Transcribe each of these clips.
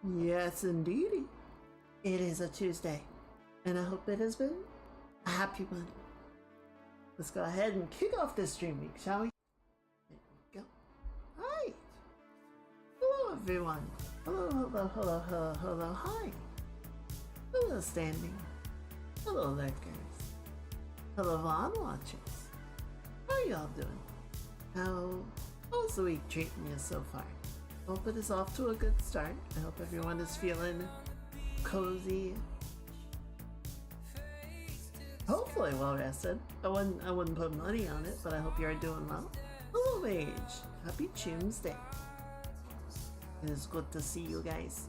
Yes, indeedy. It is a Tuesday, and I hope it has been a happy one. Let's go ahead and kick off this stream week, shall we? There we go. Hi. Hello, everyone. Hello, hello, hello, hello, hello, hi. Hello, standing. Hello, lurkers. Hello, Vaughn watchers. How are y'all doing? How's the week treating you so far? Hope it is off to a good start. I hope everyone is feeling cozy. Hopefully well rested. I wouldn't put money on it, but I hope you are doing well. Hello, Mage. Happy Choomsday. It is good to see you guys.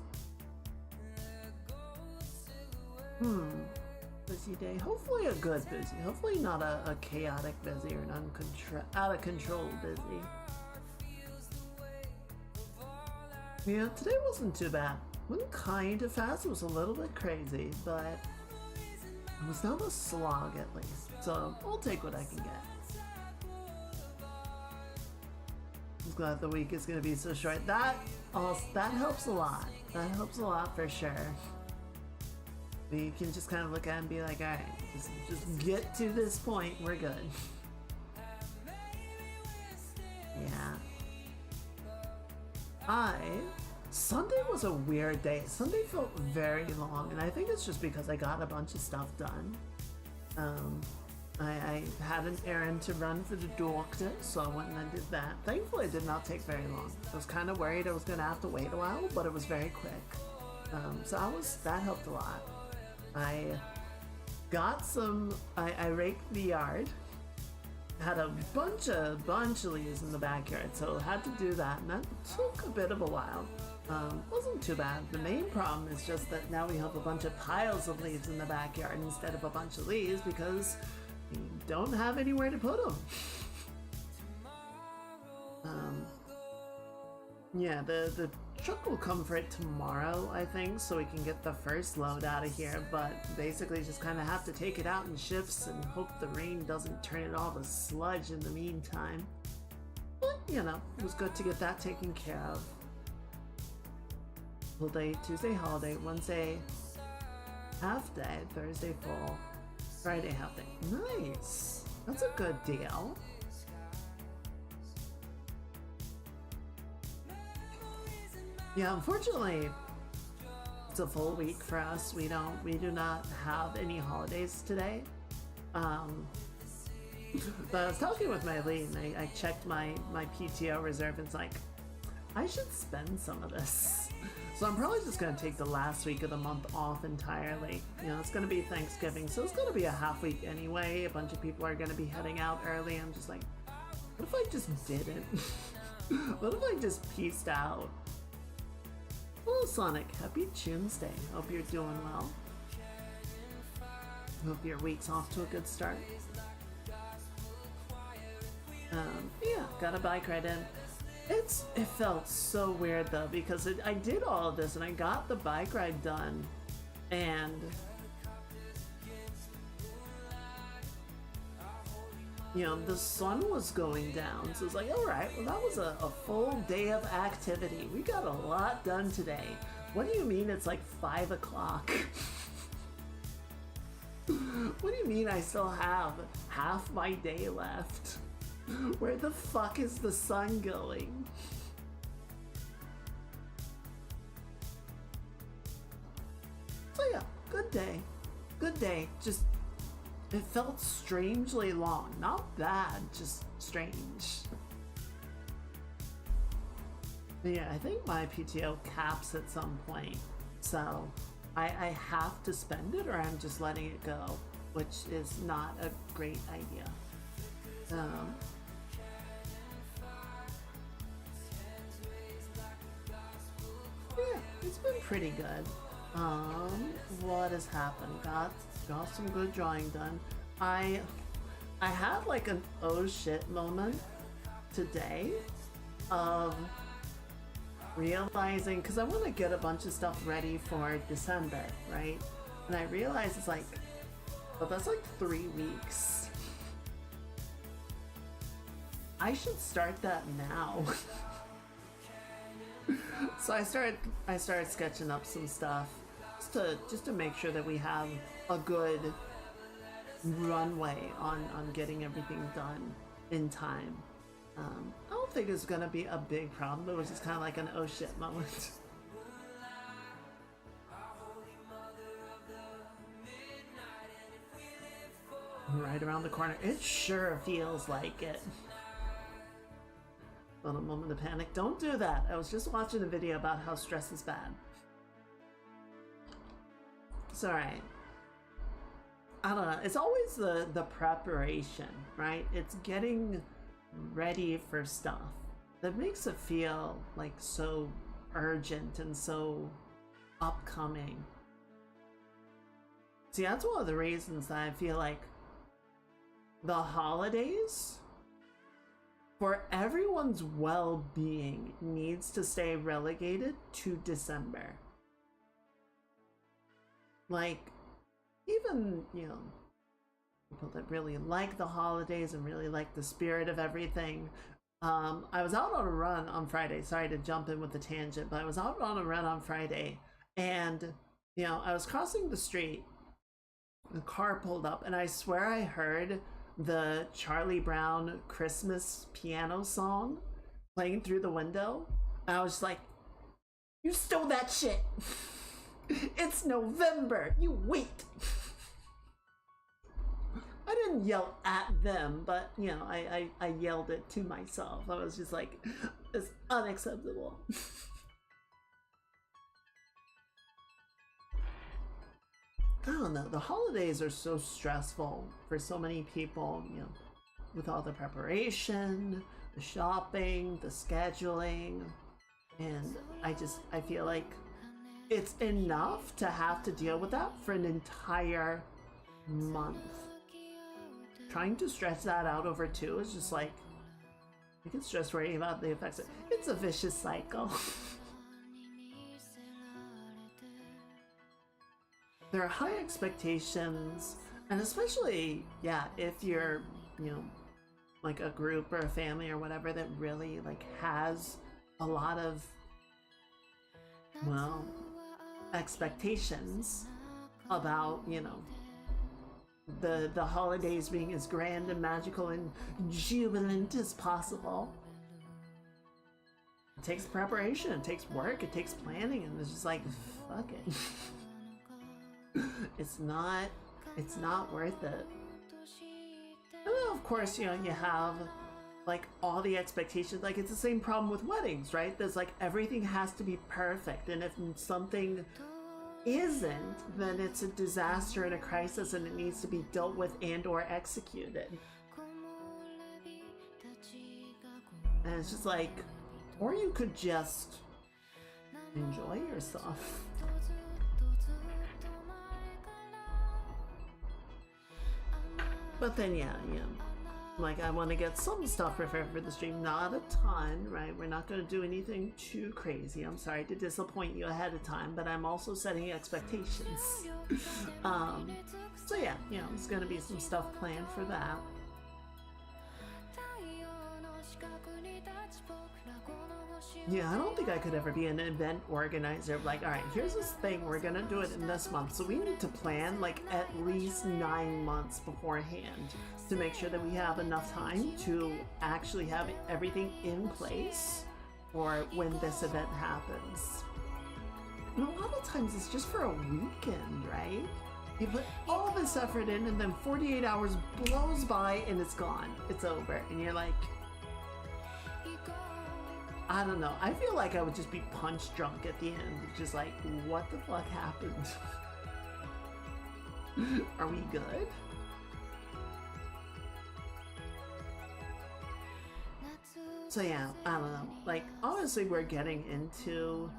Busy day. Hopefully a good busy. Hopefully not a chaotic busy or an out of control busy. Yeah, today wasn't too bad. Went kind of fast. It was a little bit crazy, but it was not a slog at least. So I'll take what I can get. I'm glad the week is going to be so short. That helps a lot. That helps a lot for sure. We can just kind of look at it and be like, alright, just get to this point, we're good. Yeah. Sunday was a weird day. Sunday felt very long, and I think it's just because I got a bunch of stuff done. I had an errand to run for the doctor, so I went and I did that. Thankfully, it did not take very long. I was kind of worried I was going to have to wait a while, but it was very quick. That helped a lot. I got I raked the yard. Had a bunch of leaves in the backyard, so had to do that, and that took a bit of a while. Wasn't too bad. The main problem is just that now we have a bunch of piles of leaves in the backyard instead of a bunch of leaves because we don't have anywhere to put them. Yeah, the truck will come for it tomorrow, I think, so we can get the first load out of here, but basically just kind of have to take it out in shifts and hope the rain doesn't turn it all to sludge in the meantime. But, you know, it was good to get that taken care of. Full day, Tuesday holiday, Wednesday half day, Thursday full, Friday half day. Nice! That's a good deal. Yeah, unfortunately, it's a full week for us. We do not have any holidays today. But I was talking with my lead, and I checked my PTO reserve, and it's like, I should spend some of this. So I'm probably just gonna take the last week of the month off entirely. You know, it's gonna be Thanksgiving, so it's gonna be a half week anyway. A bunch of people are gonna be heading out early. I'm just like, what if I just didn't? What if I just peaced out? Hello, Sonic. Happy Choomsday. Hope you're doing well. Hope your week's off to a good start. Yeah, got a bike ride in. It felt so weird though, because I did all of this and I got the bike ride done, and you know, the sun was going down, so it's like, alright, well that was a full day of activity. We got a lot done today. What do you mean it's like 5 o'clock? What do you mean I still have half my day left? Where the fuck is the sun going? So yeah, good day. Good day. Just, it felt strangely long. Not bad, just strange. But yeah, I think my PTO caps at some point. So I have to spend it or I'm just letting it go, which is not a great idea. Yeah, it's been pretty good. What has happened? Got some good drawing done. I had like an oh shit moment today of realizing, because I want to get a bunch of stuff ready for December, right? And I realized it's like, well, that's like 3 weeks. I should start that now. So I started sketching up some stuff just to make sure that we have a good runway on getting everything done in time. I don't think it's gonna be a big problem. It was just kind of like an oh shit moment. Right around the corner. It sure feels like it. Little moment of panic. Don't do that. I was just watching a video about how stress is bad. It's alright. I don't know. It's always the preparation, right? It's getting ready for stuff that makes it feel like so urgent and so upcoming. See, that's one of the reasons that I feel like the holidays, for everyone's well-being, needs to stay relegated to December. Like, even, people that really like the holidays and really like the spirit of everything. I was out on a run on Friday. Sorry to jump in with the tangent, but I was out on a run on Friday, and, I was crossing the street. The car pulled up, and I swear I heard the Charlie Brown Christmas piano song playing through the window. I was like, you stole that shit. It's November. You wait. I didn't yell at them, but I yelled it to myself. I was just like, it's unacceptable. I don't know, the holidays are so stressful for so many people, with all the preparation, the shopping, the scheduling, and I feel like it's enough to have to deal with that for an entire month. Trying to stretch that out over 2 is just like, I get stressed worrying about the effects. It's a vicious cycle. There are high expectations, and especially, if you're, like a group or a family or whatever that really like has a lot of, expectations about, the holidays being as grand and magical and jubilant as possible. It takes preparation, it takes work, it takes planning, and it's just like, fuck it. It's not worth it. And then of course, you have like all the expectations. Like, it's the same problem with weddings, right? There's like, everything has to be perfect, and if something isn't, then it's a disaster and a crisis, and it needs to be dealt with and or executed. And it's just like, or you could just enjoy yourself. But then like, I want to get some stuff prepared for the stream, not a ton, right? We're not going to do anything too crazy. I'm sorry to disappoint you ahead of time, but I'm also setting expectations. So there's going to be some stuff planned for that. Yeah, I don't think I could ever be an event organizer. Like, all right, here's this thing, we're gonna do it in this month. So we need to plan like at least 9 months beforehand to make sure that we have enough time to actually have everything in place for when this event happens. And a lot of times it's just for a weekend, right? You put all this effort in, and then 48 hours blows by and it's gone. It's over. And you're like, I don't know. I feel like I would just be punch drunk at the end. Just like, what the fuck happened? Are we good? So I don't know. Like, honestly, we're getting into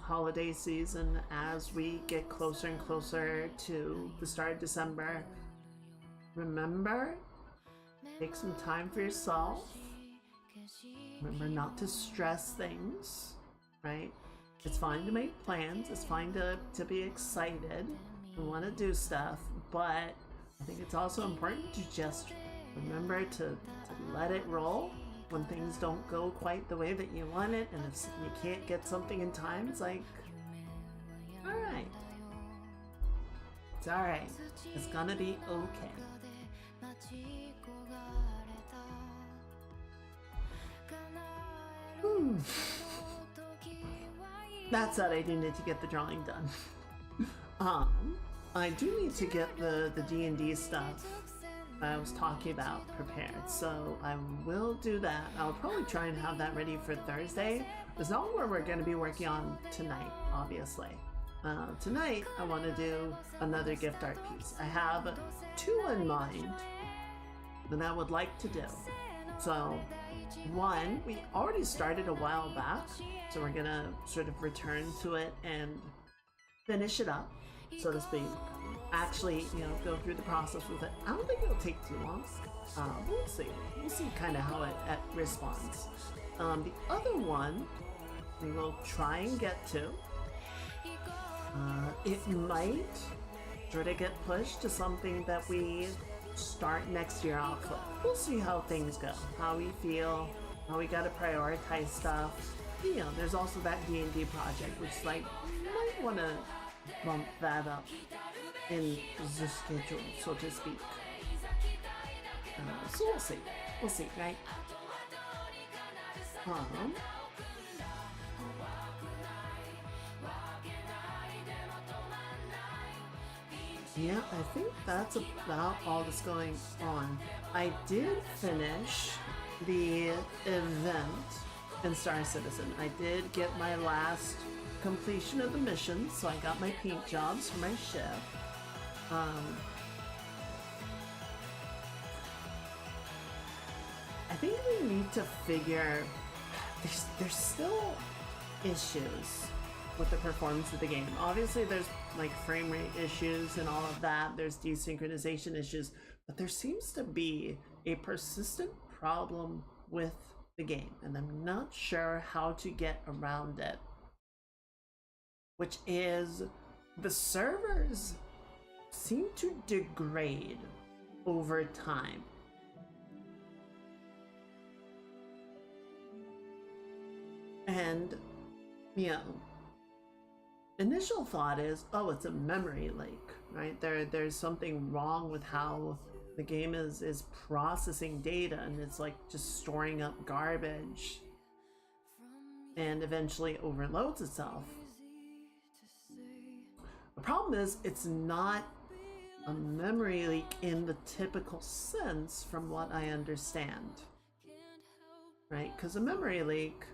holiday season as we get closer and closer to the start of December. Remember, take some time for yourself. Remember not to stress things, right? It's fine to make plans. It's fine to be excited and want to do stuff, but I think it's also important to just remember to let it roll when things don't go quite the way that you want it, and if you can't get something in time, it's like, alright. It's alright. It's gonna be okay. That said, I do need to get the drawing done. I do need to get the D&D stuff I was talking about prepared, so I will do that. I'll probably try and have that ready for Thursday. It's not what we're going to be working on tonight, obviously. Tonight, I want to do another gift art piece. I have two in mind that I would like to do. So, one, we already started a while back, so we're gonna sort of return to it and finish it up, so to speak. Actually, go through the process with it. I don't think it'll take too long. We'll see. We'll see kind of how it responds. The other one, we will try and get to. It might sort of get pushed to something that we start next year. We'll see how things go, how we feel, how we gotta prioritize stuff. There's also that D&D project, which like you might want to bump that up in the schedule, so to speak. So we'll see, right? Yeah, I think that's about all that's going on. I did finish the event in Star Citizen. I did get my last completion of the mission, so I got my paint jobs for my ship. I think we need to figure... There's still issues with the performance of the game. Obviously, there's like frame rate issues and all of that. There's desynchronization issues, but there seems to be a persistent problem with the game, and I'm not sure how to get around it. Which is, the servers seem to degrade over time. And, initial thought is, oh, it's a memory leak, right? There's something wrong with how the game is processing data, and it's like just storing up garbage and eventually overloads itself. The problem is, it's not a memory leak in the typical sense from what I understand, right? Because a memory leak,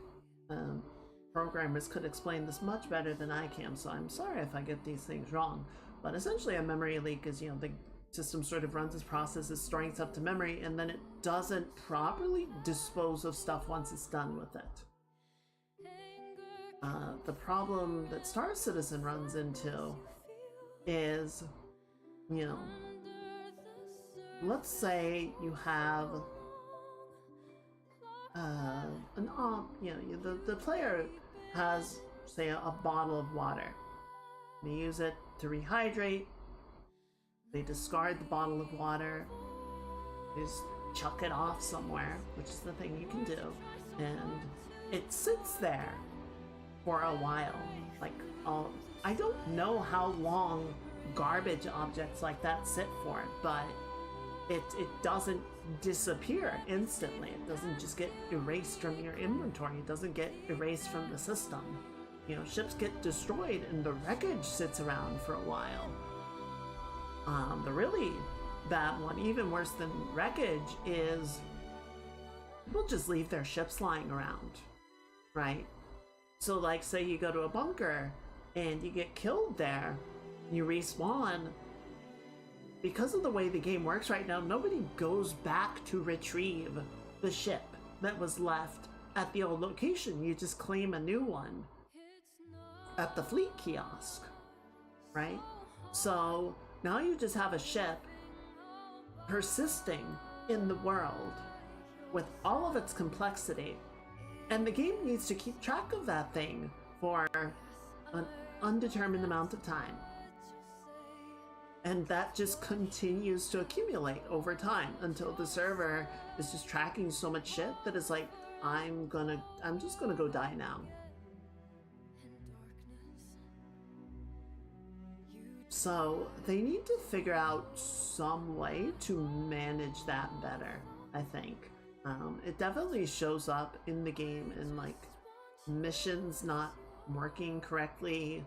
programmers could explain this much better than I can, so I'm sorry if I get these things wrong. But essentially a memory leak is, the system sort of runs its processes, storing stuff to memory, and then it doesn't properly dispose of stuff once it's done with it. The problem that Star Citizen runs into is, let's say you have the player has, say, a bottle of water. They use it to rehydrate. They discard the bottle of water. They just chuck it off somewhere, which is the thing you can do. And it sits there for a while. Like, I don't know how long garbage objects like that sit for, but it doesn't disappear instantly. It doesn't just get erased from your inventory. It doesn't get erased from the system. Ships get destroyed and the wreckage sits around for a while. The really bad one, even worse than wreckage, is people just leave their ships lying around, right? So like, say you go to a bunker and you get killed there, you respawn. Because of the way the game works right now, nobody goes back to retrieve the ship that was left at the old location. You just claim a new one at the fleet kiosk, right? So now you just have a ship persisting in the world with all of its complexity, and the game needs to keep track of that thing for an undetermined amount of time. And that just continues to accumulate over time until the server is just tracking so much shit that it's like, I'm just gonna go die now. So they need to figure out some way to manage that better, I think. It definitely shows up in the game in like missions not working correctly.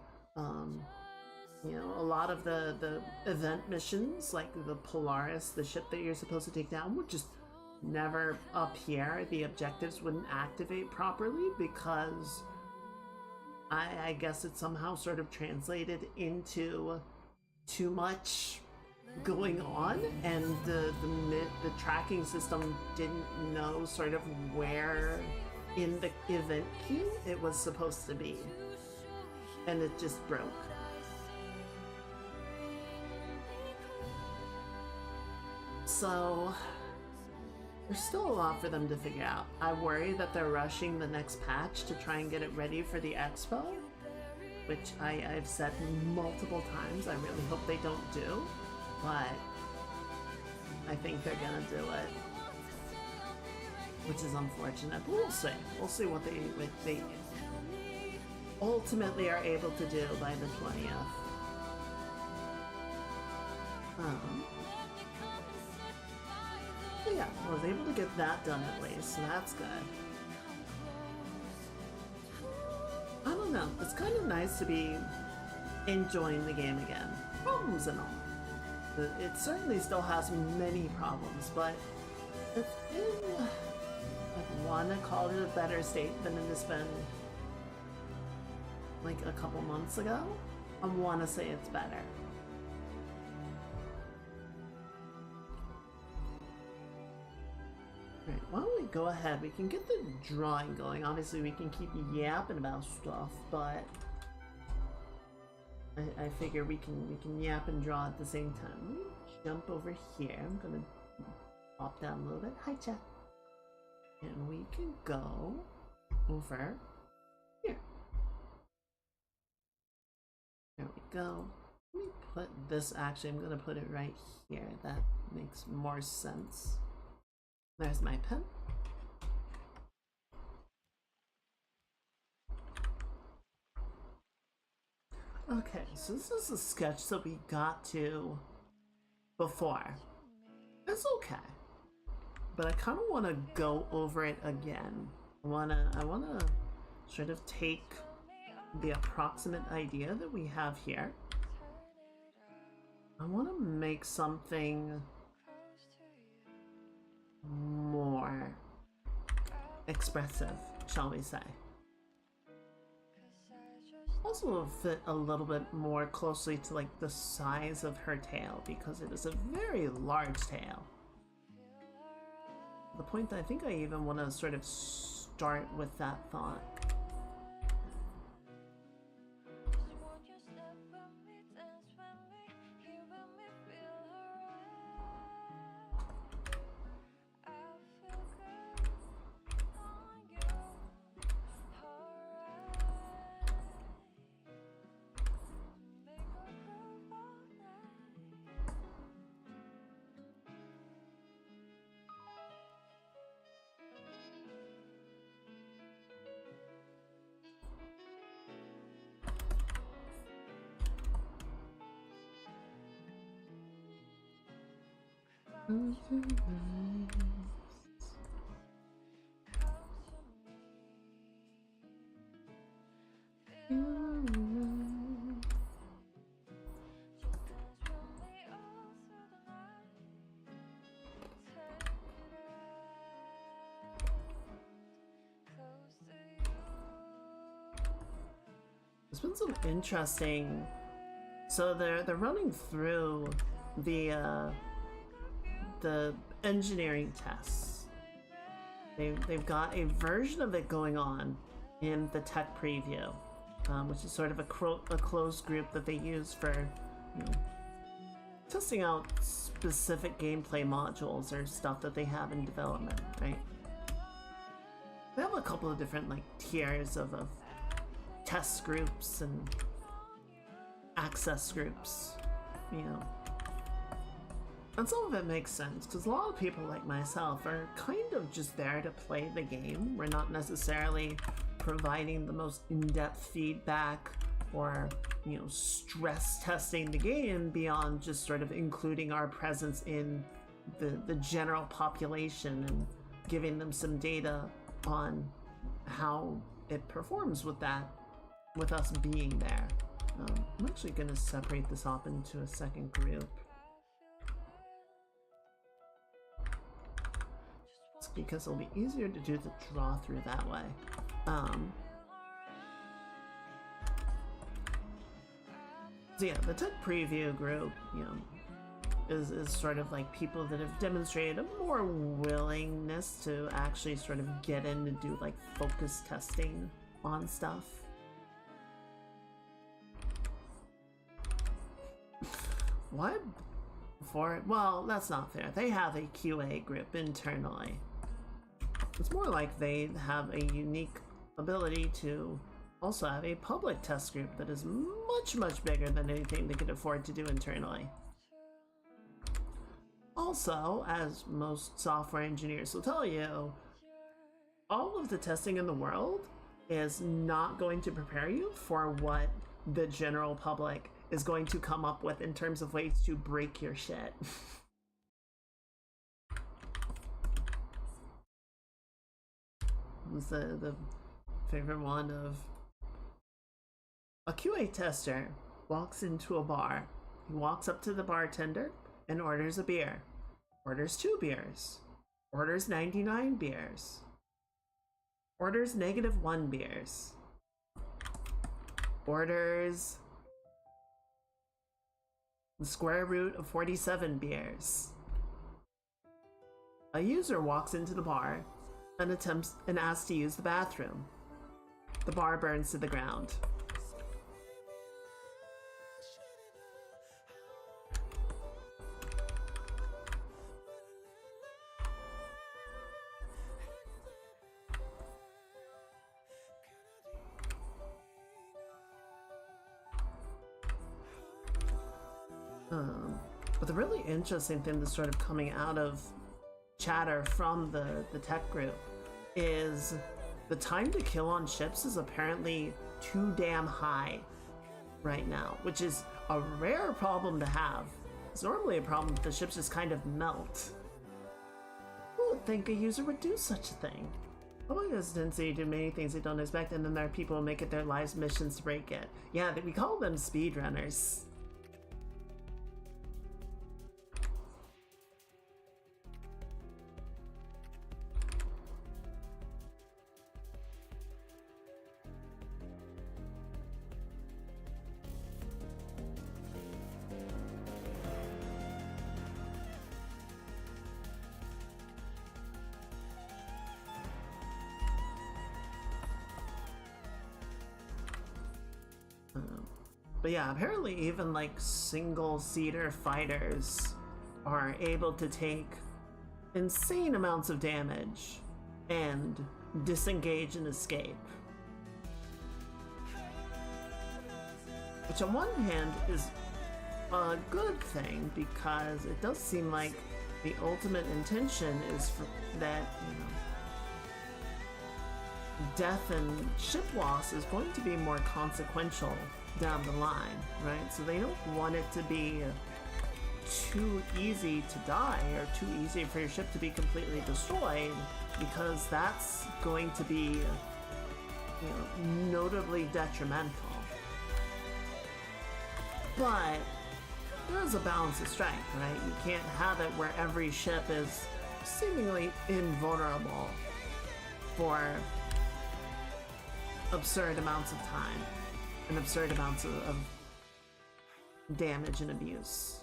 You know, a lot of the event missions, like the Polaris, the ship that you're supposed to take down, would just never appear. The objectives wouldn't activate properly because I guess it somehow sort of translated into too much going on, and the tracking system didn't know sort of where in the event queue it was supposed to be, and it just broke. So there's still a lot for them to figure out. I worry that they're rushing the next patch to try and get it ready for the expo, which I've said multiple times I really hope they don't do, but I think they're gonna do it, which is unfortunate, but we'll see. We'll see what they ultimately are able to do by the 20th. Yeah, I was able to get that done at least, so that's good. I don't know, it's kind of nice to be enjoying the game again. Problems and all. It certainly still has many problems, but it's in, I want to call it a better state than it has been like a couple months ago. I want to say it's better. Alright, why don't we go ahead? We can get the drawing going. Obviously, we can keep yapping about stuff, but I figure we can yap and draw at the same time. Let me jump over here. I'm gonna pop down a little bit. Hi, chat. And we can go over here. There we go. Let me put this, actually, I'm gonna put it right here. That makes more sense. There's my pen. Okay, so this is a sketch that we got to before. It's okay, but I kind of want to go over it again. I wanna sort of take the approximate idea that we have here. I want to make something more expressive, shall we say. Also will fit a little bit more closely to like the size of her tail, because it is a very large tail. The point that I think I even want to sort of start with that thought. There's been some interesting. So they're running through the engineering tests. They've got a version of it going on in the tech preview, which is sort of a closed group that they use for, you know, testing out specific gameplay modules or stuff that they have in development, right? They have a couple of different like tiers of test groups and access groups, you know, And some of it makes sense, because a lot of people like myself are kind of just there to play the game. We're not necessarily providing the most in-depth feedback or, you know, stress testing the game beyond just sort of including our presence in the general population and giving them some data on how it performs with that, with us being there. I'm actually going to separate this off into a second group. It's because it'll be easier to do the draw through that way. So yeah, the tech preview group, you know, is sort of like people that have demonstrated a more willingness to actually sort of get in to do like focus testing on stuff. What? For it? Well, that's not fair. They have a QA group internally. It's more like they have a unique ability to also have a public test group that is much bigger than anything they could afford to do internally. Also, as most software engineers will tell you, all of the testing in the world is not going to prepare you for what the general public is going to come up with in terms of ways to break your shit. Was the favorite one of a QA tester walks into a bar. He walks up to the bartender and orders a beer. Orders 2 beers. Orders 99 beers. Orders -1 beers. Orders the square root of 47 beers. A user walks into the bar and asks to use the bathroom. The bar burns to the ground. But the really interesting thing that's sort of coming out of chatter from the tech group is the time to kill on ships is apparently too damn high right now, which is a rare problem to have. It's normally a problem if the ships just kind of melt. Who would think a user would do such a thing? Public has a tendency to do many things they don't expect, and then there are people who make it their life's missions to break it. Yeah, we call them speedrunners. But yeah, apparently even like single-seater fighters are able to take insane amounts of damage and disengage and escape. Which on one hand is a good thing, because it does seem like the ultimate intention is for that, you know, death and ship loss is going to be more consequential down the line, right? So they don't want it to be too easy to die or too easy for your ship to be completely destroyed, because that's going to be, you know, notably detrimental. But there's a balance of strength, right? You can't have it where every ship is seemingly invulnerable for absurd amounts of time and absurd amounts of damage and abuse.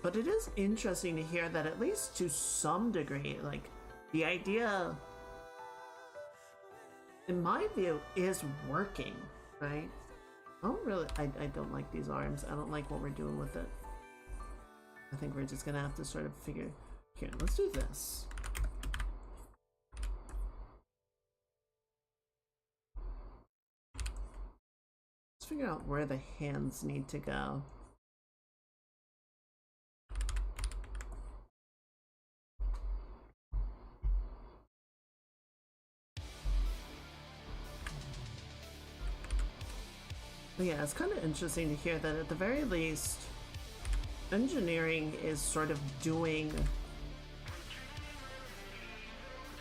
But it is interesting to hear that, at least to some degree, like, the idea, in my view, is working, right? I don't like these arms. I don't like what we're doing with it. I think we're just gonna have to sort of figure, here, let's do this. figure out where the hands need to go. But yeah, it's kind of interesting to hear that at the very least, engineering is sort of doing...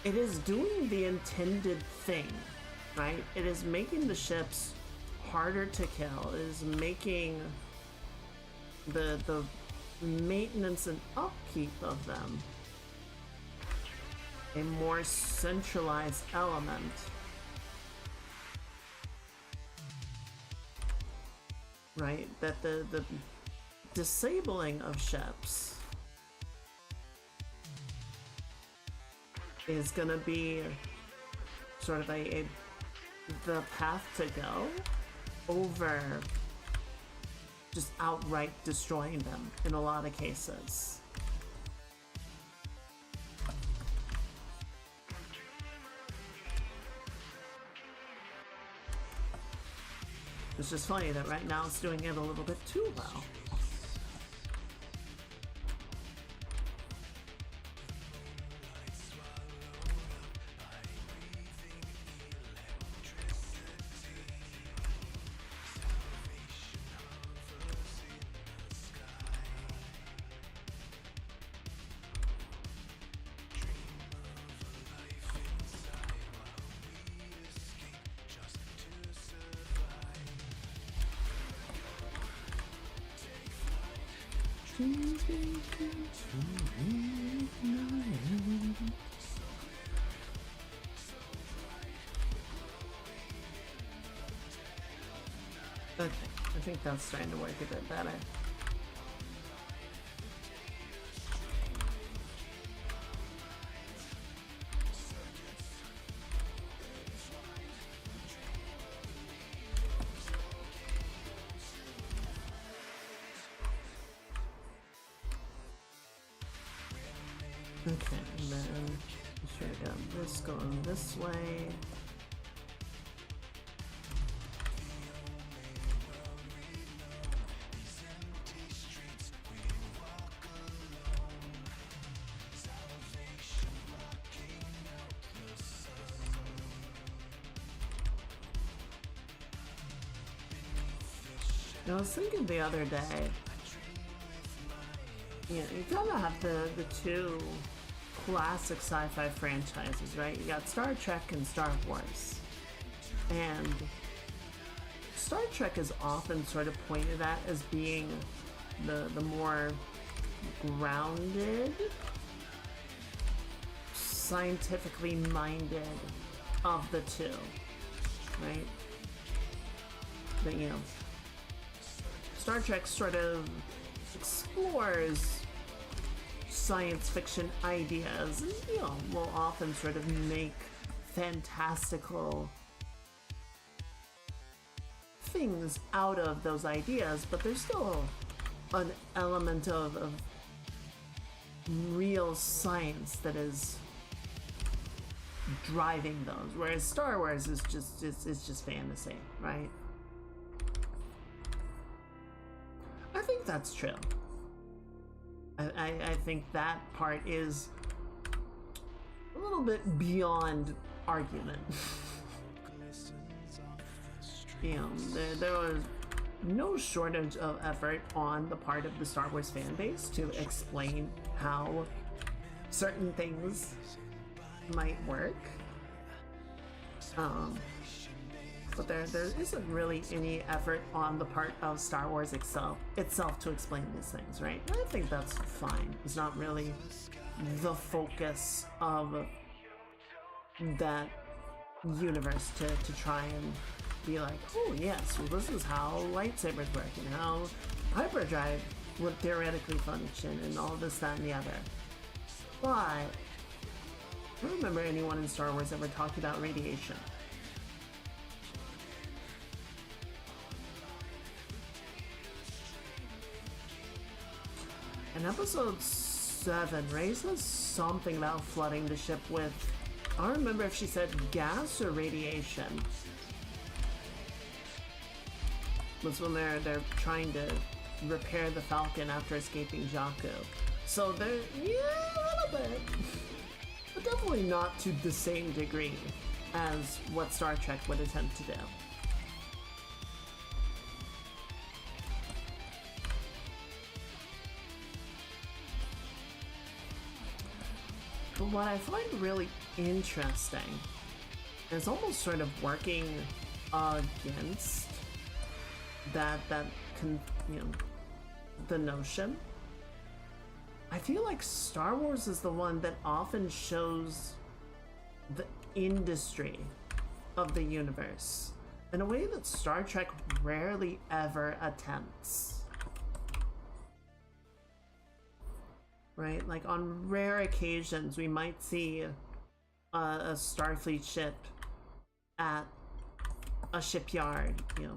It is doing the intended thing, right? It is making the ships harder to kill. It is making the maintenance and upkeep of them a more centralized element. Right? That the disabling of ships is gonna be sort of the path to go over just outright destroying them in a lot of cases. It's just funny that right now it's doing it a little bit too well. Okay, I think that's starting to work a bit better. Okay, and then make sure I got this going this way. I was thinking the other day, you kind of have the two classic sci-fi franchises, right? You got Star Trek and Star Wars. And Star Trek is often sort of pointed at as being the more grounded, scientifically minded of the two, right? But, you know, Star Trek sort of explores science fiction ideas and, you know, will often sort of make fantastical things out of those ideas, but there's still an element of real science that is driving those, whereas Star Wars is just fantasy, right? I think that's true. I think that part is a little bit beyond argument. You know, there was no shortage of effort on the part of the Star Wars fan base to explain how certain things might work. But there isn't really any effort on the part of Star Wars itself to explain these things, right? I think that's fine. It's not really the focus of that universe to try and be like, oh yes, well this is how lightsabers work and how hyperdrive would theoretically function and all this, that, and the other. But I don't remember anyone in Star Wars ever talking about radiation. In episode 7, Rey says something about flooding the ship with, I don't remember if she said gas or radiation. was when they're trying to repair the Falcon after escaping Jakku. So they're, yeah, a little bit, but definitely not to the same degree as what Star Trek would attempt to do. But what I find really interesting is almost sort of working against the notion. I feel like Star Wars is the one that often shows the industry of the universe in a way that Star Trek rarely ever attempts. Right? Like on rare occasions we might see a Starfleet ship at a shipyard, you know,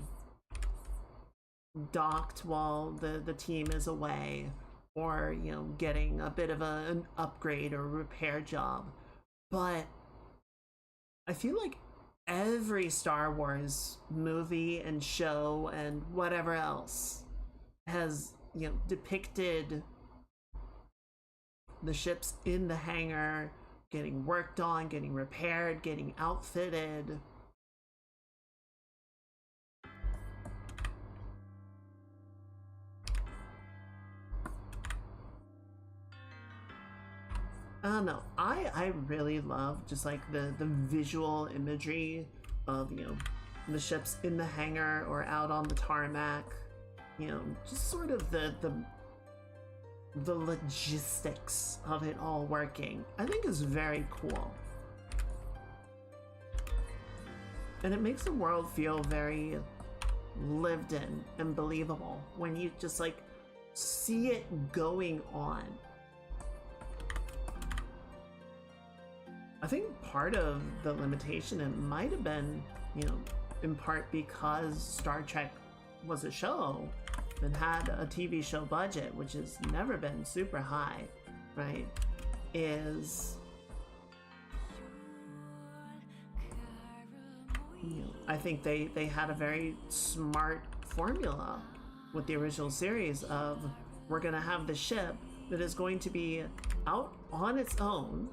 docked while the team is away, or, you know, getting a bit of an upgrade or repair job. But I feel like every Star Wars movie and show and whatever else has, you know, depicted the ships in the hangar getting worked on, getting repaired, getting outfitted. I don't know. I really love just like the visual imagery of, you know, the ships in the hangar or out on the tarmac. You know, just sort of the logistics of it all working, I think is very cool. And it makes the world feel very lived in and believable when you just like see it going on. I think part of the limitation, it might have been, you know, in part because Star Trek was a show and had a TV show budget, which has never been super high, right? Is, you know, I think they had a very smart formula with the original series of, we're gonna have the ship that is going to be out on its own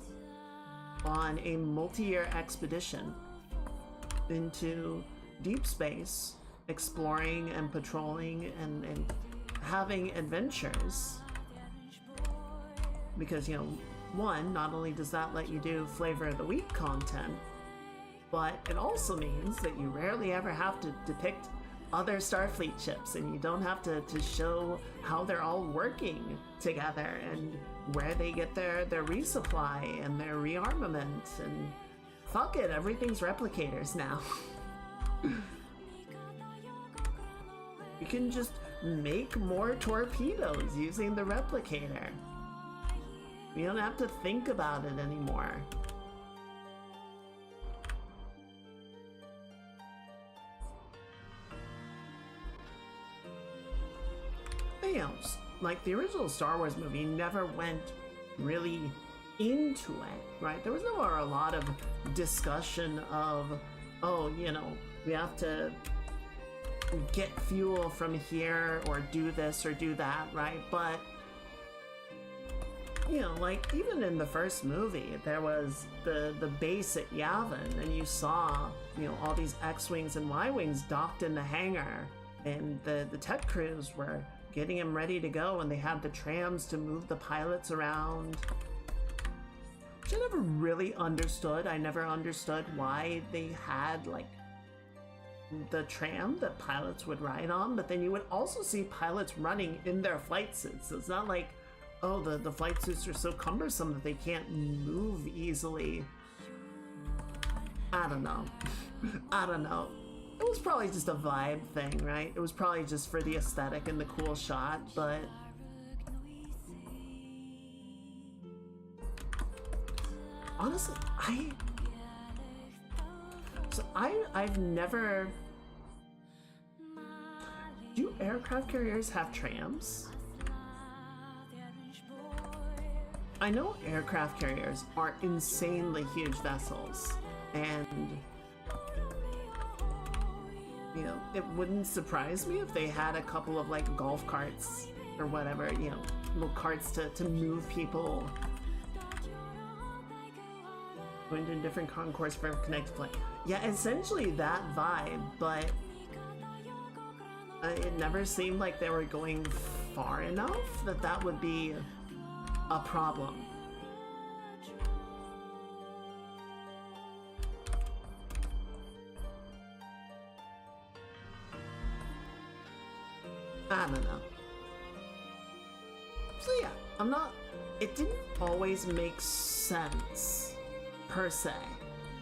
on a multi-year expedition into deep space, exploring and patrolling and having adventures. Because, you know, one, not only does that let you do flavor of the week content, but it also means that you rarely ever have to depict other Starfleet ships, and you don't have to show how they're all working together and where they get their resupply and their rearmament, and fuck it, everything's replicators now. You can just make more torpedoes using the replicator. You don't have to think about it anymore. You know, like the original Star Wars movie never went really into it, right? There was never a lot of discussion of, oh, you know, we have to get fuel from here or do this or do that, right? But, you know, like even in the first movie, there was the base at Yavin, and you saw, you know, all these X-Wings and Y-Wings docked in the hangar, and the tech crews were getting them ready to go, and they had the trams to move the pilots around. Which I never really understood. I never understood why they had like the tram that pilots would ride on, but then you would also see pilots running in their flight suits. So it's not like, oh, the flight suits are so cumbersome that they can't move easily. I don't know. I don't know. It was probably just a vibe thing, right? It was probably just for the aesthetic and the cool shot, but honestly, I've never... Do aircraft carriers have trams? I know aircraft carriers are insanely huge vessels, and You know, it wouldn't surprise me if they had a couple of like golf carts or whatever, you know, little carts to move people going to different concourse for Connect Play. Yeah, essentially that vibe, but it never seemed like they were going far enough that that would be a problem. I don't know. So yeah, it didn't always make sense per se,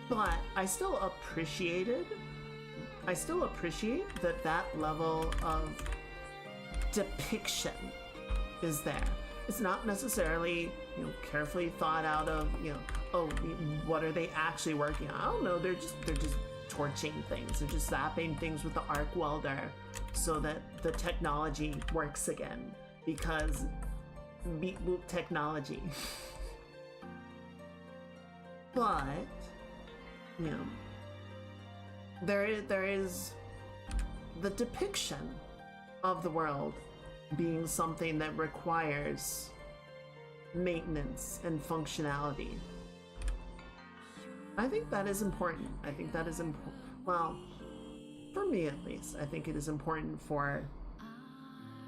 but I still appreciate that that level of depiction is there. It's not necessarily, you know, carefully thought out of, you know, oh, what are they actually working on? I don't know, they're just torching things. They're just zapping things with the arc welder so that the technology works again, because beep boop technology. But, you know, there is the depiction of the world being something that requires maintenance and functionality. I think that is important. I think that is important. Well, for me at least, I think it is important for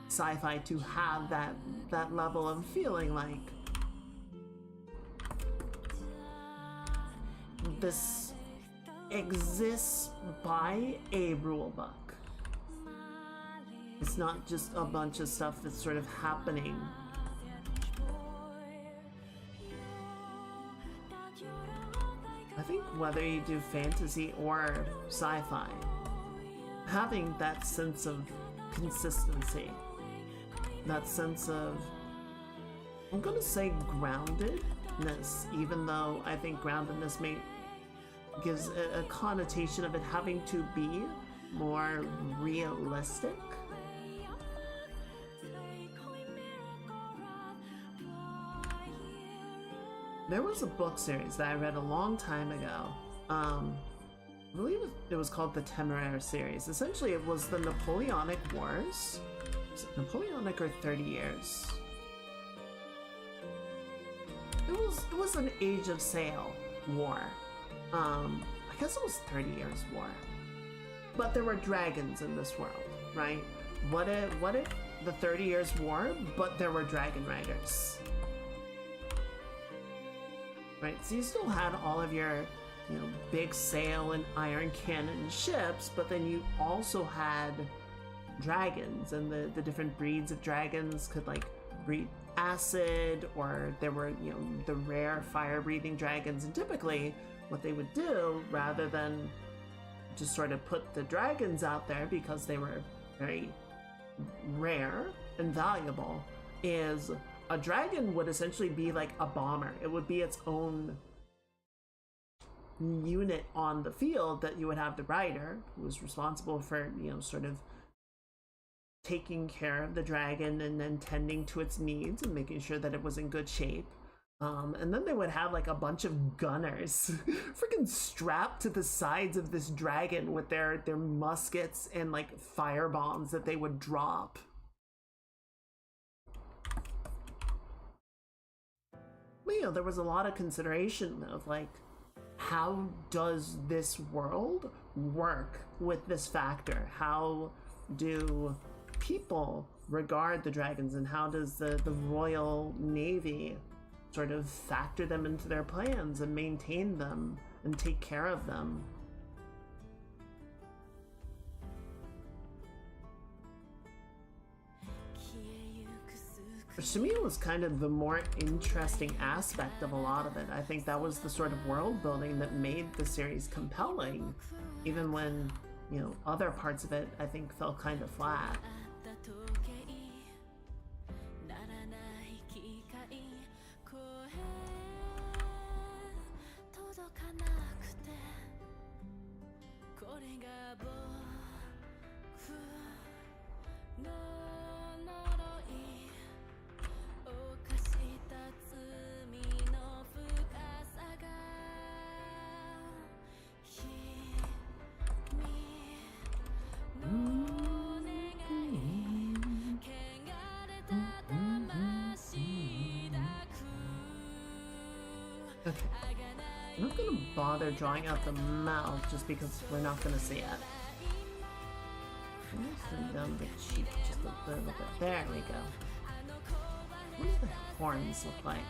sci-fi to have that level of feeling like this exists by a rulebook. It's not just a bunch of stuff that's sort of happening. I think whether you do fantasy or sci-fi, having that sense of consistency, that sense of, I'm gonna say groundedness, even though I think groundedness gives a connotation of it having to be more realistic. There was a book series that I read a long time ago. I believe it was called the Temeraire series. Essentially, it was the Napoleonic Wars. Was it Napoleonic or 30 Years? It was an Age of Sail war. I guess it was 30 Years War. But there were dragons in this world, right? What if the 30 Years War, but there were dragon riders? Right, so you still had all of your, you know, big sail and iron cannon ships, but then you also had dragons, and the different breeds of dragons could like breathe acid, or there were, you know, the rare fire-breathing dragons. And typically what they would do, rather than just sort of put the dragons out there because they were very rare and valuable, is a dragon would essentially be like a bomber. It would be its own unit on the field that you would have the rider, who was responsible for, you know, sort of taking care of the dragon and then tending to its needs and making sure that it was in good shape. And then they would have like a bunch of gunners freaking strapped to the sides of this dragon with their muskets and like fire bombs that they would drop. But, you know, there was a lot of consideration of like, how does this world work with this factor? How do people regard the dragons, and how does the Royal Navy sort of factor them into their plans and maintain them and take care of them? Which to me was kind of the more interesting aspect of a lot of it. I think that was the sort of world building that made the series compelling, even when, you know, other parts of it I think fell kind of flat. Okay. I'm not gonna bother drawing out the mouth just because we're not gonna see it. I'm gonna thin down the cheek just a little bit. There we go. What do the horns look like?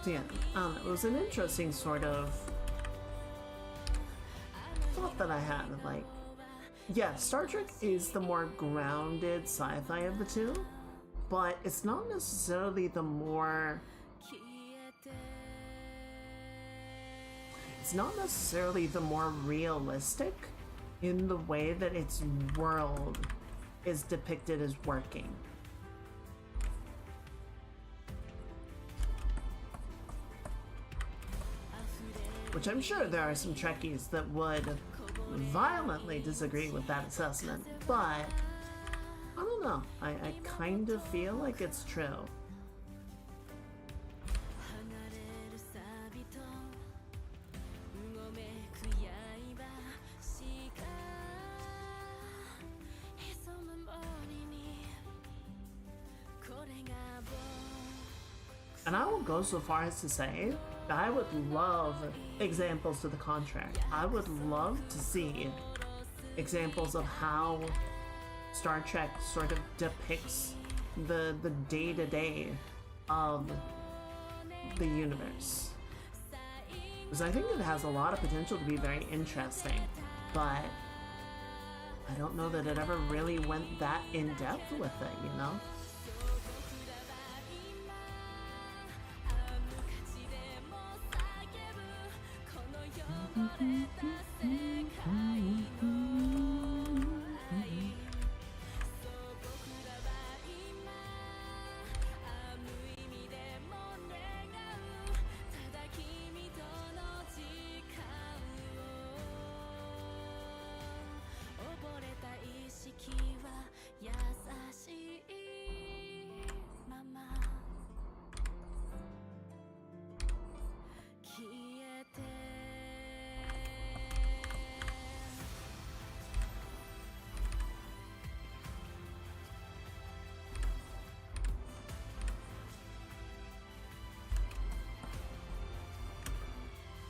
So yeah, it was an interesting sort of thought that I had. Like, yeah, Star Trek is the more grounded sci-fi of the two, but it's not necessarily the more... It's not necessarily the more realistic in the way that its world is depicted as working. Which I'm sure there are some Trekkies that would violently disagree with that assessment, but I don't know. I kind of feel like it's true. And I will go so far as to say that I would love examples to the contrary. I would love to see examples of how Star Trek sort of depicts the day-to-day of the universe. Because I think it has a lot of potential to be very interesting, but I don't know that it ever really went that in-depth with it, you know?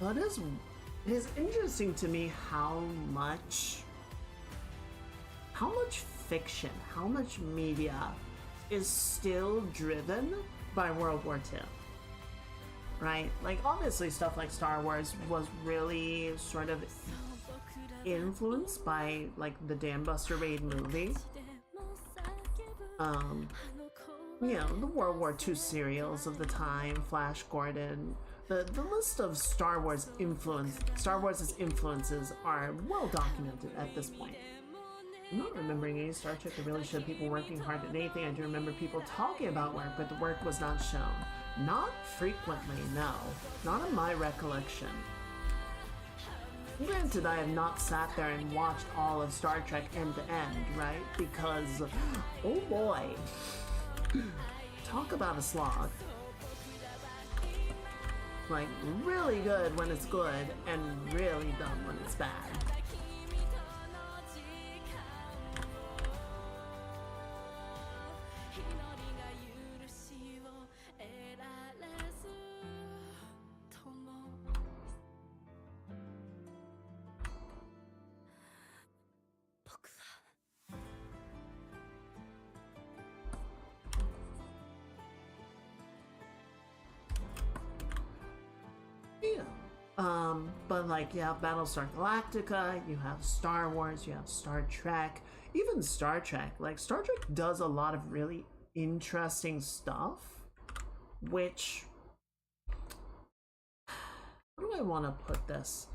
Well, it is interesting to me how much fiction, how much media is still driven by World War II, right? Like, obviously stuff like Star Wars was really sort of influenced by, like, the Dam Buster Raid movie. You know, the World War II serials of the time, Flash Gordon. The list of Star Wars' influences are well documented at this point. I'm not remembering any Star Trek that really showed people working hard at anything. I do remember people talking about work, but the work was not shown. Not frequently, no. Not in my recollection. Granted, I have not sat there and watched all of Star Trek end to end, right? Because, oh boy. Talk about a slog. Like, really good when it's good, and really dumb when it's bad. But like, you have Battlestar Galactica, you have Star Wars, you have Star Trek, even Star Trek. Like, Star Trek does a lot of really interesting stuff, which... How do I want to put this?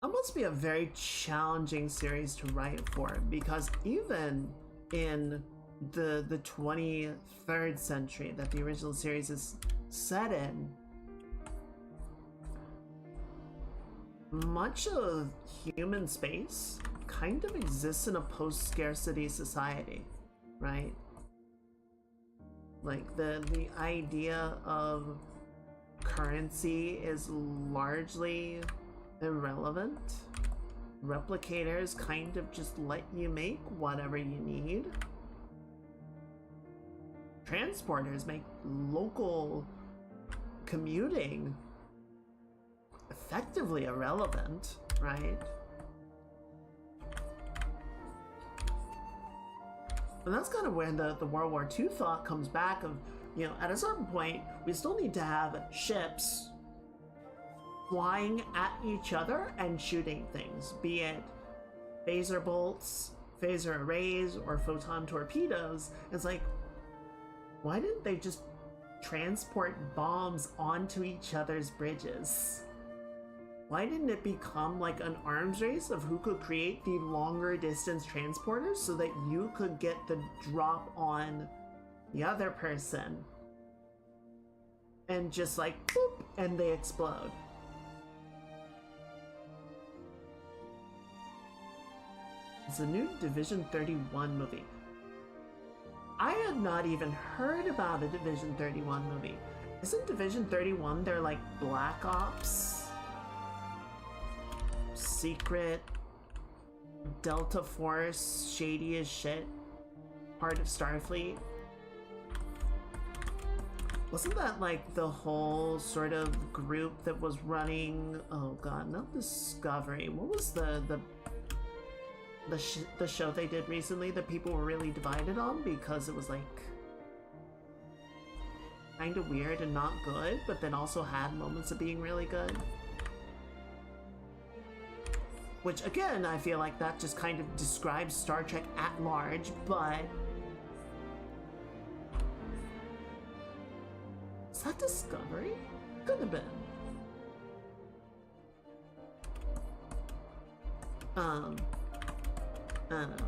That must be a very challenging series to write for, because even in the 23rd century that the original series is set in, much of human space kind of exists in a post-scarcity society, right? Like the idea of currency is largely irrelevant. Replicators kind of just let you make whatever you need. Transporters make local commuting effectively irrelevant, right? And that's kind of where the World War II thought comes back of, you know, at a certain point, we still need to have ships flying at each other and shooting things, be it phaser bolts, phaser arrays, or photon torpedoes. It's like, why didn't they just transport bombs onto each other's bridges? Why didn't it become like an arms race of who could create the longer distance transporters so that you could get the drop on the other person and just like boop, and they explode? It's a new Division 31 movie. I had not even heard about a Division 31 movie. Isn't Division 31 their like Black Ops? Secret Delta Force, shady as shit, part of Starfleet? Wasn't that like the whole sort of group that was running, oh god, not Discovery, what was the show they did recently that people were really divided on because it was like kind of weird and not good, but then also had moments of being really good? Which, again, I feel like that just kind of describes Star Trek at large, but... Is that Discovery? Could have been. I don't know.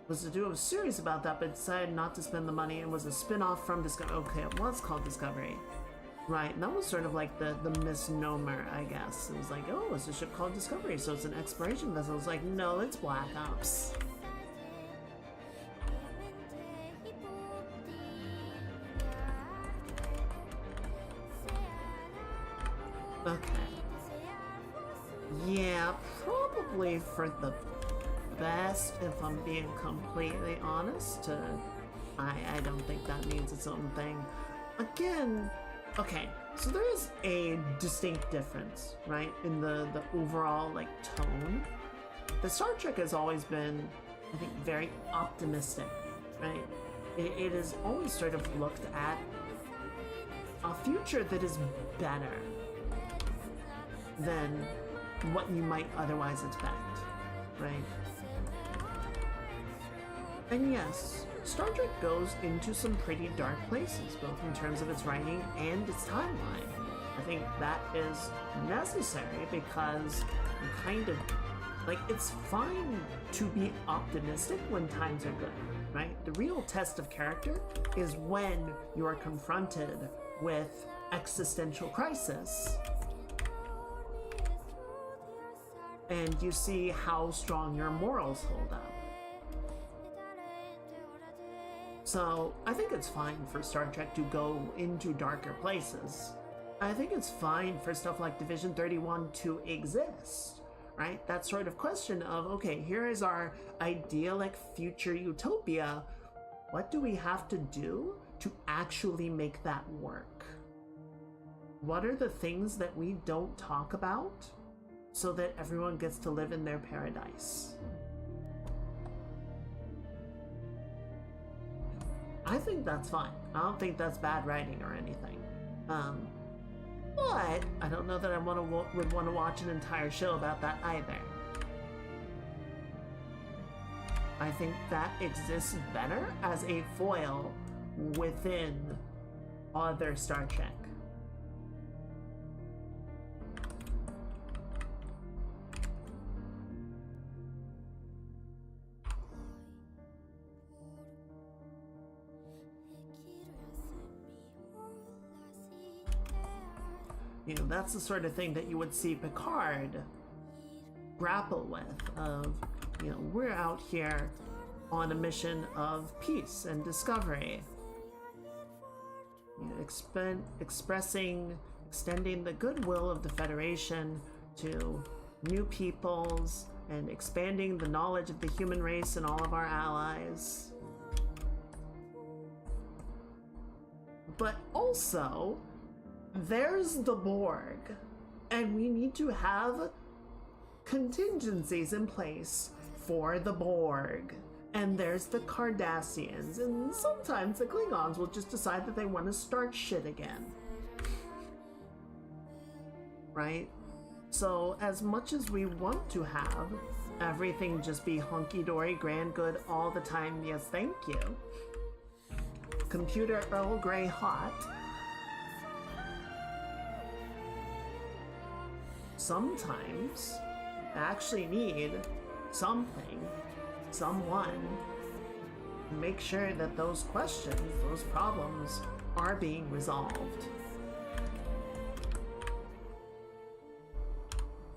Was to do a series about that, but decided not to spend the money and was a spin-off from Discovery. Okay, it was called Discovery. Right, and that was sort of like the misnomer, I guess. It was like, oh, it's a ship called Discovery, so it's an exploration vessel. It's like, no, it's Black Ops. Okay. Yeah, probably for the best, if I'm being completely honest. I don't think that needs its own thing. Again... Okay, so there is a distinct difference, right, in the overall, like, tone. The Star Trek has always been, I think, very optimistic, right? It has always sort of looked at a future that is better than what you might otherwise expect, right? And yes, Star Trek goes into some pretty dark places, both in terms of its writing and its timeline. I think that is necessary because you kind of, like, it's fine to be optimistic when times are good, right? The real test of character is when you are confronted with existential crisis and you see how strong your morals hold up. So, I think it's fine for Star Trek to go into darker places. I think it's fine for stuff like Division 31 to exist, right? That sort of question of, okay, here is our idyllic future utopia. What do we have to do to actually make that work? What are the things that we don't talk about so that everyone gets to live in their paradise? I think that's fine. I don't think that's bad writing or anything. But I don't know that I would want to watch an entire show about that either. I think that exists better as a foil within other Star Trek. You know, that's the sort of thing that you would see Picard grapple with, of, you know, we're out here on a mission of peace and discovery. extending the goodwill of the Federation to new peoples and expanding the knowledge of the human race and all of our allies. But also, there's the Borg, and we need to have contingencies in place for the Borg. And there's the Cardassians, and sometimes the Klingons will just decide that they want to start shit again. Right? So, as much as we want to have everything just be hunky-dory, grand good all the time, yes, thank you. Computer Earl Grey hot. Sometimes I actually need something, someone, to make sure that those questions, those problems, are being resolved.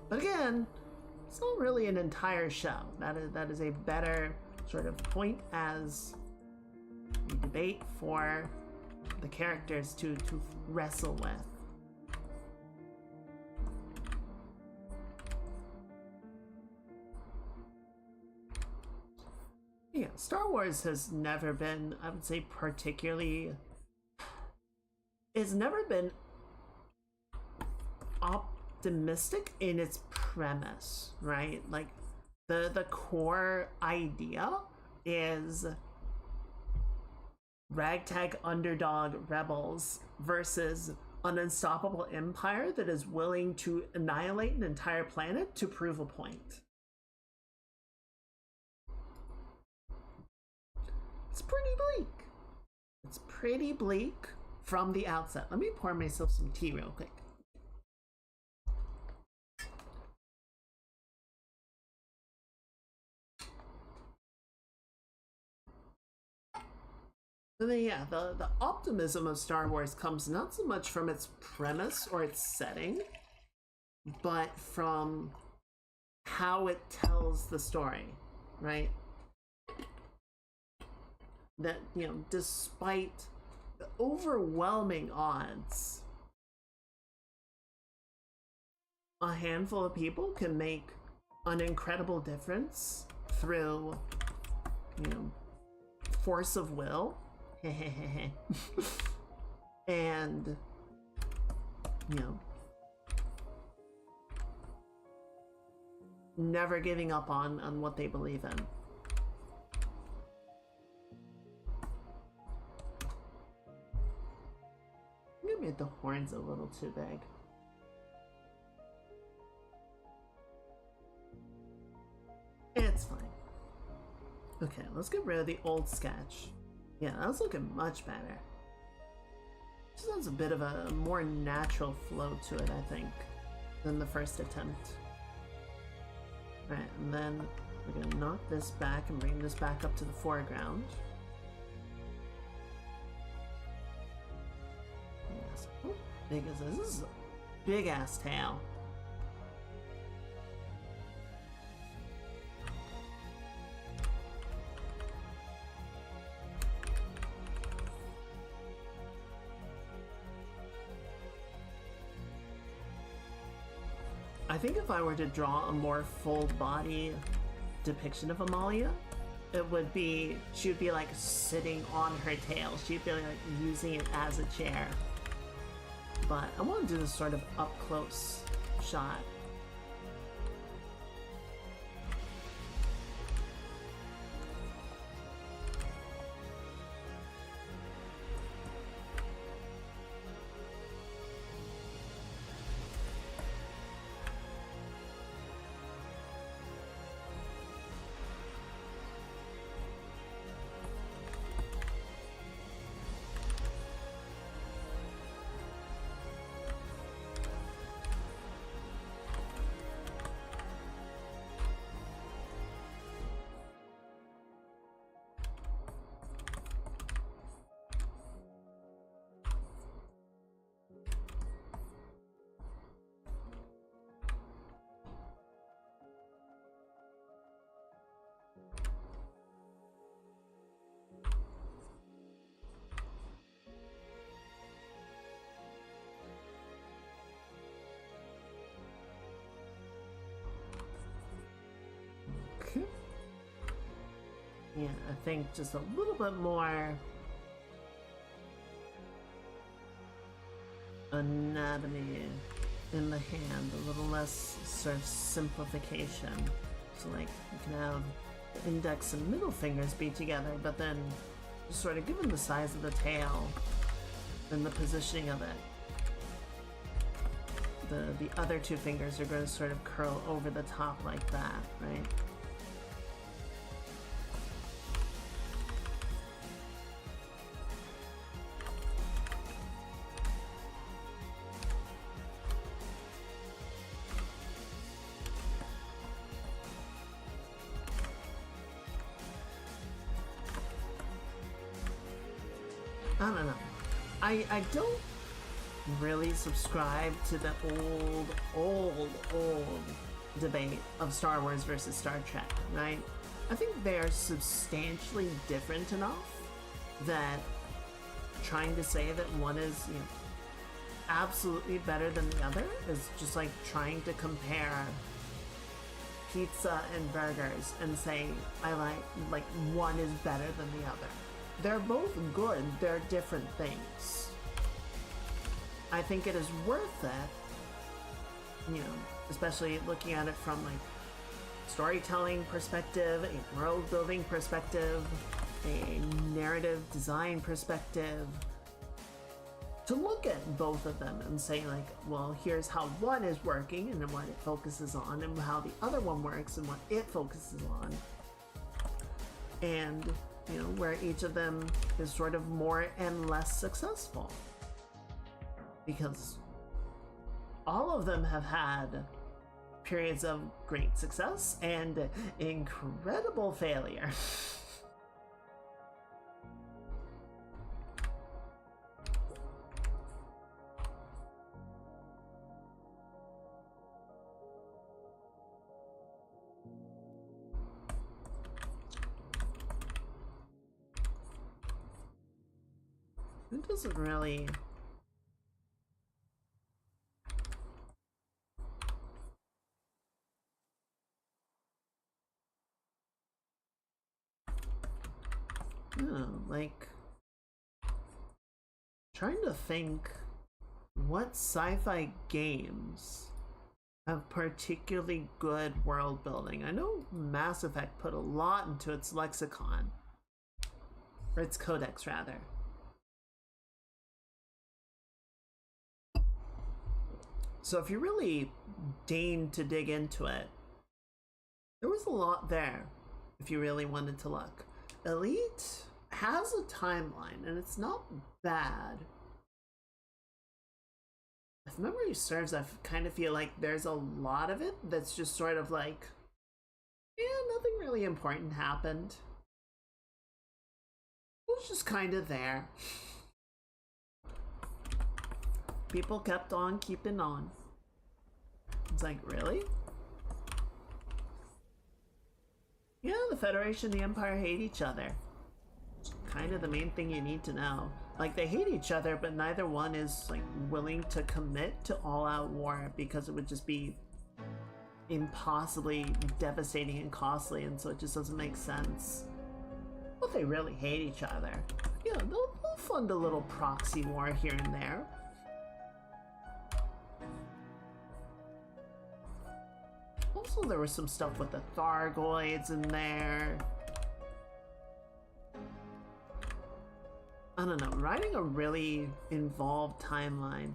But again, it's not really an entire show. That is a better sort of point as a debate for the characters to wrestle with. Yeah, Star Wars has never been, I would say, particularly... It's never been optimistic in its premise, right? Like, the core idea is ragtag underdog rebels versus an unstoppable empire that is willing to annihilate an entire planet to prove a point. It's pretty bleak. It's pretty bleak from the outset. Let me pour myself some tea real quick. And then, yeah, the optimism of Star Wars comes not so much from its premise or its setting, but from how it tells the story, right? That, you know, despite the overwhelming odds, a handful of people can make an incredible difference through, you know, force of will. And, you know, never giving up on what they believe in. I made the horns a little too big. It's fine. Okay, let's get rid of the old sketch. Yeah, that's looking much better. This has a bit of a more natural flow to it, I think, than the first attempt. Alright, and then we're gonna knock this back and bring this back up to the foreground. Yes. How big is this? This is a big ass tail. I think if I were to draw a more full body depiction of Amalia, it would be, she would be like sitting on her tail. She'd be like using it as a chair. But I want to do this sort of up close shot. Yeah, I think just a little bit more anatomy in the hand, a little less sort of simplification. So like you can have the index and middle fingers be together, but then just sort of given the size of the tail and the positioning of it, the other two fingers are going to sort of curl over the top like that, right? I don't know. I don't really subscribe to the old debate of Star Wars versus Star Trek, right? I think they're substantially different enough that trying to say that one is, you know, absolutely better than the other is just like trying to compare pizza and burgers and say I like one is better than the other. They're both good, they're different things. I think it is worth it, you know, especially looking at it from like storytelling perspective, a world building perspective, a narrative design perspective, to look at both of them and say like, well, here's how one is working and then what it focuses on, and how the other one works and what it focuses on, and you know, where each of them is sort of more and less successful. Because all of them have had periods of great success and incredible failure. It doesn't really... like... Trying to think what sci-fi games have particularly good world building. I know Mass Effect put a lot into its lexicon. Or its codex, rather. So if you really deigned to dig into it, there was a lot there if you really wanted to look. Elite has a timeline, and it's not bad. If memory serves, I kind of feel like there's a lot of it that's just sort of like, yeah, nothing really important happened. It was just kind of there. People kept on keeping on. It's like, really? Yeah, the Federation and the Empire hate each other. It's kind of the main thing you need to know. Like, they hate each other, but neither one is, like, willing to commit to all-out war because it would just be impossibly devastating and costly, and so it just doesn't make sense. But they really hate each other. Yeah, they'll fund a little proxy war here and there. Also, there was some stuff with the Thargoids in there. I don't know, writing a really involved timeline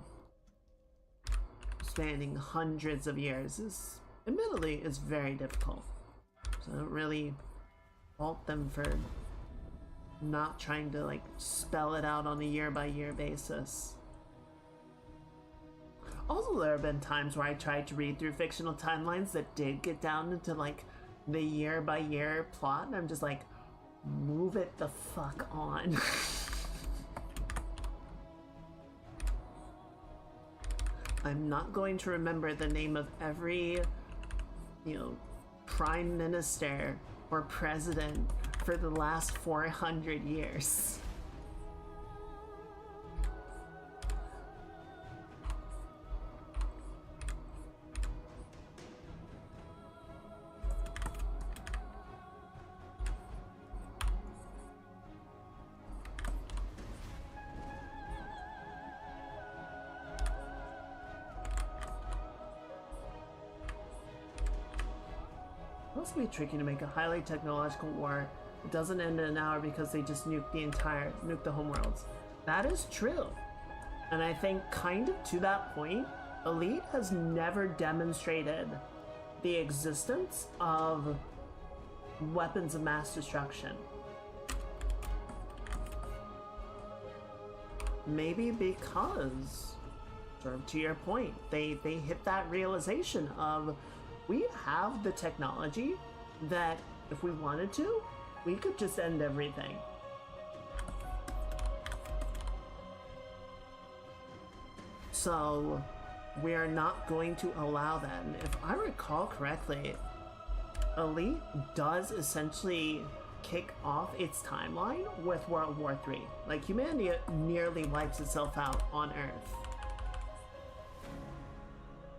spanning hundreds of years is, admittedly, it's very difficult. So I don't really fault them for not trying to, like, spell it out on a year-by-year basis. Also, there have been times where I tried to read through fictional timelines that did get down into, like, the year-by-year plot, and I'm just like, move it the fuck on. I'm not going to remember the name of every, you know, prime minister or president for the last 400 years. must be tricky to make a highly technological war. It doesn't end in an hour because they just nuke the homeworlds. That is true. And I think kind of to that point, Elite has never demonstrated the existence of weapons of mass destruction. Maybe because, sort of to your point, they hit that realization of, we have the technology that if we wanted to, we could just end everything. So we are not going to allow that. And if I recall correctly, Elite does essentially kick off its timeline with World War III. Like, humanity nearly wipes itself out on Earth.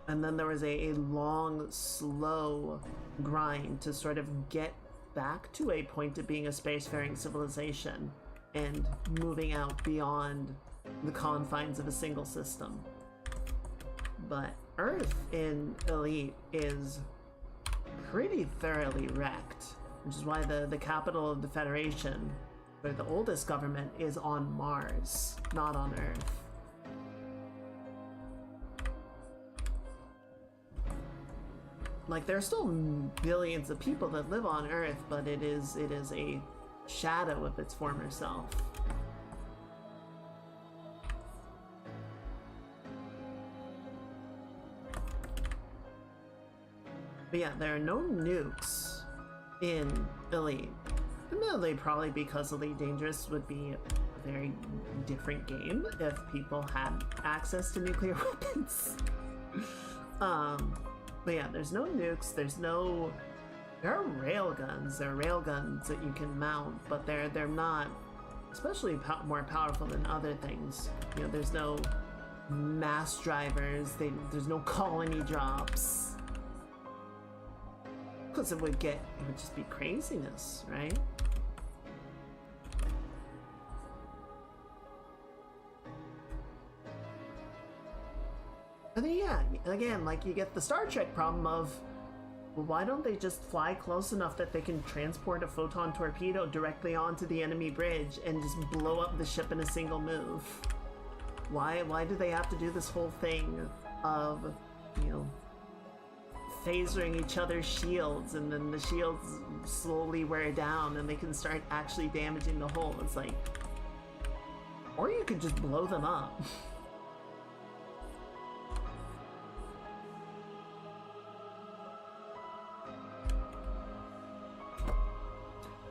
And then there was a long, slow grind to sort of get back to a point of being a spacefaring civilization and moving out beyond the confines of a single system. But Earth in Elite is pretty thoroughly wrecked, which is why the capital of the Federation, or the oldest government, is on Mars, not on Earth. Like, there are still billions of people that live on Earth, but it is a shadow of its former self. But yeah, there are no nukes in Elite. Admittedly, probably because Elite Dangerous would be a very different game if people had access to nuclear weapons. But yeah, there's no nukes, there are railguns. There are railguns that you can mount, but they're not especially more powerful than other things. You know, there's no mass drivers, there's no colony drops. Because it would just be craziness, right? And then, yeah, again, like, you get the Star Trek problem of, well, why don't they just fly close enough that they can transport a photon torpedo directly onto the enemy bridge and just blow up the ship in a single move? Why do they have to do this whole thing of, you know, phasering each other's shields, and then the shields slowly wear down and they can start actually damaging the hull? It's like, or you could just blow them up.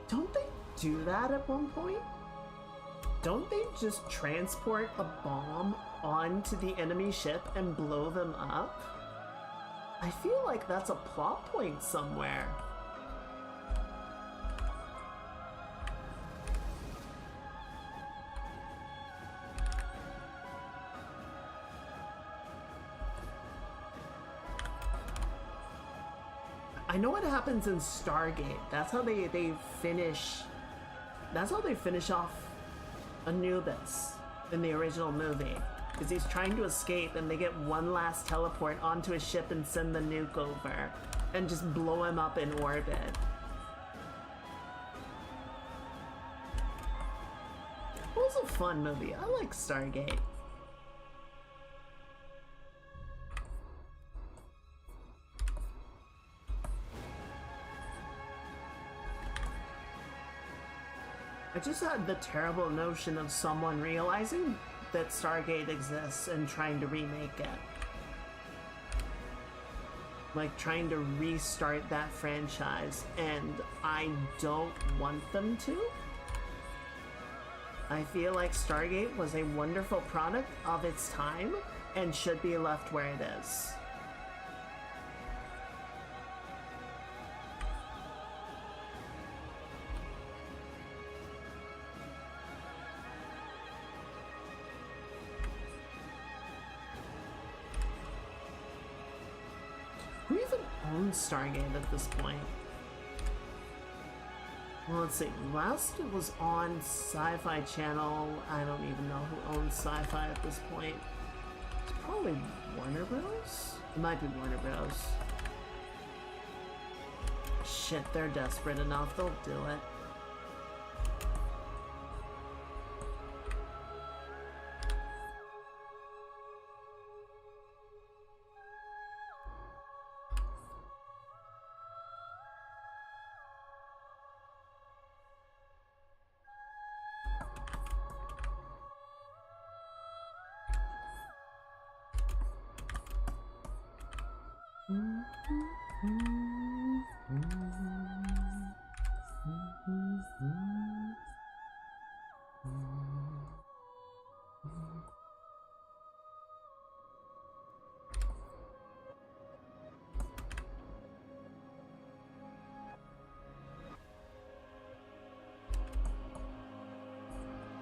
Don't they do that at one point? Don't they just transport a bomb onto the enemy ship and blow them up? I feel like that's a plot point somewhere. I know what happens in Stargate. That's how they finish. That's how they finish off Anubis in the original movie. Because he's trying to escape, and they get one last teleport onto a ship and send the nuke over, and just blow him up in orbit. It was a fun movie. I like Stargate. I just had the terrible notion of someone realizing that Stargate exists and trying to remake it. Like, trying to restart that franchise, and I don't want them to. I feel like Stargate was a wonderful product of its time and should be left where it is. Who even owns Stargate at this point? Well, let's see. Last it was on Sci-Fi Channel. I don't even know who owns Sci-Fi at this point. It's probably Warner Bros? It might be Warner Bros. Shit, they're desperate enough. They'll do it.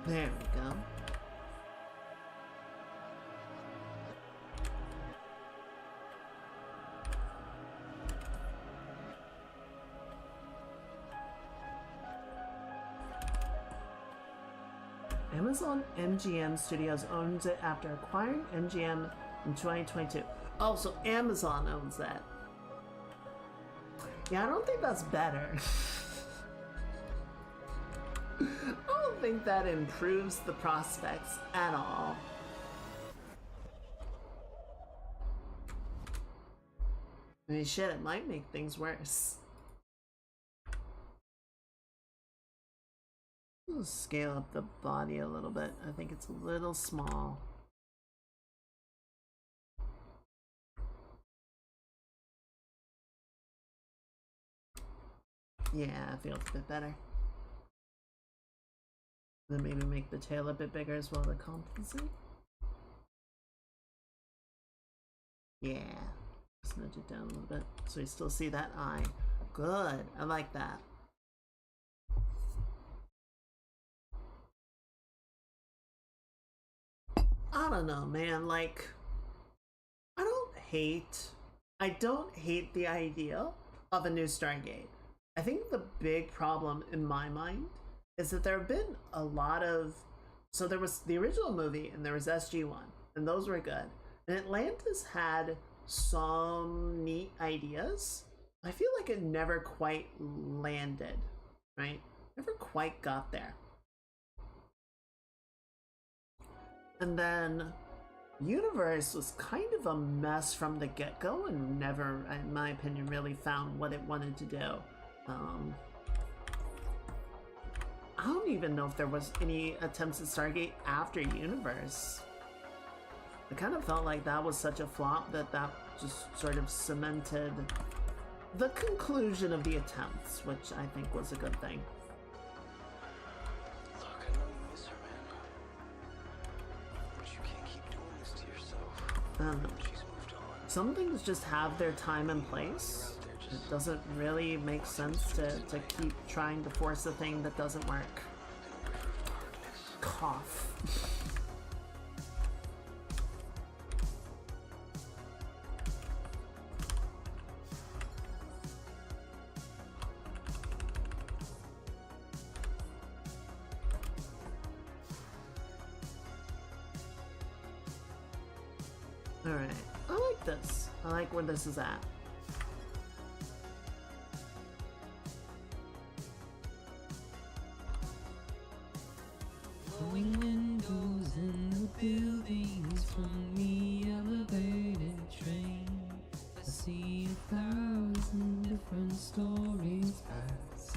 There we go. Amazon MGM Studios owns it after acquiring MGM in 2022. Oh, so Amazon owns that. Yeah, I don't think that's better. I don't think that improves the prospects at all. I mean, shit, it might make things worse. We'll scale up the body a little bit. I think it's a little small. Yeah, it feels a bit better. Then maybe make the tail a bit bigger as well to compensate. Yeah, just nudge it down a little bit so you still see that eye. Good, I like that. I don't know, man, like, I don't hate the idea of a new Stargate. I think the big problem in my mind is that there have been a lot of, so there was the original movie and there was SG-1 and those were good. And Atlantis had some neat ideas. I feel like it never quite landed, right? Never quite got there. And then Universe was kind of a mess from the get-go and never, in my opinion, really found what it wanted to do. I don't even know if there was any attempts at Stargate after Universe. It kind of felt like that was such a flop that that just sort of cemented the conclusion of the attempts, which I think was a good thing. Look, I know you miss her, man. But you can't keep doing this to yourself. I don't know. She's moved on. Some things just have their time and place. It doesn't really make sense to keep trying to force a thing that doesn't work. Cough. Alright, I like this. I like where this is at. Glowing windows in the buildings from the elevated train. I see 1,000 different stories pass,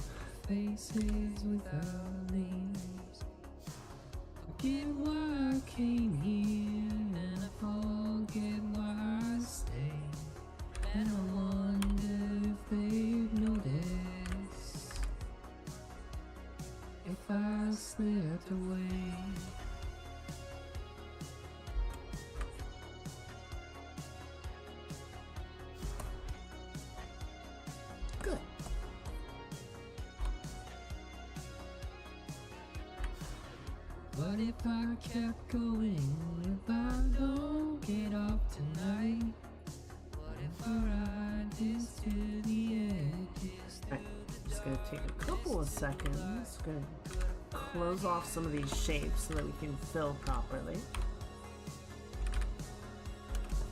faces without names. Forget why I came here, and I forget why I stayed. And I wonder if they've noticed if I slipped away. Good. But if I kept going, what if I don't get off tonight? What if I ride this to the edge? Alright, I'm just gonna take a couple of seconds. Gonna close off some of these shapes so that we can fill properly.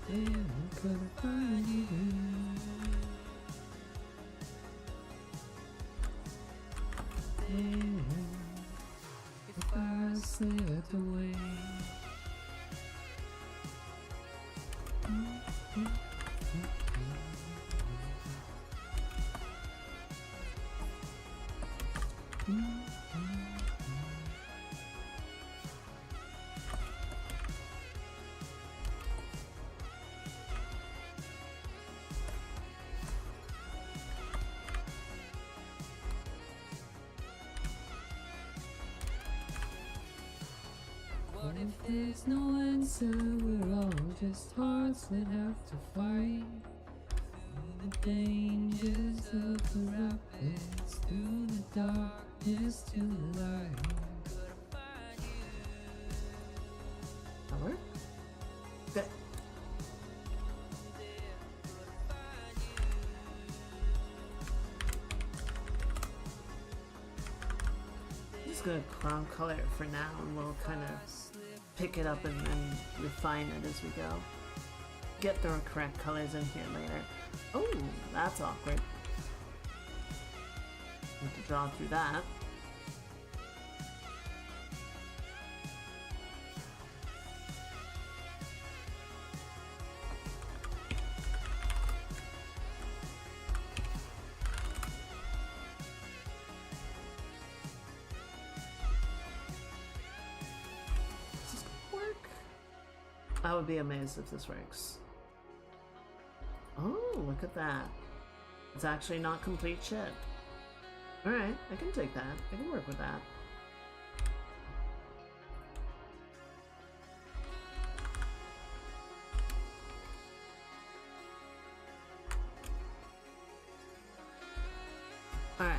Then could I find you? What if there's no answer? We're all just hearts that have to fight through the dangers of the rapids, through the darkness to the light. That work? Good. I'm just gonna crown color it for now, and we'll kind of pick it up and refine it as we go. Get the correct colors in here later. Oh, that's awkward. Have to draw through that. Is this gonna work? I would be amazed if this works. Oh, look at that. It's actually not complete shit. Alright, I can take that. I can work with that. Alright.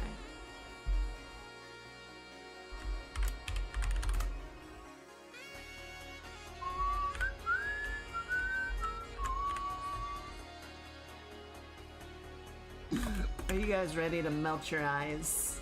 Are you guys ready to melt your eyes?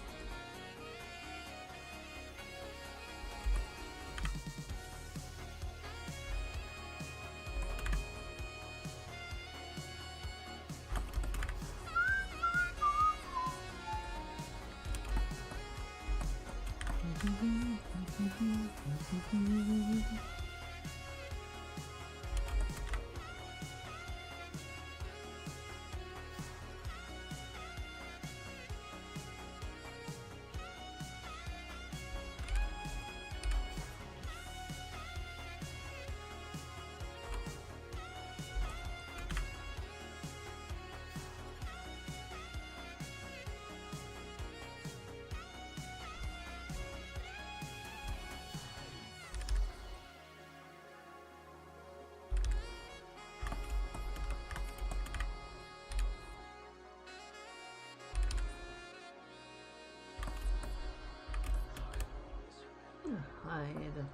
Hide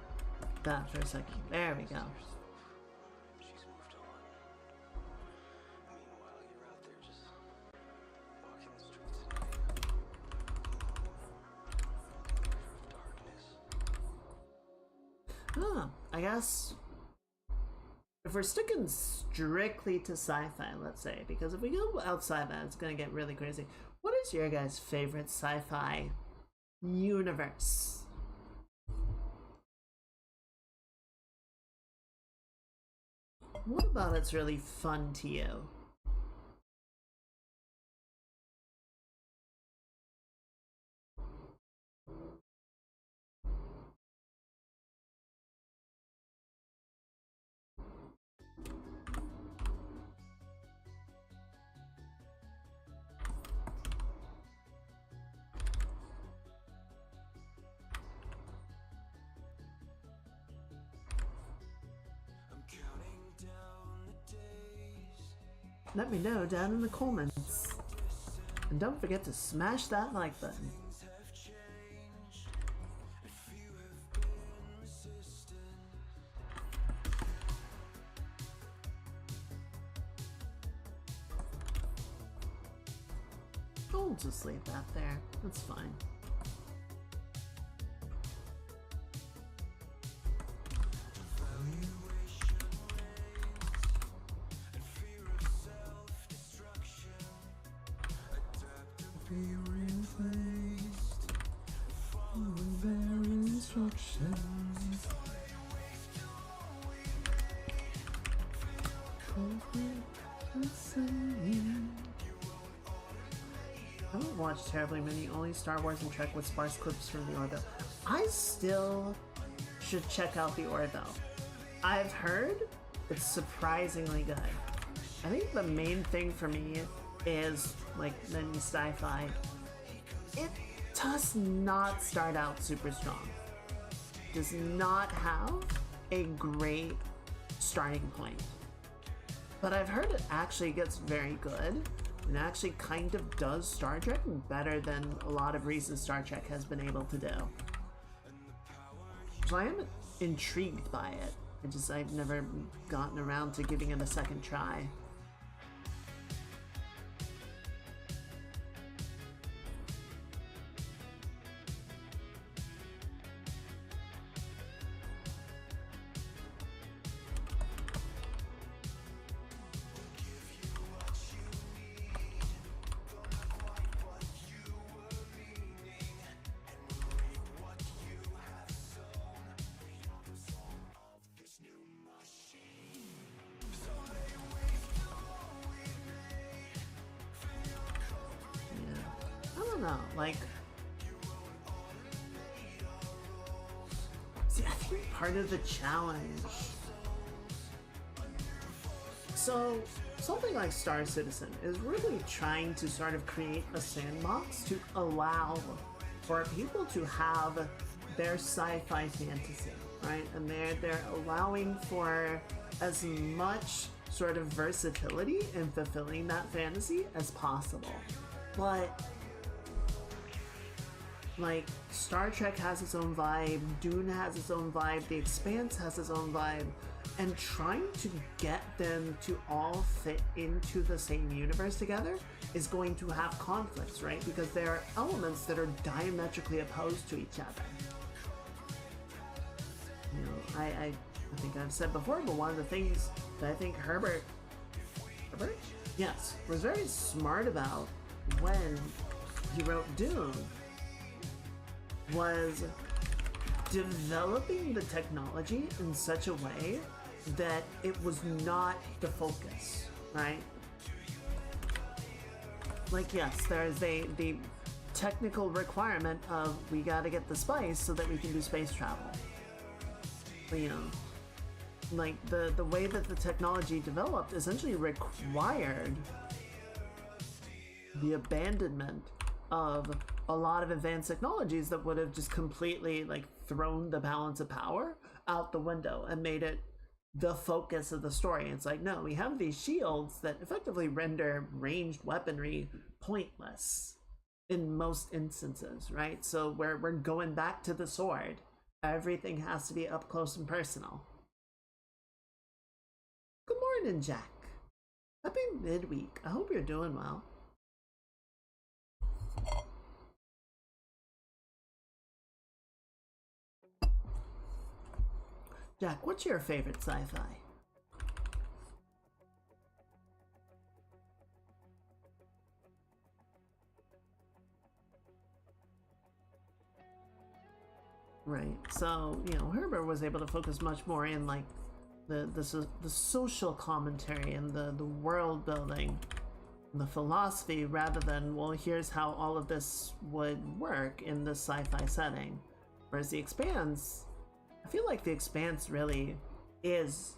that for a second. There we go. She's moved on. Meanwhile, you're out there just walking the streets at night. Alone. Of darkness. I guess if we're sticking strictly to sci-fi, let's say, because if we go outside that, it's gonna get really crazy. What is your guys' favorite sci-fi universe? What about it's really fun to you? Let me know down in the comments. And don't forget to smash that like button. I'll just leave that there. That's fine. Oh, watch terribly many, only Star Wars and Trek with sparse clips from the Orville. I still should check out the Orville. I've heard it's surprisingly good. I think the main thing for me is, like, many sci-fi, it does not start out super strong. Does not have a great starting point. But I've heard it actually gets very good and actually kind of does Star Trek better than a lot of recent Star Trek has been able to do. So I am intrigued by it. I've never gotten around to giving it a second try. Like, see, I think part of the challenge. So, something like Star Citizen is really trying to sort of create a sandbox to allow for people to have their sci-fi fantasy, right? And they're allowing for as much sort of versatility in fulfilling that fantasy as possible. But like, Star Trek has its own vibe, Dune has its own vibe, The Expanse has its own vibe, and trying to get them to all fit into the same universe together is going to have conflicts, right? Because there are elements that are diametrically opposed to each other. You know, I think I've said before, but one of the things that I think Herbert? Yes, was very smart about when he wrote Dune was developing the technology in such a way that it was not the focus, right? Like, yes, there's the technical requirement of we gotta get the spice so that we can do space travel. But, you know, like the way that the technology developed essentially required the abandonment of a lot of advanced technologies that would have just completely like thrown the balance of power out the window and made it the focus of the story. It's like, no, we have these shields that effectively render ranged weaponry pointless in most instances, right? So we're going back to the sword. Everything has to be up close and personal. Good morning, Jack. Happy midweek. I hope you're doing well. Jack, what's your favorite sci-fi? Right, so, you know, Herbert was able to focus much more in, like, the social commentary and the world building, and the philosophy, rather than, well, here's how all of this would work in this sci-fi setting. Whereas The Expanse, I feel like The Expanse really is...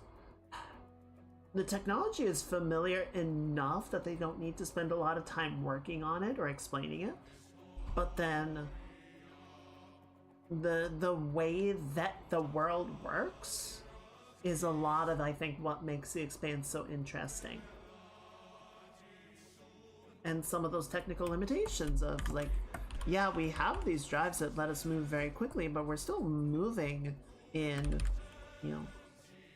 The technology is familiar enough that they don't need to spend a lot of time working on it or explaining it. But then the way that the world works is a lot of, I think, what makes The Expanse so interesting. And some of those technical limitations of, like, yeah, we have these drives that let us move very quickly, but we're still moving in, you know,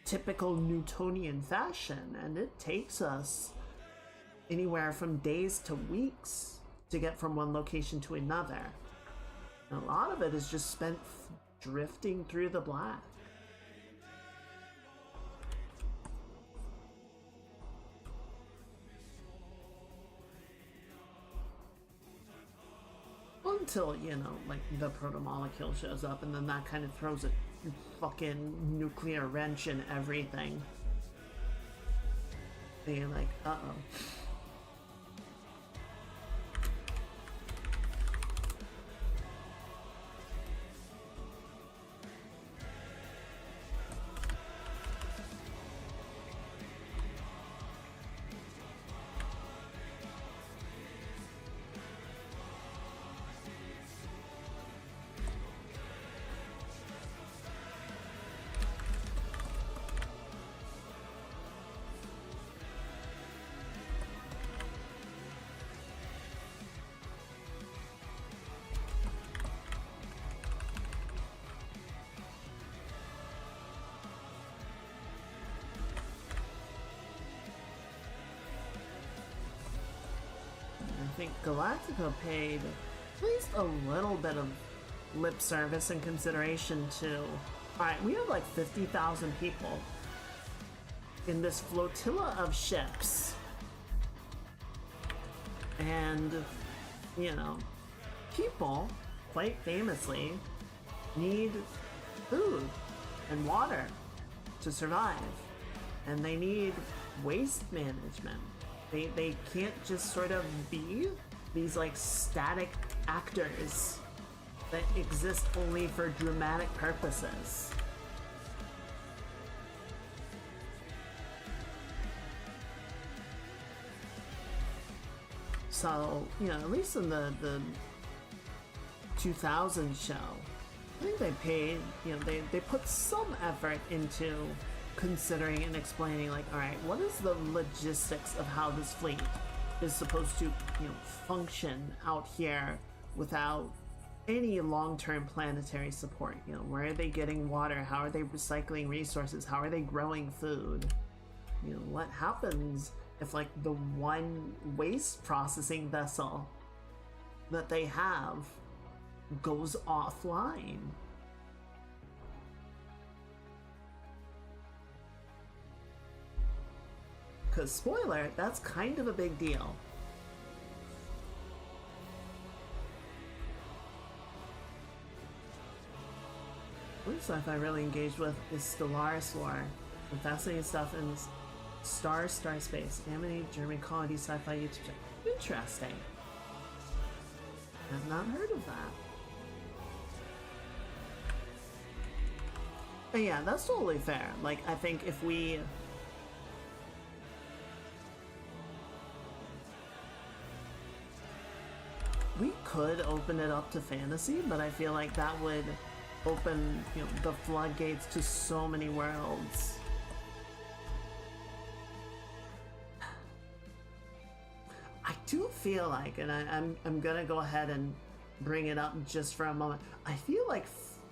typical Newtonian fashion, and it takes us anywhere from days to weeks to get from one location to another. And a lot of it is just spent drifting through the black. Until, you know, like, the proto-molecule shows up, and then that kind of throws a fucking nuclear wrench in everything. And you're like, uh-oh. think Galactica paid at least a little bit of lip service and consideration to. Alright, we have like 50,000 people in this flotilla of ships. And, you know, people, quite famously, need food and water to survive. And they need waste management. They can't just sort of be these like static actors that exist only for dramatic purposes. So, you know, at least in the 2000 show, I think they paid, you know, they put some effort into considering and explaining, like, all right, what is the logistics of how this fleet is supposed to, you know, function out here without any long-term planetary support? You know, where are they getting water? How are they recycling resources? How are they growing food? You know, what happens if, like, the one waste processing vessel that they have goes offline? Because, spoiler, that's kind of a big deal. One sci-fi really engaged with is Stellaris War. Some fascinating stuff in Star Space. Animated German comedy sci-fi YouTube channel. Interesting. I've not heard of that. But yeah, that's totally fair. Like, I think if we could open it up to fantasy, but I feel like that would open, you know, the floodgates to so many worlds. I do feel like, and I'm gonna go ahead and bring it up just for a moment. I feel like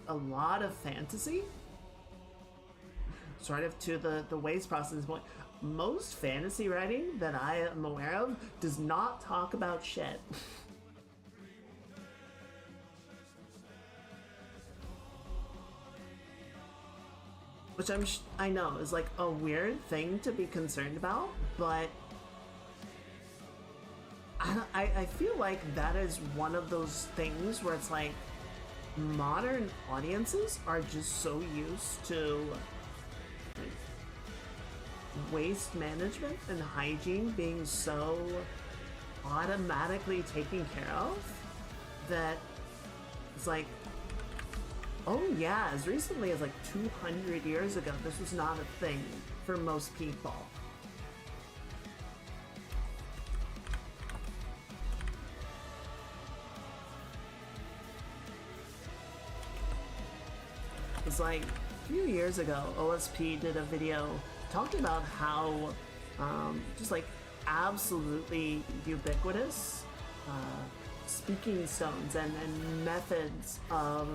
a lot of fantasy, sort of to the waste process point, most fantasy writing that I am aware of does not talk about shit. Which I know is like a weird thing to be concerned about, but I feel like that is one of those things where it's like modern audiences are just so used to waste management and hygiene being so automatically taken care of that it's like, oh yeah, as recently as like 200 years ago, this was not a thing for most people. It's like a few years ago, OSP did a video talking about how just like absolutely ubiquitous speaking stones and methods of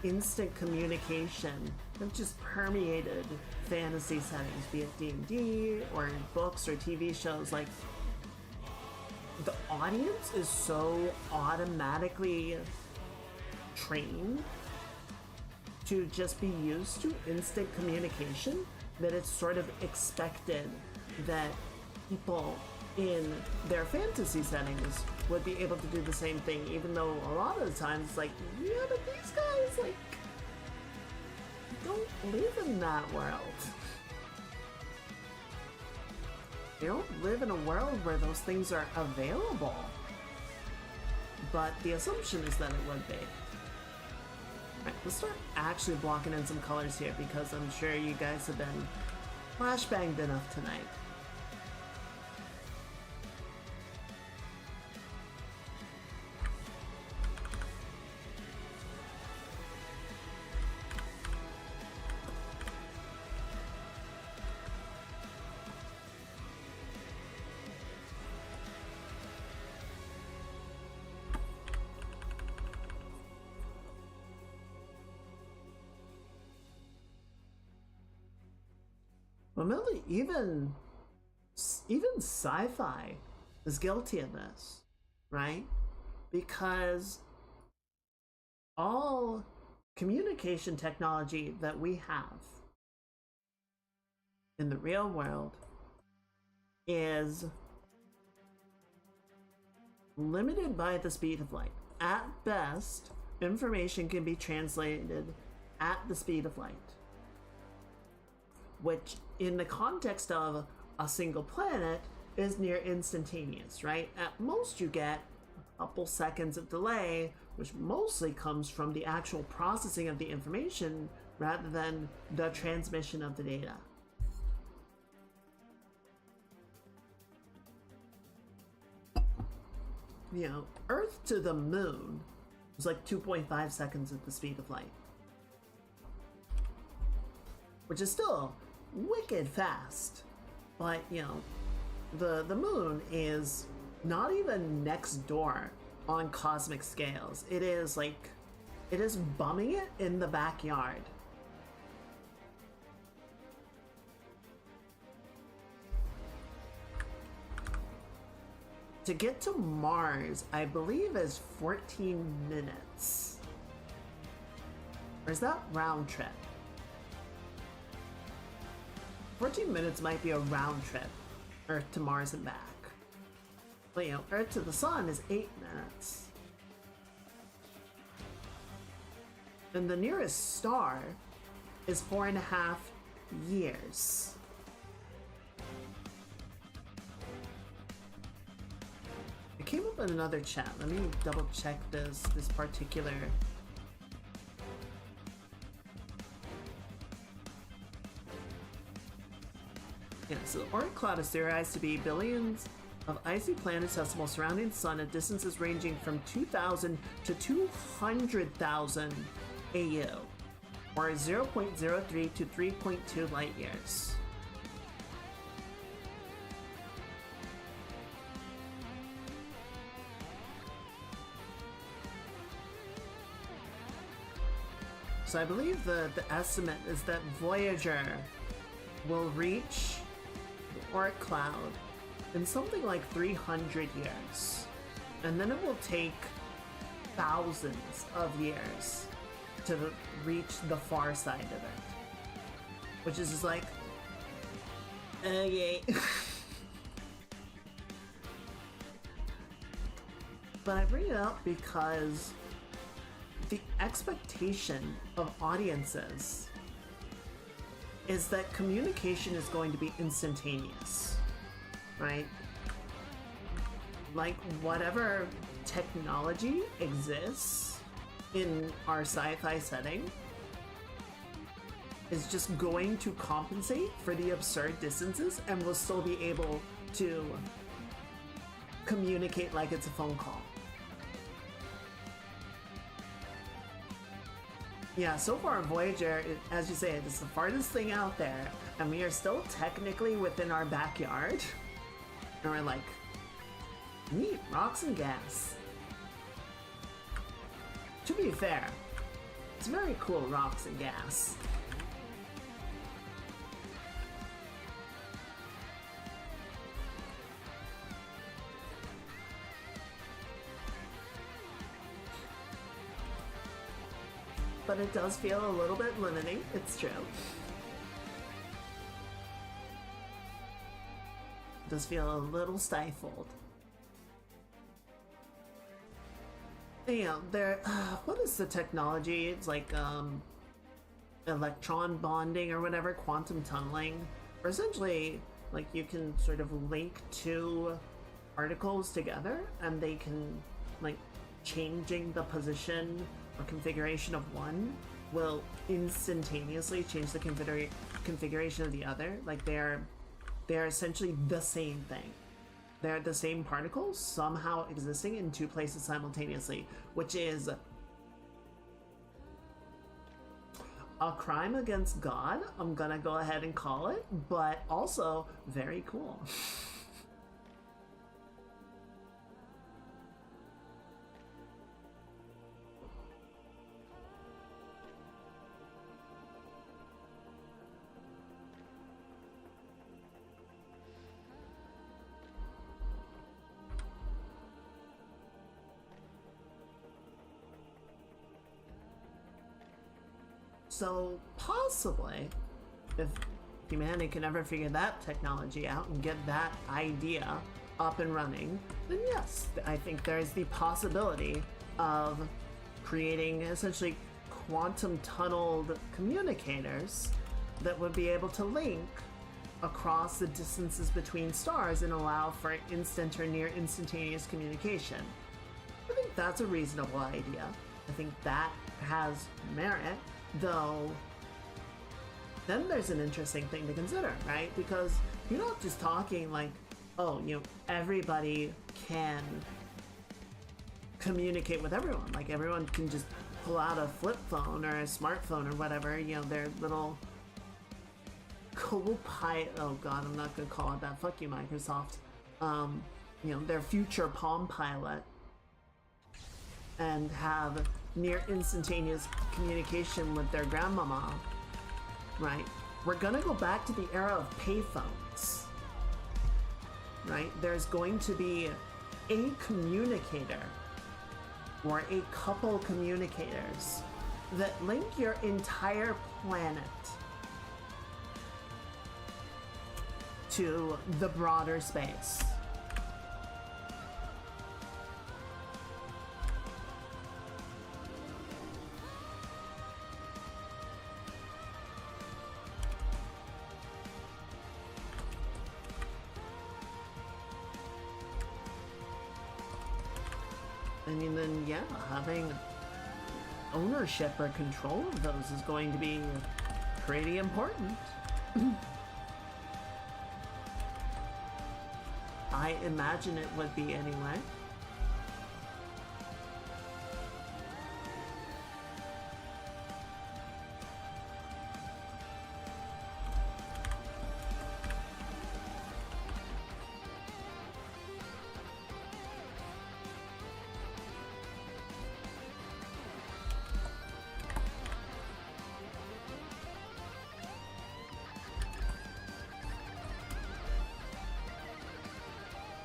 instant communication have just permeated fantasy settings, be it D&D or in books or TV shows. Like, the audience is so automatically trained to just be used to instant communication that it's sort of expected that people in their fantasy settings would be able to do the same thing, even though a lot of the times it's like, yeah, but these guys, like, don't live in that world. They don't live in a world where those things are available. But the assumption is that it would be. Alright, let's start actually blocking in some colors here, because I'm sure you guys have been flashbanged enough tonight. Remember, even sci-fi is guilty of this. right? Because all communication technology that we have in the real world is limited by the speed of light. At best, information can be translated at the speed of light, which in the context of a single planet is near instantaneous, right? At most you get a couple seconds of delay, which mostly comes from the actual processing of the information rather than the transmission of the data. You know, Earth to the moon was like 2.5 seconds at the speed of light, which is still wicked fast. But, you know, the moon is not even next door on cosmic scales. It is bumming it in the backyard. To get to Mars, I believe, is 14 minutes. Or is that round trip? 14 minutes might be a round trip, Earth to Mars and back. But, you know, Earth to the Sun is 8 minutes. And the nearest star is 4.5 years. It came up in another chat. Let me double check this particular. Yeah, so the Oort cloud is theorized to be billions of icy planetesimal surrounding the sun at distances ranging from 2,000 to 200,000 AU, or 0.03 to 3.2 light years. So I believe the estimate is that Voyager will reach the Oort cloud in something like 300 years. And then it will take thousands of years to reach the far side of it. Which is just like, okay. But I bring it up because the expectation of audiences is that communication is going to be instantaneous, right? Like, whatever technology exists in our sci-fi setting is just going to compensate for the absurd distances, and we'll still be able to communicate like it's a phone call. Yeah, so far Voyager, as you say, it is the farthest thing out there, and we are still technically within our backyard. And we're like, neat, rocks and gas. To be fair, it's very cool, rocks and gas. But it does feel a little bit limiting, it's true. It does feel a little stifled. You know, what is the technology? It's like, electron bonding or whatever, quantum tunneling. Or essentially, like, you can sort of link two particles together, and they can, like, changing the position or configuration of one will instantaneously change the configuration of the other. Like, they're essentially the same thing. They're the same particles somehow existing in two places simultaneously, which is a crime against God. I'm gonna go ahead and call it, but also very cool. So possibly, if humanity can ever figure that technology out and get that idea up and running, then yes, I think there's the possibility of creating essentially quantum tunneled communicators that would be able to link across the distances between stars and allow for instant or near instantaneous communication. I think that's a reasonable idea. I think that has merit, though then there's an interesting thing to consider, right? Because you're not just talking like, oh, everybody can communicate with everyone. Like everyone can just pull out a flip phone or a smartphone or whatever, their little co-pilot, oh god, I'm not gonna call it that, fuck you Microsoft, their future Palm Pilot, and have near instantaneous communication with their grandmama, right? We're gonna go back to the era of payphones, right? There's going to be a communicator or a couple communicators that link your entire planet to the broader space. I mean, then yeah, having ownership or control of those is going to be pretty important. I imagine it would be anyway.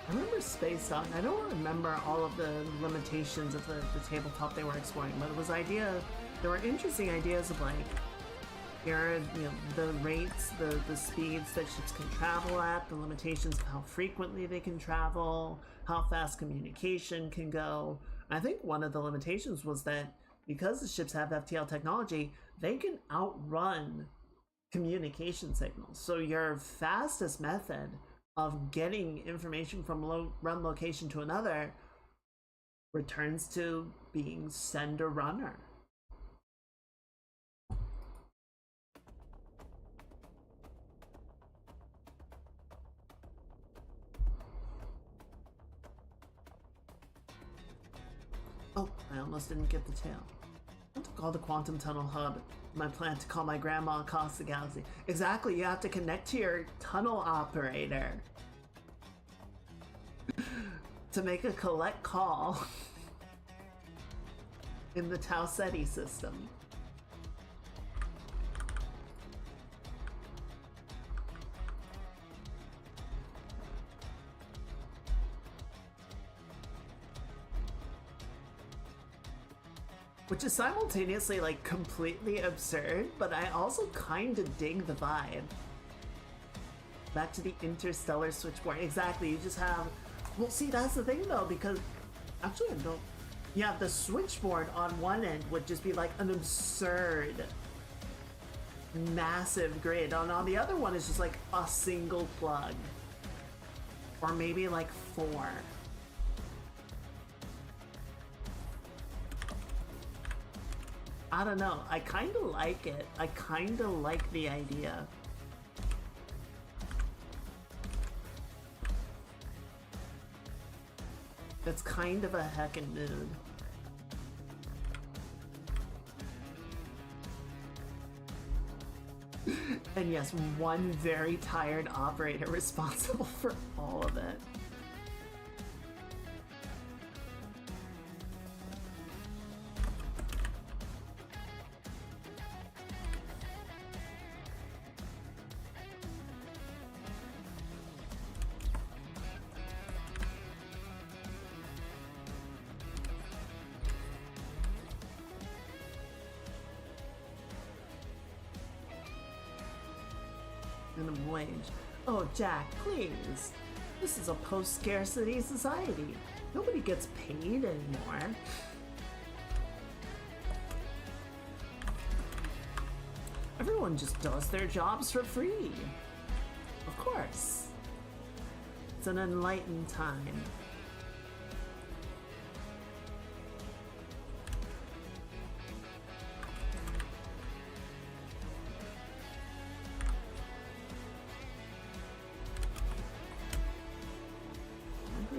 I remember Space Out, and I don't remember all of the limitations of the tabletop they were exploring, but it was there were interesting ideas of like, here are, the rates, the speeds that ships can travel at, the limitations of how frequently they can travel, how fast communication can go. I think one of the limitations was that because the ships have FTL technology, they can outrun communication signals. So your fastest method of getting information from one location to another returns to being send a runner. Oh, I almost didn't get the tail. I want to call the Quantum Tunnel Hub my plan to call my grandma across the galaxy. Exactly, you have to connect to your tunnel operator to make a collect call in the Tau Ceti system. Which is simultaneously like completely absurd, but I also kind of dig the vibe. Back to the interstellar switchboard. Exactly, you just have... Well, see, that's the thing though, because... Actually, I don't... Yeah, the switchboard on one end would just be like an absurd, massive grid. On the other one is just like a single plug. Or maybe like 4. I don't know. I kind of like it. I kind of like the idea. It's kind of a heckin' mood. And yes, one very tired operator responsible for all of it. minimum wage. Oh, Jack, please. This is a post-scarcity society. Nobody gets paid anymore. Everyone just does their jobs for free. Of course. It's an enlightened time.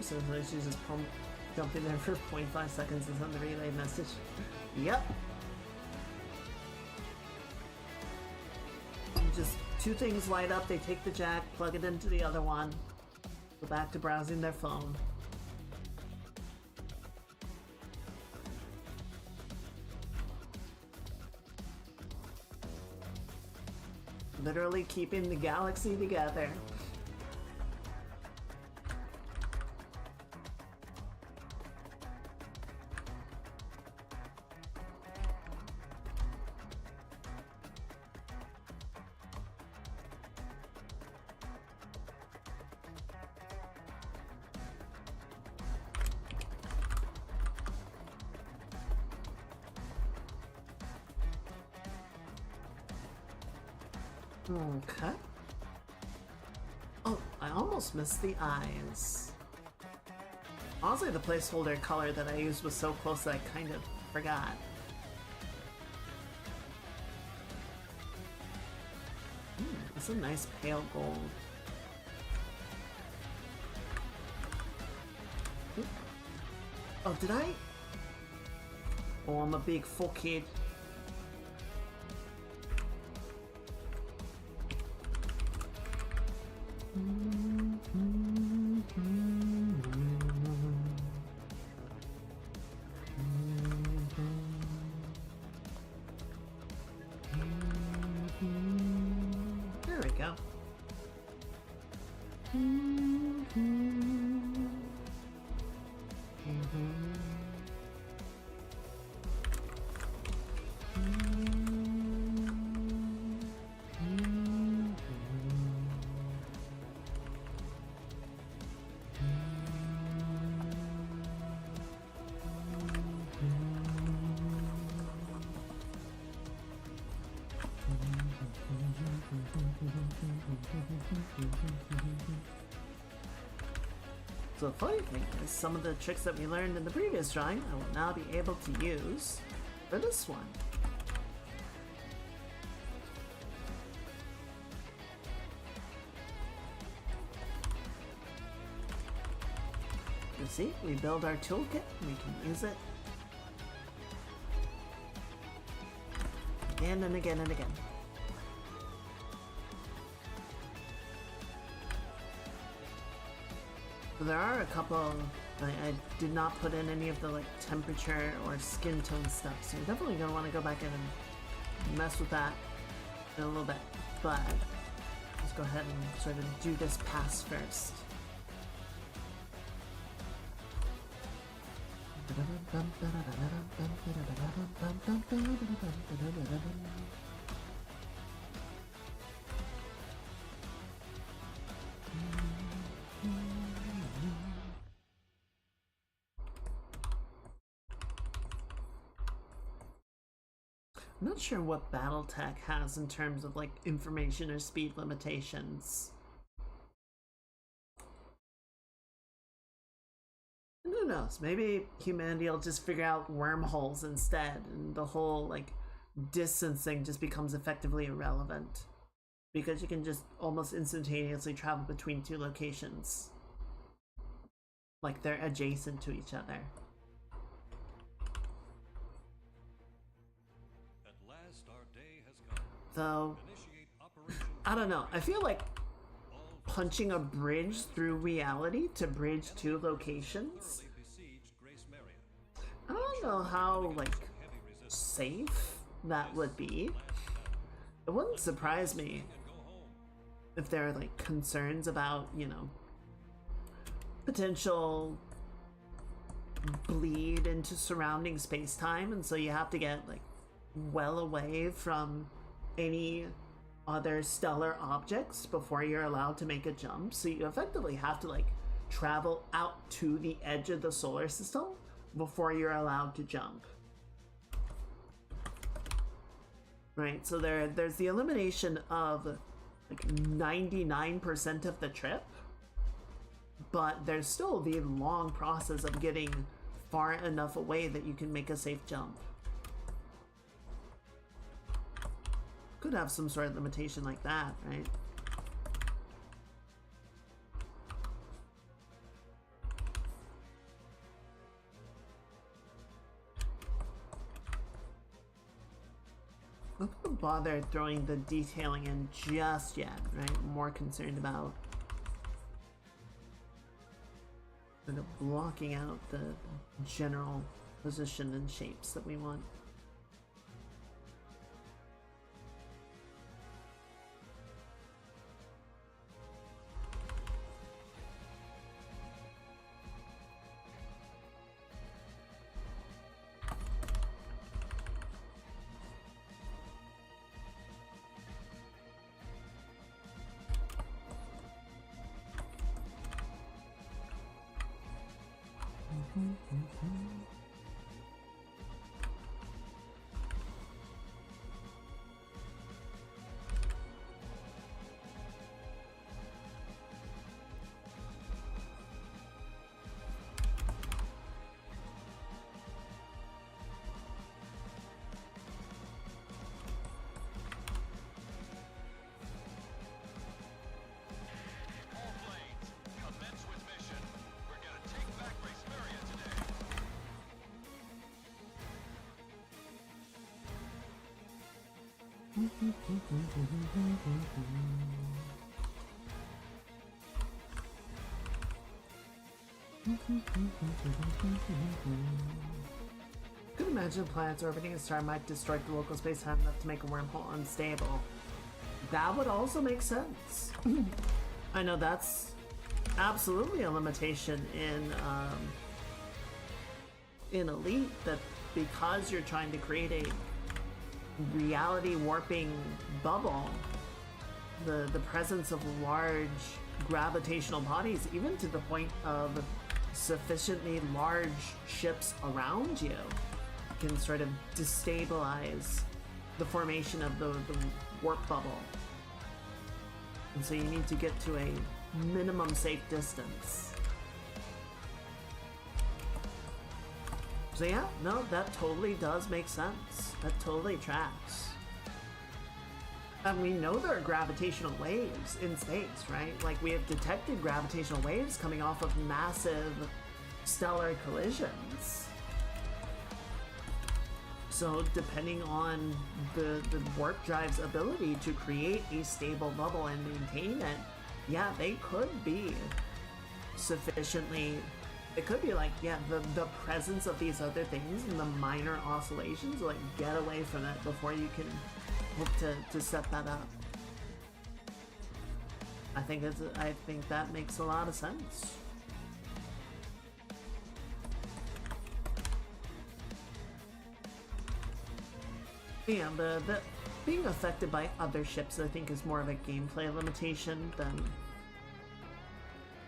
So she's just jumping there for 0.5 seconds and send the relay message. Yep. Just two things light up, they take the jack, plug it into the other one, go back to browsing their phone. Literally keeping the galaxy together. Okay. Oh, I almost missed the eyes. Honestly, the placeholder color that I used was so close that I kind of forgot. It's a nice pale gold. Oh, did I? Oh, I'm a big fuckhead. There we go. So the funny thing is, some of the tricks that we learned in the previous drawing, I will now be able to use for this one. You see, we build our toolkit, and we can use it again and again and again. So there are a couple, I did not put in any of the like temperature or skin tone stuff, so you're definitely going to want to go back in and mess with that in a little bit, but let's go ahead and sort of do this pass first. I'm not sure what Battletech has in terms of like information or speed limitations. And who knows, maybe humanity will just figure out wormholes instead and the whole like distance thing just becomes effectively irrelevant because you can just almost instantaneously travel between two locations like they're adjacent to each other. Though, I don't know, I feel like punching a bridge through reality to bridge two locations, I don't know how, like, safe that would be. It wouldn't surprise me if there are, like, concerns about, you know, potential bleed into surrounding space-time, and so you have to get, like, well away from any other stellar objects before you're allowed to make a jump. So you effectively have to like travel out to the edge of the solar system before you're allowed to jump. Right, so there's the elimination of like 99% of the trip, but there's still the long process of getting far enough away that you can make a safe jump. Could have some sort of limitation like that, right? I'm not gonna bother throwing the detailing in just yet, right? I'm more concerned about kind of blocking out the general position and shapes that we want. Could imagine planets orbiting a star might distort the local space time enough to make a wormhole unstable. That would also make sense. I know that's absolutely a limitation in Elite, that because you're trying to create a reality warping bubble, the presence of large gravitational bodies, even to the point of sufficiently large ships around you, can sort of destabilize the formation of the warp bubble. And so you need to get to a minimum safe distance. So yeah, no, that totally does make sense. That totally tracks. And we know there are gravitational waves in space, right? Like, we have detected gravitational waves coming off of massive stellar collisions. So depending on the warp drive's ability to create a stable bubble and maintain it, yeah, they could be sufficiently... It could be like, yeah, the presence of these other things and the minor oscillations, like, get away from it before you can hope to set that up. I think that makes a lot of sense. Yeah, the being affected by other ships, I think, is more of a gameplay limitation than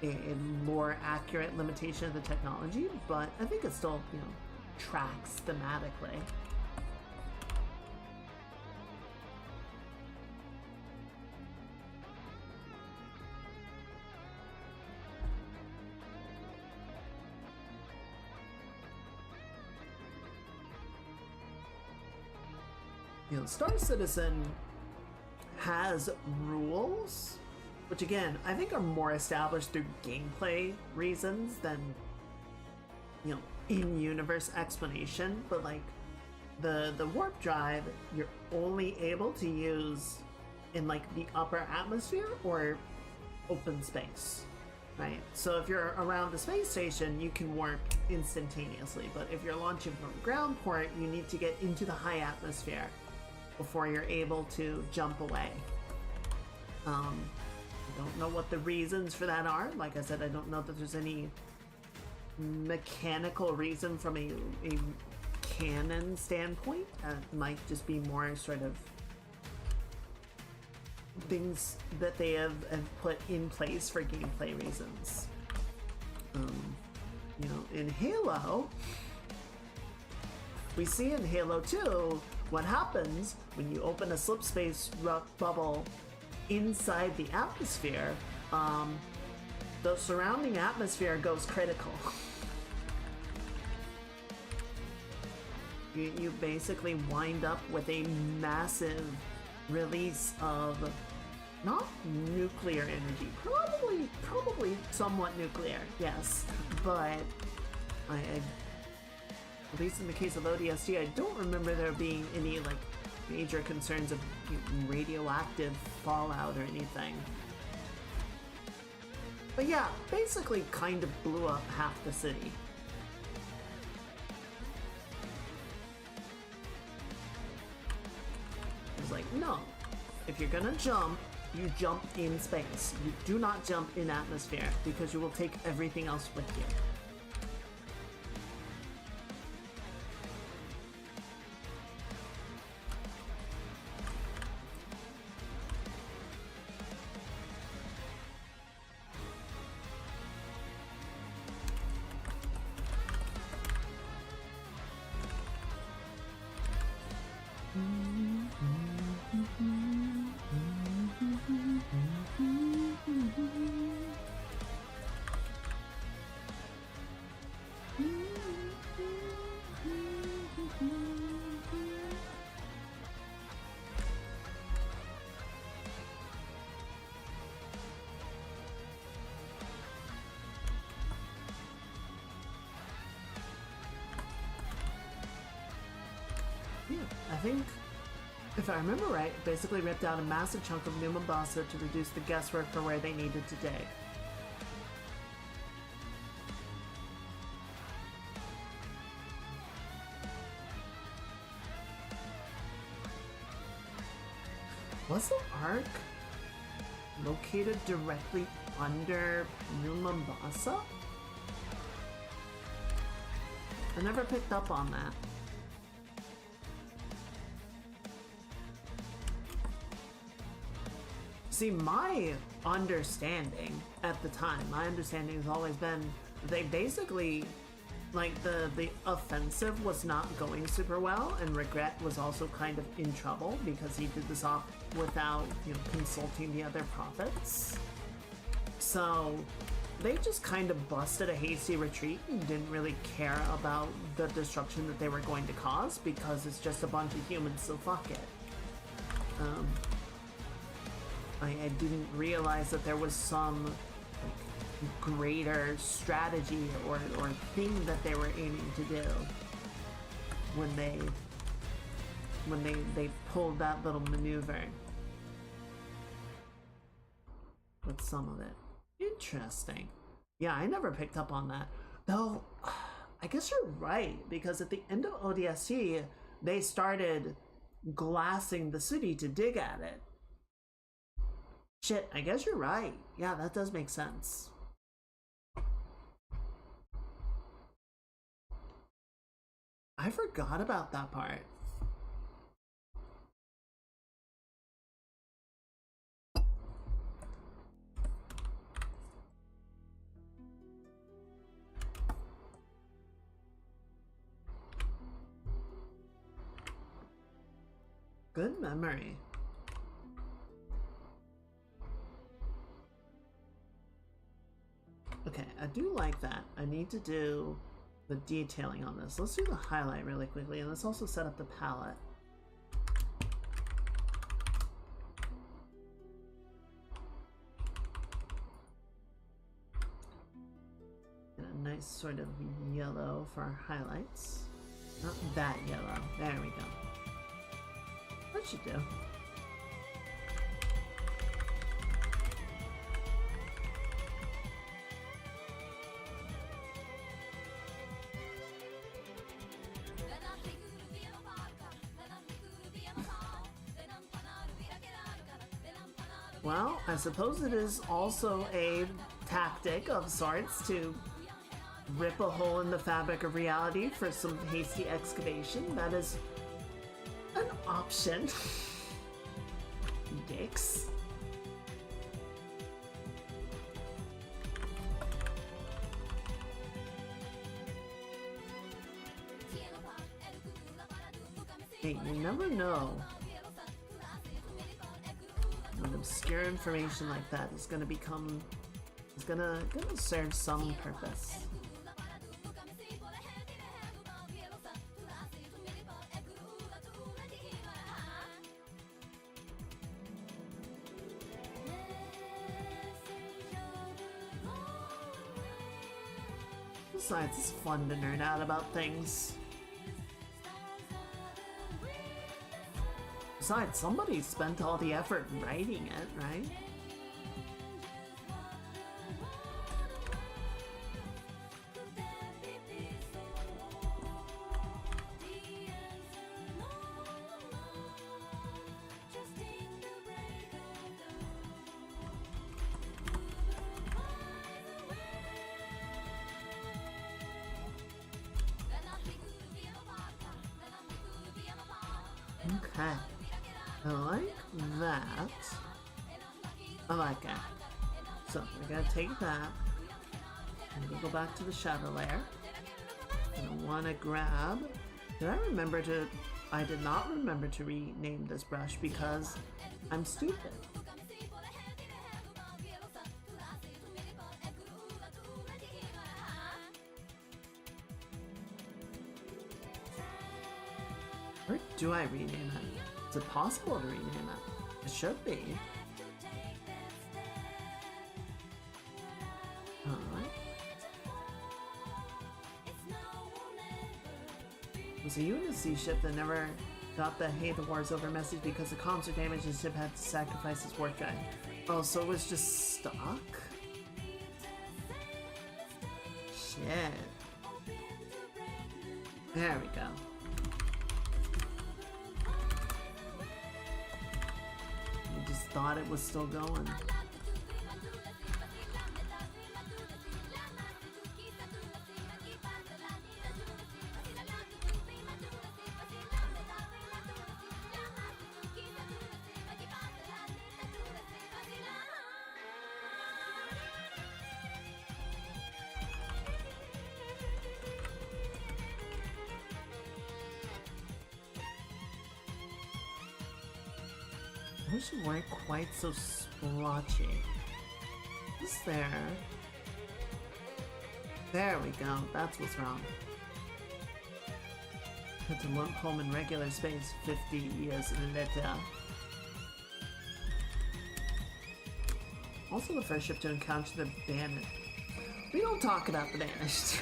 a more accurate limitation of the technology, but I think it still, you know, tracks thematically. You know, Star Citizen has rules, which again, I think are more established through gameplay reasons than, you know, in-universe explanation, but like the warp drive, you're only able to use in like the upper atmosphere or open space, right? So if you're around the space station, you can warp instantaneously, but if you're launching from a ground port, you need to get into the high atmosphere before you're able to jump away. I don't know what the reasons for that are. Like I said, I don't know that there's any mechanical reason from a canon standpoint. It might just be more sort of things that they have put in place for gameplay reasons. You know, in Halo, we see in Halo 2 what happens when you open a slip space bubble inside the atmosphere. The surrounding atmosphere goes critical. You basically wind up with a massive release of not nuclear energy, probably somewhat nuclear, yes, but at least in the case of ODST, I don't remember there being any like major concerns of radioactive fallout or anything. But yeah, basically kind of blew up half the city. It was like, no, if you're gonna jump, you jump in space. You do not jump in atmosphere because you will take everything else with you. Yeah, I think, if I remember right, it basically ripped out a massive chunk of New Mombasa to reduce the guesswork for where they needed to dig. Was the Ark located directly under New Mombasa? I never picked up on that. See, my understanding at the time, my understanding has always been they basically, like, the offensive was not going super well, and Regret was also kind of in trouble because he did this off without, you know, consulting the other prophets. So they just kind of busted a hasty retreat and didn't really care about the destruction that they were going to cause because it's just a bunch of humans, so fuck it. I didn't realize that there was some like, greater strategy or thing that they were aiming to do when they pulled that little maneuver with some of it. Interesting. Yeah, I never picked up on that. Though, I guess you're right, because at the end of ODST, they started glassing the city to dig at it. Shit, I guess you're right. Yeah, that does make sense. I forgot about that part. Good memory. Okay, I do like that. I need to do the detailing on this. Let's do the highlight really quickly, and let's also set up the palette. Get a nice sort of yellow for our highlights. Not that yellow. There we go. That should do. Well, I suppose it is also a tactic of sorts to rip a hole in the fabric of reality for some hasty excavation. That is an option. Dicks. Hey, you never know when obscure information like that is gonna become, is gonna serve some purpose. Besides, it's fun to nerd out about things. Besides, somebody spent all the effort writing it, right? Okay. I like that. I like it. So we're gonna take that. I'm gonna go back to the shadow layer. And I wanna grab. Did I remember to? I did not remember to rename this brush because I'm stupid. Or do I rename it? Is it possible to rename it? It should be. It was a UNSC ship that never got the "Hey, the war's over" message because the comms were damaged and the ship had to sacrifice its warp guide. Oh, so it was just stuck? Shit. There we go. I just thought it was still going. I wish it weren't quite so splotchy. Is there? There we go. That's what's wrong. Had to lump home in regular space 50 years later. Also the first ship to encounter the Banished. We don't talk about the Banished.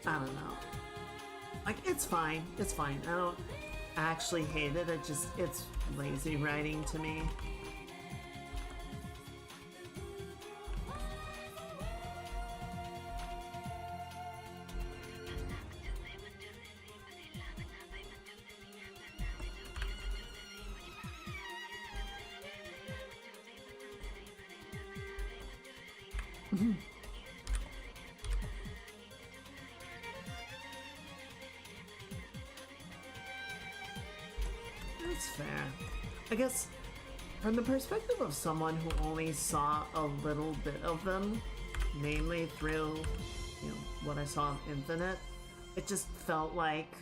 I don't know. Like, it's fine. It's fine. I don't actually hate it. It's lazy writing to me. That's fair. I guess from the perspective of someone who only saw a little bit of them, mainly through, what I saw of Infinite, it just felt like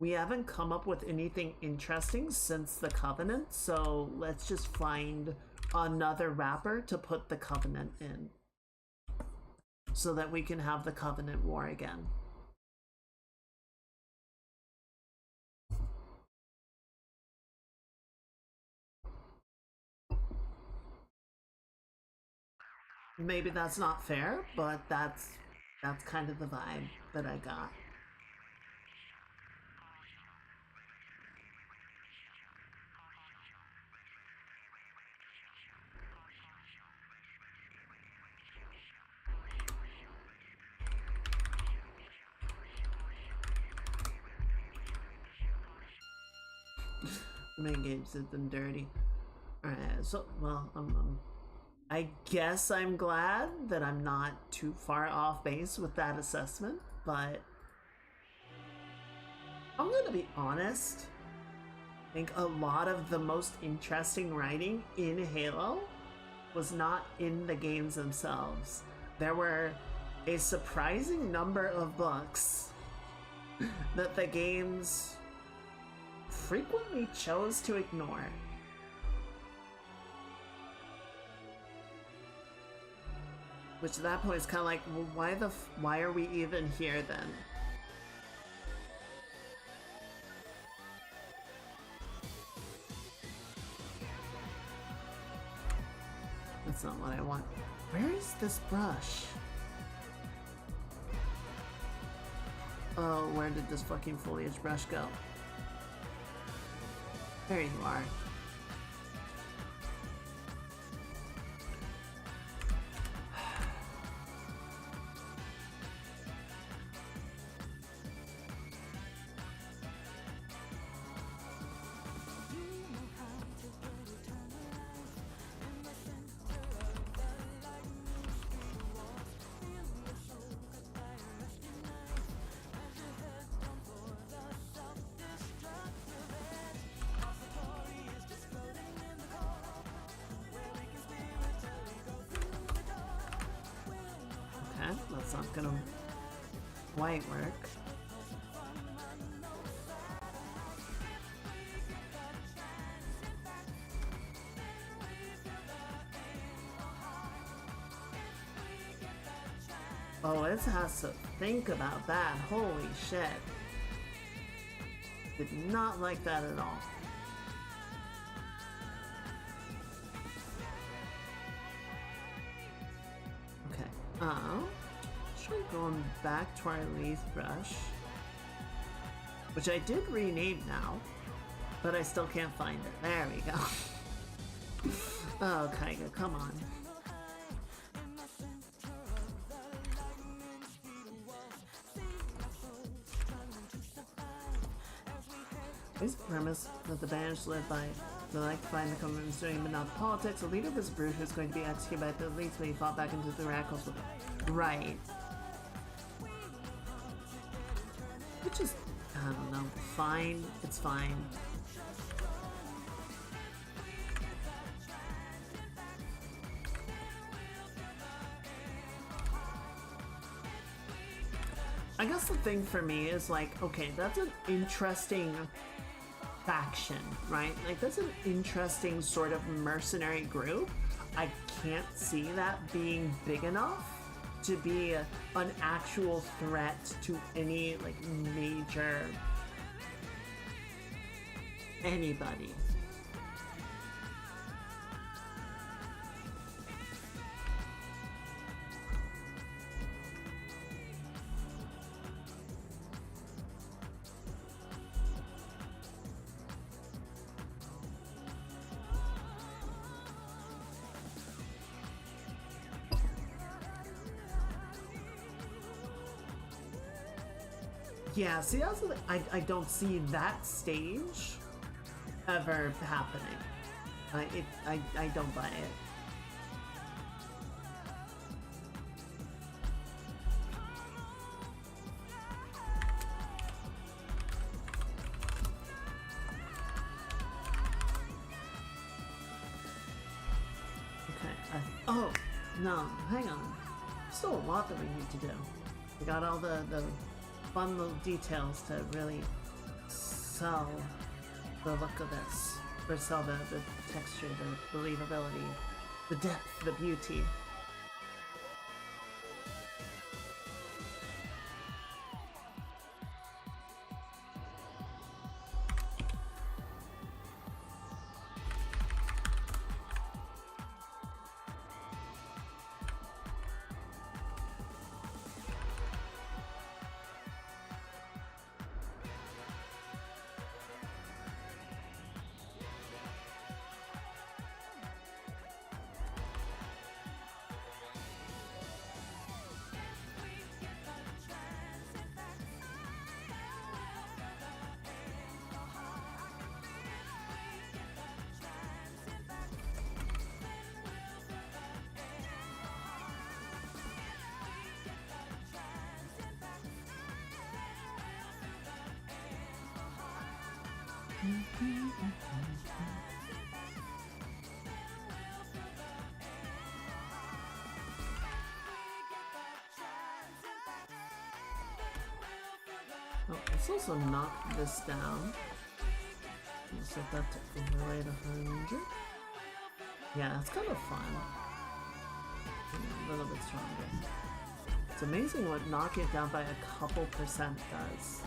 we haven't come up with anything interesting since the Covenant, so let's just find another wrapper to put the Covenant in so that we can have the Covenant War again. Maybe that's not fair, but that's kind of the vibe that I got. The main game said them dirty. Alright, so, well, I guess I'm glad that I'm not too far off base with that assessment, but I'm gonna be honest. I think a lot of the most interesting writing in Halo was not in the games themselves. There were a surprising number of books that the games frequently chose to ignore. Which at that point is kind of like, well, why are we even here then? That's not what I want. Where is this brush? Oh, where did this fucking foliage brush go? There you are. That's not gonna quite work. Oh, it has to think about that. Holy shit. Did not like that at all. Okay, going back to our leaf brush, which I did rename now, but I still can't find it. There we go. Oh, Kaiga, come on. Is the premise that the banished live by the like to find the common doing but not the politics? The leader of this brute who's going to be executed by the elites when he fought back into the radicals with them. Right. Which is, I don't know, fine. It's fine. I guess the thing for me is like, okay, that's an interesting faction, right? Like, that's an interesting sort of mercenary group. I can't see that being big enough to be an actual threat to any, like, major anybody. Yeah, see, that's the thing. I don't see that stage ever happening. I don't buy it. Okay. Oh no, hang on. Still a lot that we need to do. We got all the fun little details to really sell the look of this, or sell the texture, the believability, the depth, the beauty. Oh, let's also knock this down. We'll set that to overlay to 100. Yeah, it's kind of fun. A little bit stronger. It's amazing what knocking it down by a couple percent does.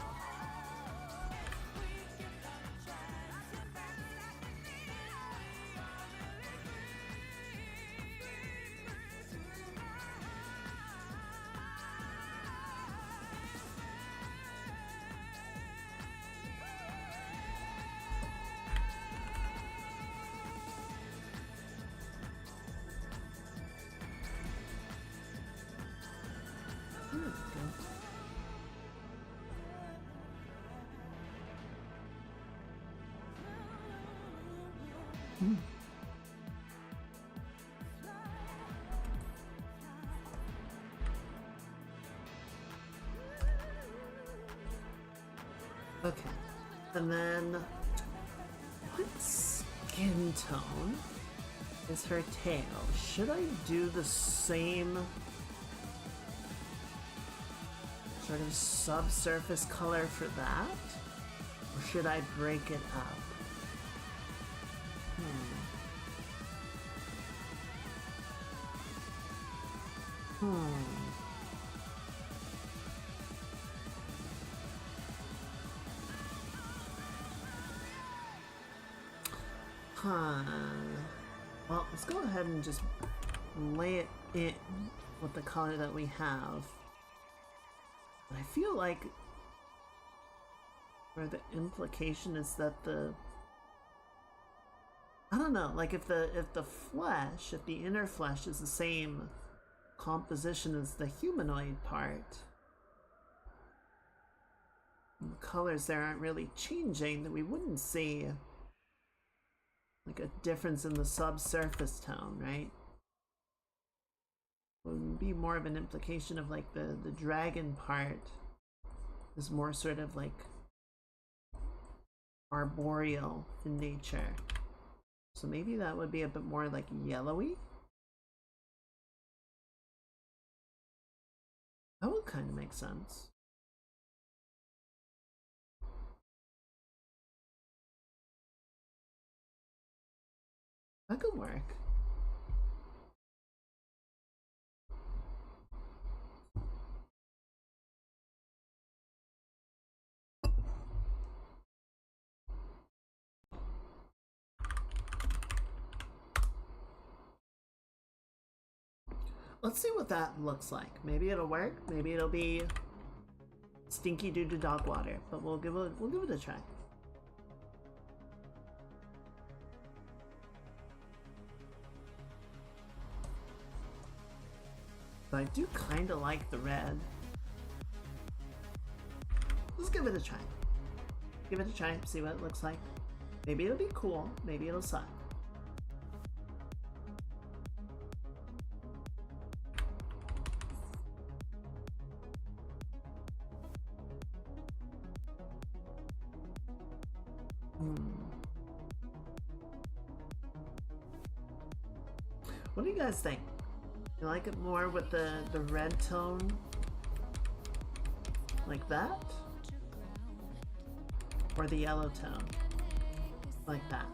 Okay, and then what skin tone is her tail? Should I do the same sort of subsurface color for that? Or should I break it up? Well, let's go ahead and just lay it in with the color that we have. I feel like where the implication is that I don't know, like if the flesh, if the inner flesh is the same composition as the humanoid part, and the colors there aren't really changing, then we wouldn't see like a difference in the subsurface tone, right? It would be more of an implication of like the dragon part is more sort of like arboreal in nature. So maybe that would be a bit more like yellowy. That would kind of make sense. That could work. Let's see what that looks like. Maybe it'll work. Maybe it'll be stinky due to dog water, but we'll give it a try. But I do kind of like the red. Let's give it a try. Give it a try, see what it looks like. Maybe it'll be cool, maybe it'll suck. What do you guys think? You like it more with the red tone? Like that? Or the yellow tone? Like that?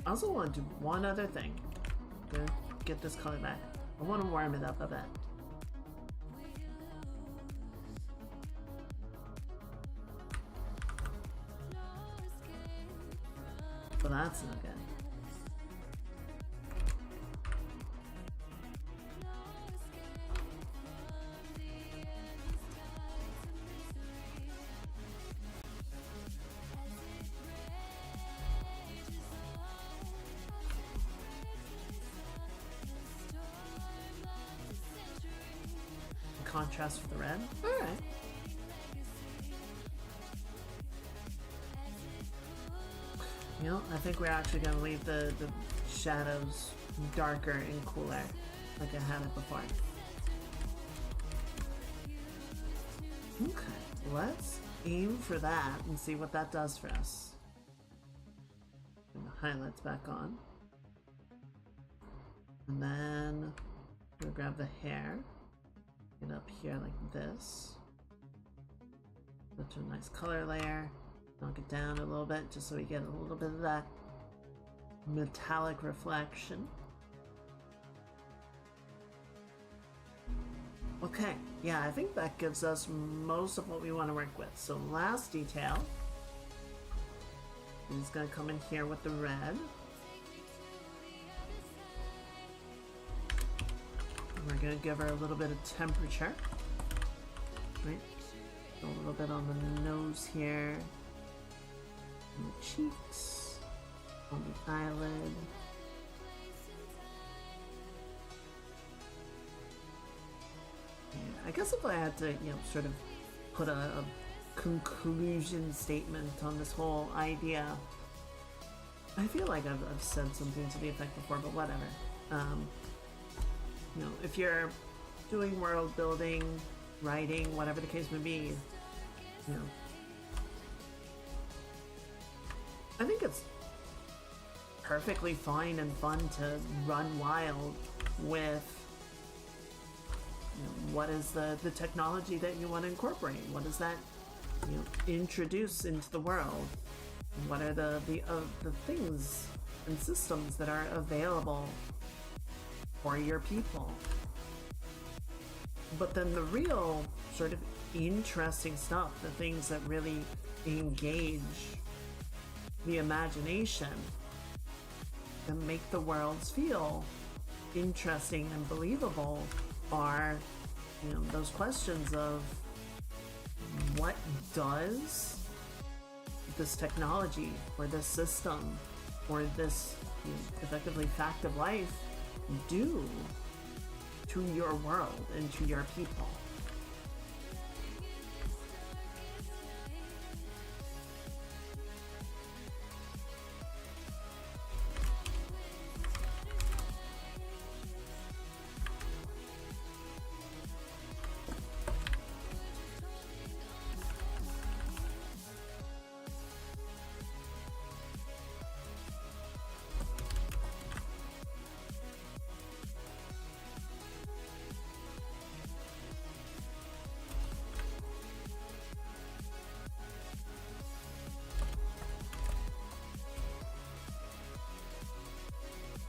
I also want to do one other thing. To get this color back. I want to warm it up a bit. But that's not good. Contrast with the red. All right. You know, I think we're actually going to leave the shadows darker and cooler, like I had it before. Okay, let's aim for that and see what that does for us. Turn the highlights back on. And then we'll grab the hair, get up here like this. Go to a nice color layer, knock it down a little bit just so we get a little bit of that metallic reflection. Okay, yeah, I think that gives us most of what we want to work with. So last detail is going to come in here with the red. We're going to give her a little bit of temperature, right? A little bit on the nose here, on the cheeks, on the eyelid. Yeah, I guess if I had to, sort of put a conclusion statement on this whole idea, I feel like I've said something to the effect before, but whatever. If you're doing world building, writing, whatever the case may be, I think it's perfectly fine and fun to run wild with what is the technology that you want to incorporate? What does that introduce into the world? What are the things and systems that are available for your people? But then the real sort of interesting stuff, the things that really engage the imagination and make the worlds feel interesting and believable are, those questions of what does this technology or this system or this effectively fact of life do to your world and to your people.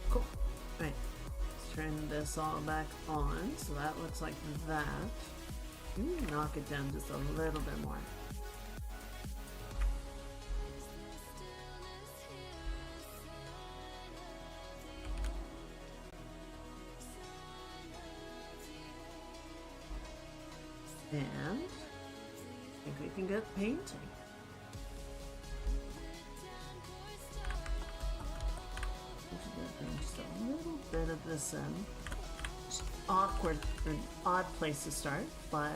Cool. Right. Let's turn this all back on. So that looks like that. Knock it down just a little bit more. And I think we can get painting. Just a little bit of this in. Just awkward, an odd place to start, but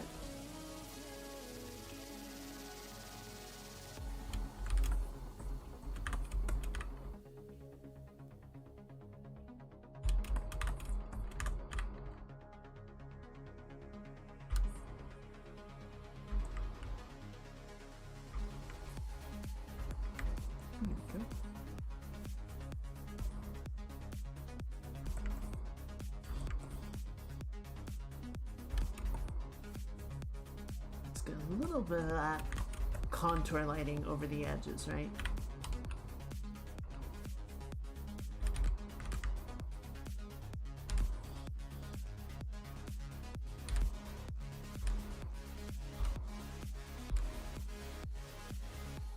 okay. Let's get a little bit of that contour lighting over the edges, right?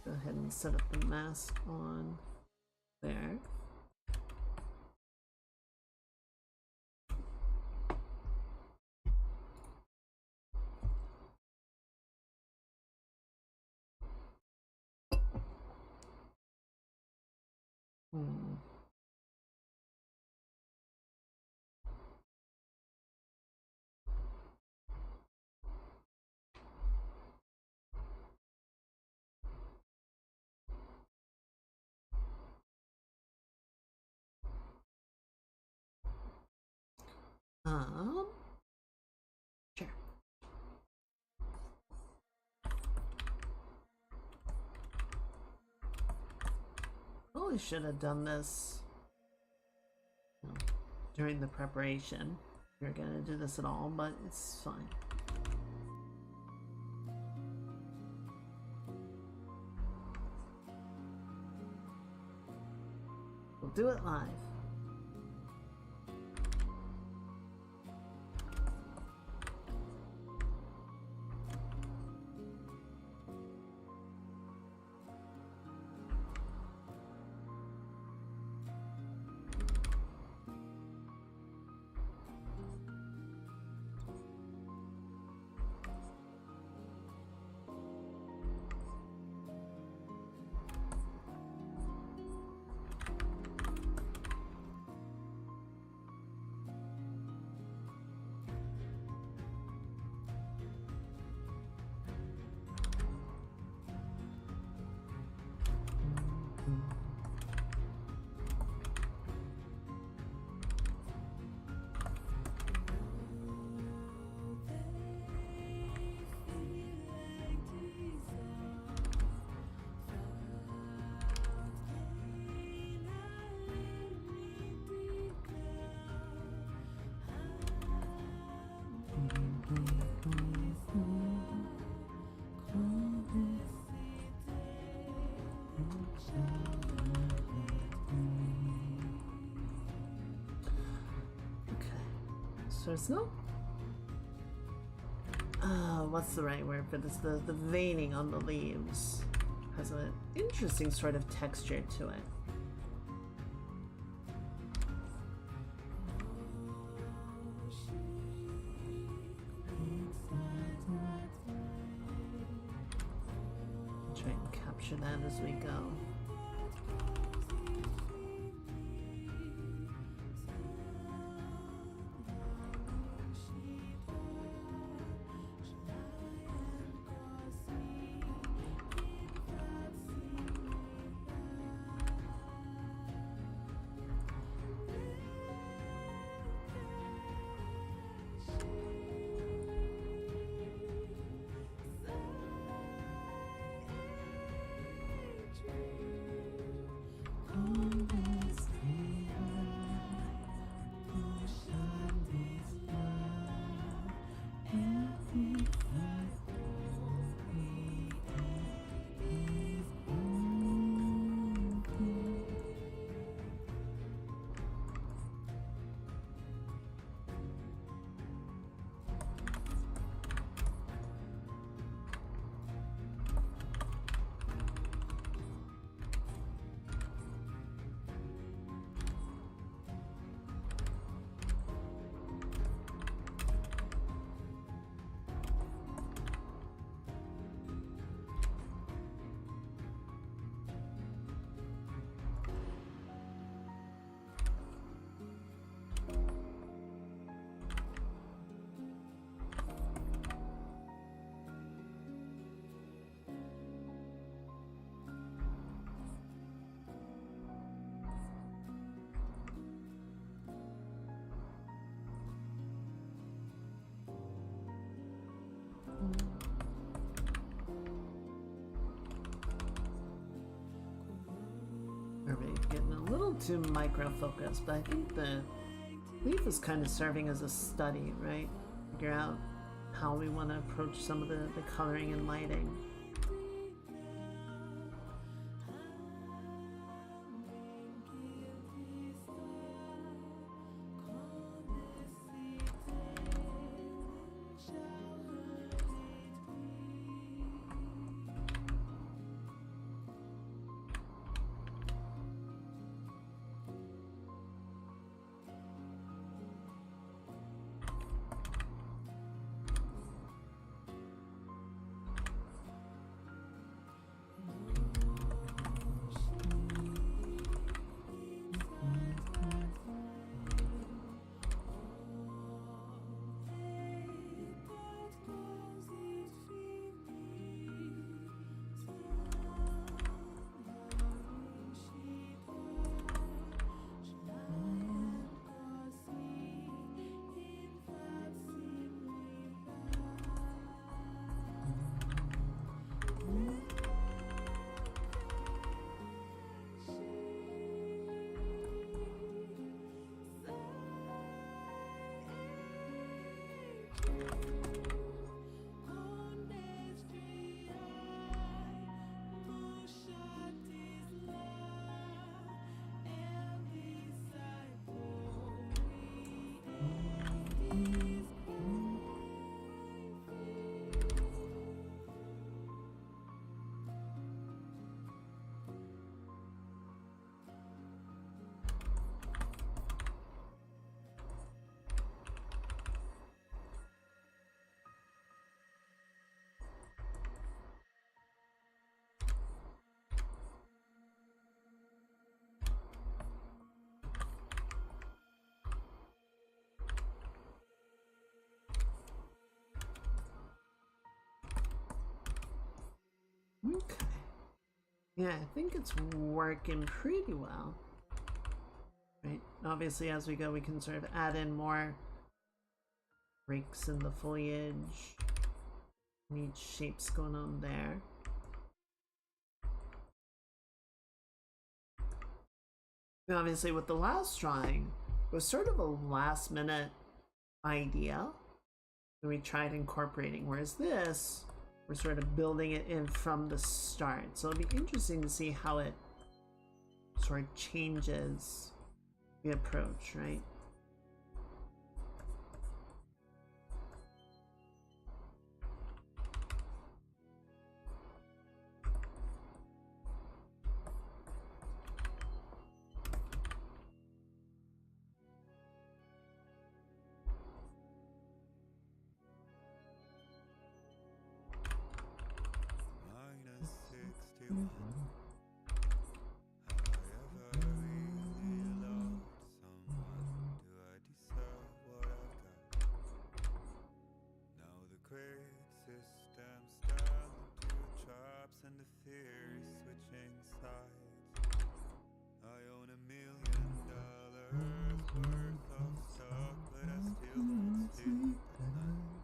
Go ahead and set up the mask on there. Hmm. Um, sure. Probably should have done this during the preparation. We are gonna do this at all, but it's fine. We'll do it live. So it's no. What's the right word for this? The veining on the leaves has an interesting sort of texture to it. Try and capture that as we go. Maybe getting a little too micro-focused, but I think the leaf is kind of serving as a study, right? Figure out how we want to approach some of the coloring and lighting. Yeah, I think it's working pretty well. Right? Obviously, as we go, we can sort of add in more breaks in the foliage. Neat shapes going on there. And obviously, with the last drawing, it was sort of a last minute idea that we tried incorporating, whereas this, we're sort of building it in from the start. So it'll be interesting to see how it sort of changes the approach, right? -61. Have I ever really loved someone? Do I deserve what I've got? Now the great system standing to the traps and the theory switching sides. I own $1 million worth of stock, but I still don't sleep at night.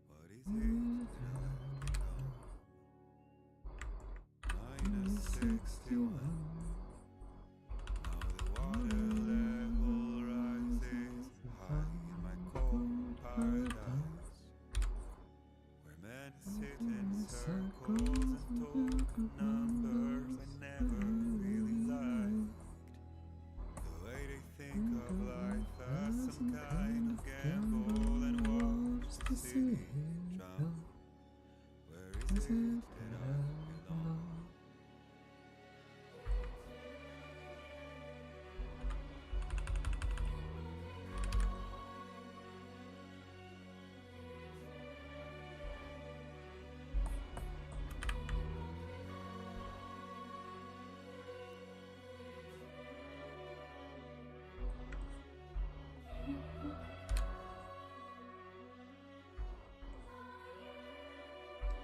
What is it that I've become? -61. Now the water level rises high in my cold paradise, where men sit in circles and talk numbers I never really liked. The way they think of life as some kind of gamble and watch the city drown. Where is it that I belong?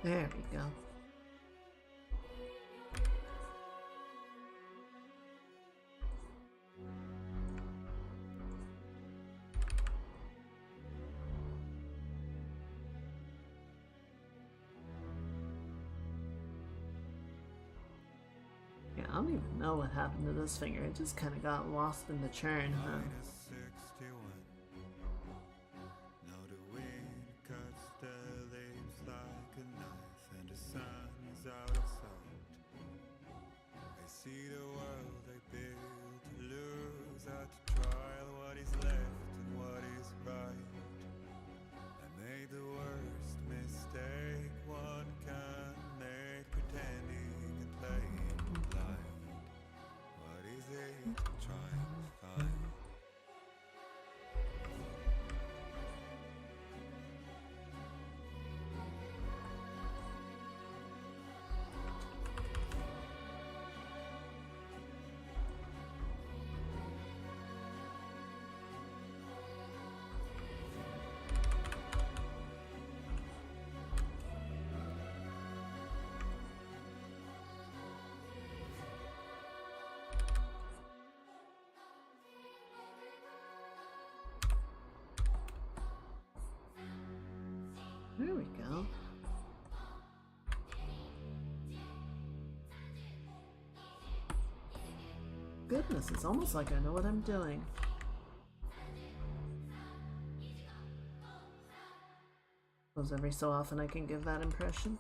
There we go. Yeah, I don't even know what happened to this finger. It just kind of got lost in the churn, huh? -61. Now the wind cuts the leaves like a knife, and the sun is out of sight. I see the world I built to lose at the trial. What is left and what is right? I made the worst mistake one can make, pretending and playing blind. What is it I'm trying to find? There we go. Goodness, it's almost like I know what I'm doing. Suppose every so often I can give that impression.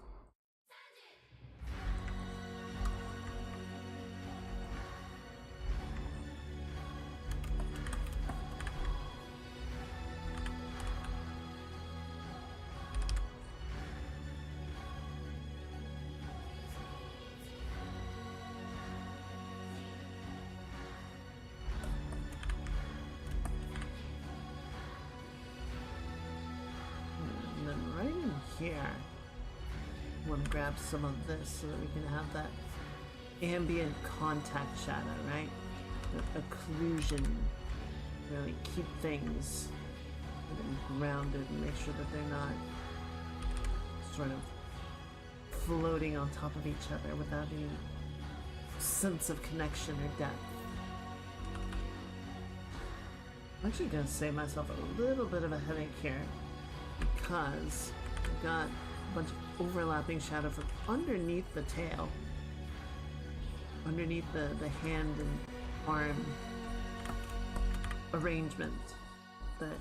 And then right in here, I want to grab some of this so that we can have that ambient contact shadow, right? The occlusion, really keep things grounded and make sure that they're not sort of floating on top of each other without any sense of connection or depth. I'm actually going to save myself a little bit of a headache here because I've got a bunch of overlapping shadow from underneath the tail, underneath the hand and arm arrangement that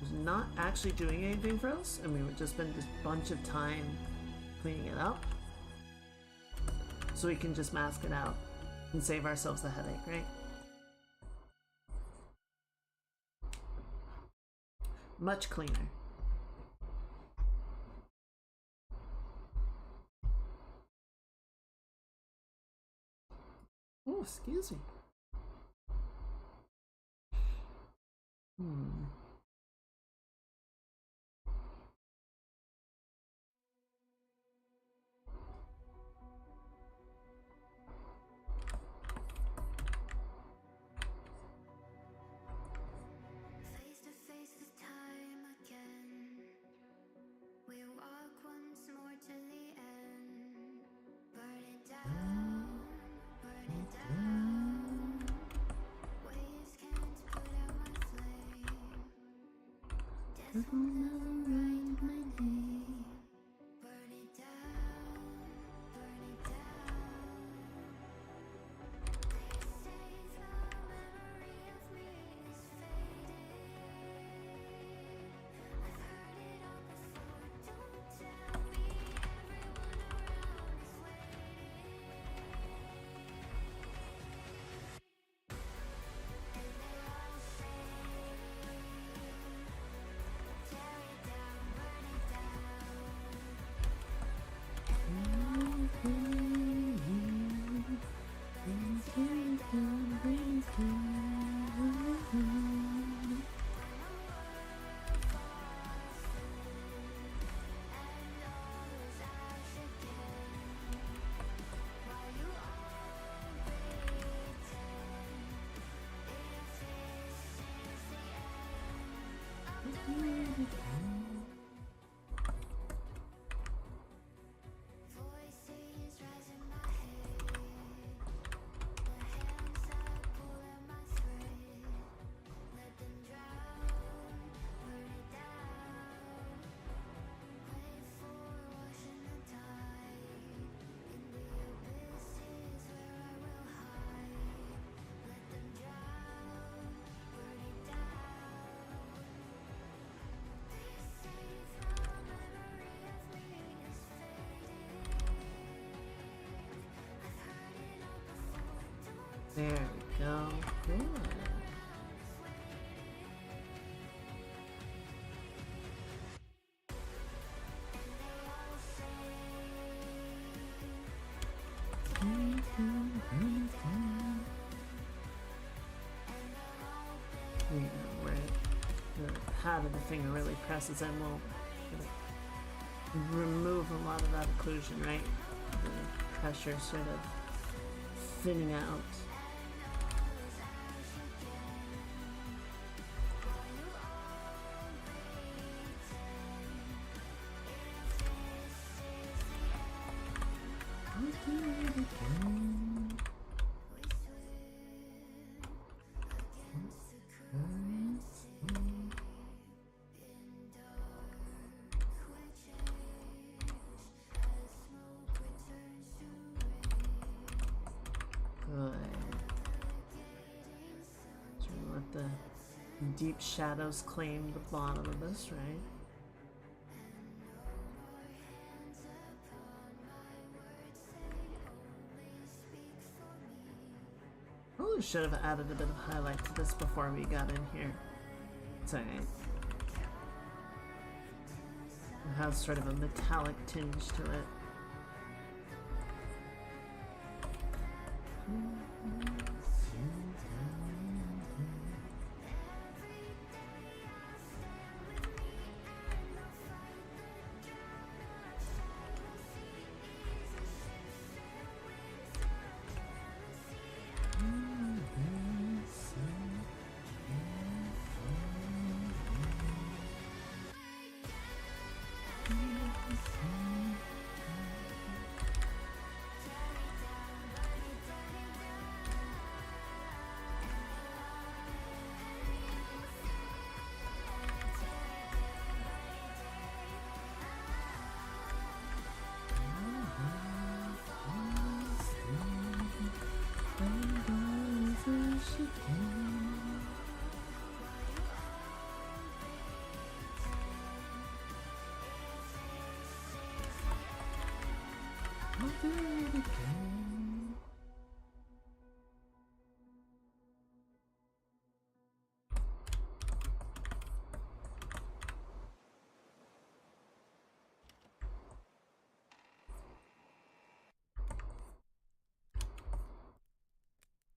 was not actually doing anything for us, and we would just spend this bunch of time cleaning it up so we can just mask it out and save ourselves the headache, right? Much cleaner. Oh, excuse me. Face to face with time again. We walk once more to the end. Burn it down, burn it down. Waves can't put out my flame. Death will never write my name. Burn it down, burn it down. They say the memory of me is fading. I've heard it all before. Don't tell me everyone around is waiting. And they all say, tear it down, burn it down. Voices rise in my head. The hands that pull at my thread. Let them drown, burn it down. Wait for washing the tide. In the abysses where I will hide. Let them drown, burn it down. They say the memory of me is fading. I've heard it all before. Don't There we go. Good. Yeah, where the pad of the finger really presses in will remove a lot of that occlusion, right? The pressure sort of thinning out. Good. So we let the deep shadows claim the bottom of this, right? Probably should have added a bit of highlight to this before we got in here. It's alright. It has sort of a metallic tinge to it. do it again.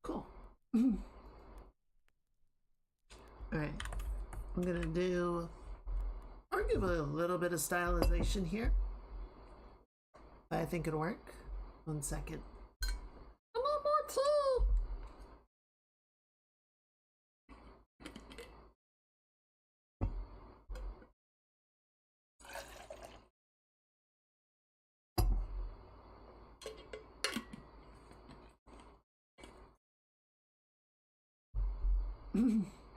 Cool. Alright. I'm gonna do. I'll give a little bit of stylization here. I think it'll work. 1 second. A little more too.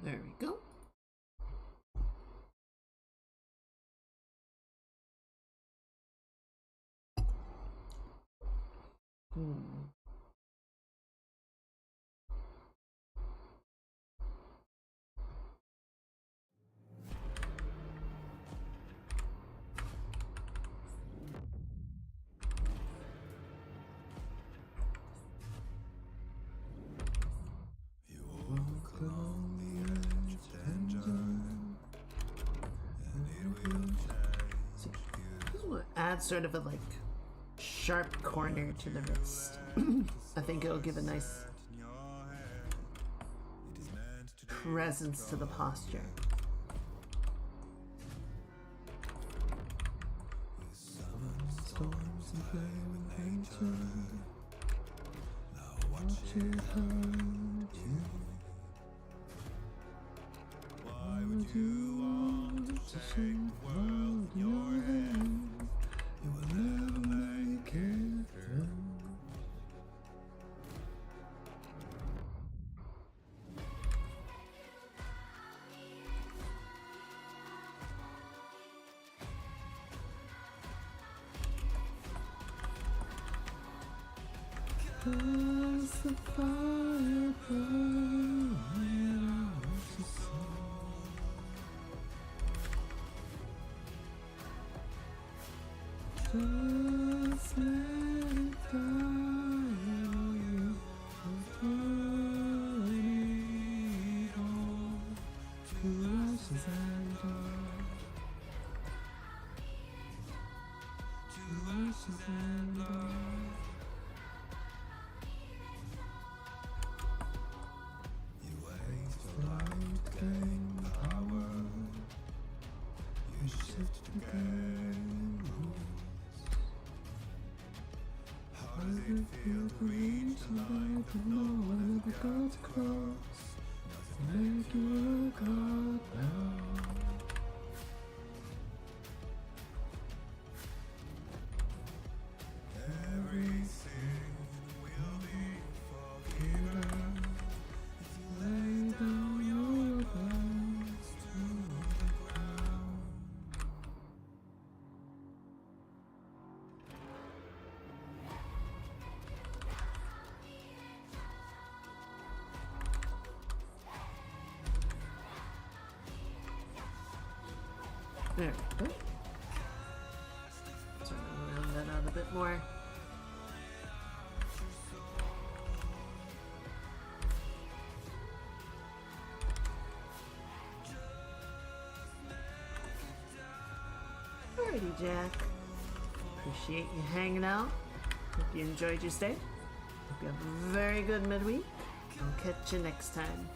There we go. You walk along the edge of danger, and it will So, change you. just want to add sort of a like sharp corner to the wrist. I think it'll give a nice In your head, it is meant to presence to the posture. summon storms and play with nature. Now watch it hurt you. Why would you want to take the world in your hands? You will never make it through. Cause the fire burning out your soul. Just let it die on you. Burn it all to ashes and dust. To ashes and dust. You waste your life to gain power. You shift to gain rules. How does it feel to reach the light that no one ever got to cross? Does it make you a god now? Every sin will be forgiven if you lay down your guns to the ground. There we go. Sort of round that out a bit more. Alrighty, Jack. Appreciate you hanging out. Hope you enjoyed your stay. Hope you have a very good midweek. I'll catch you next time.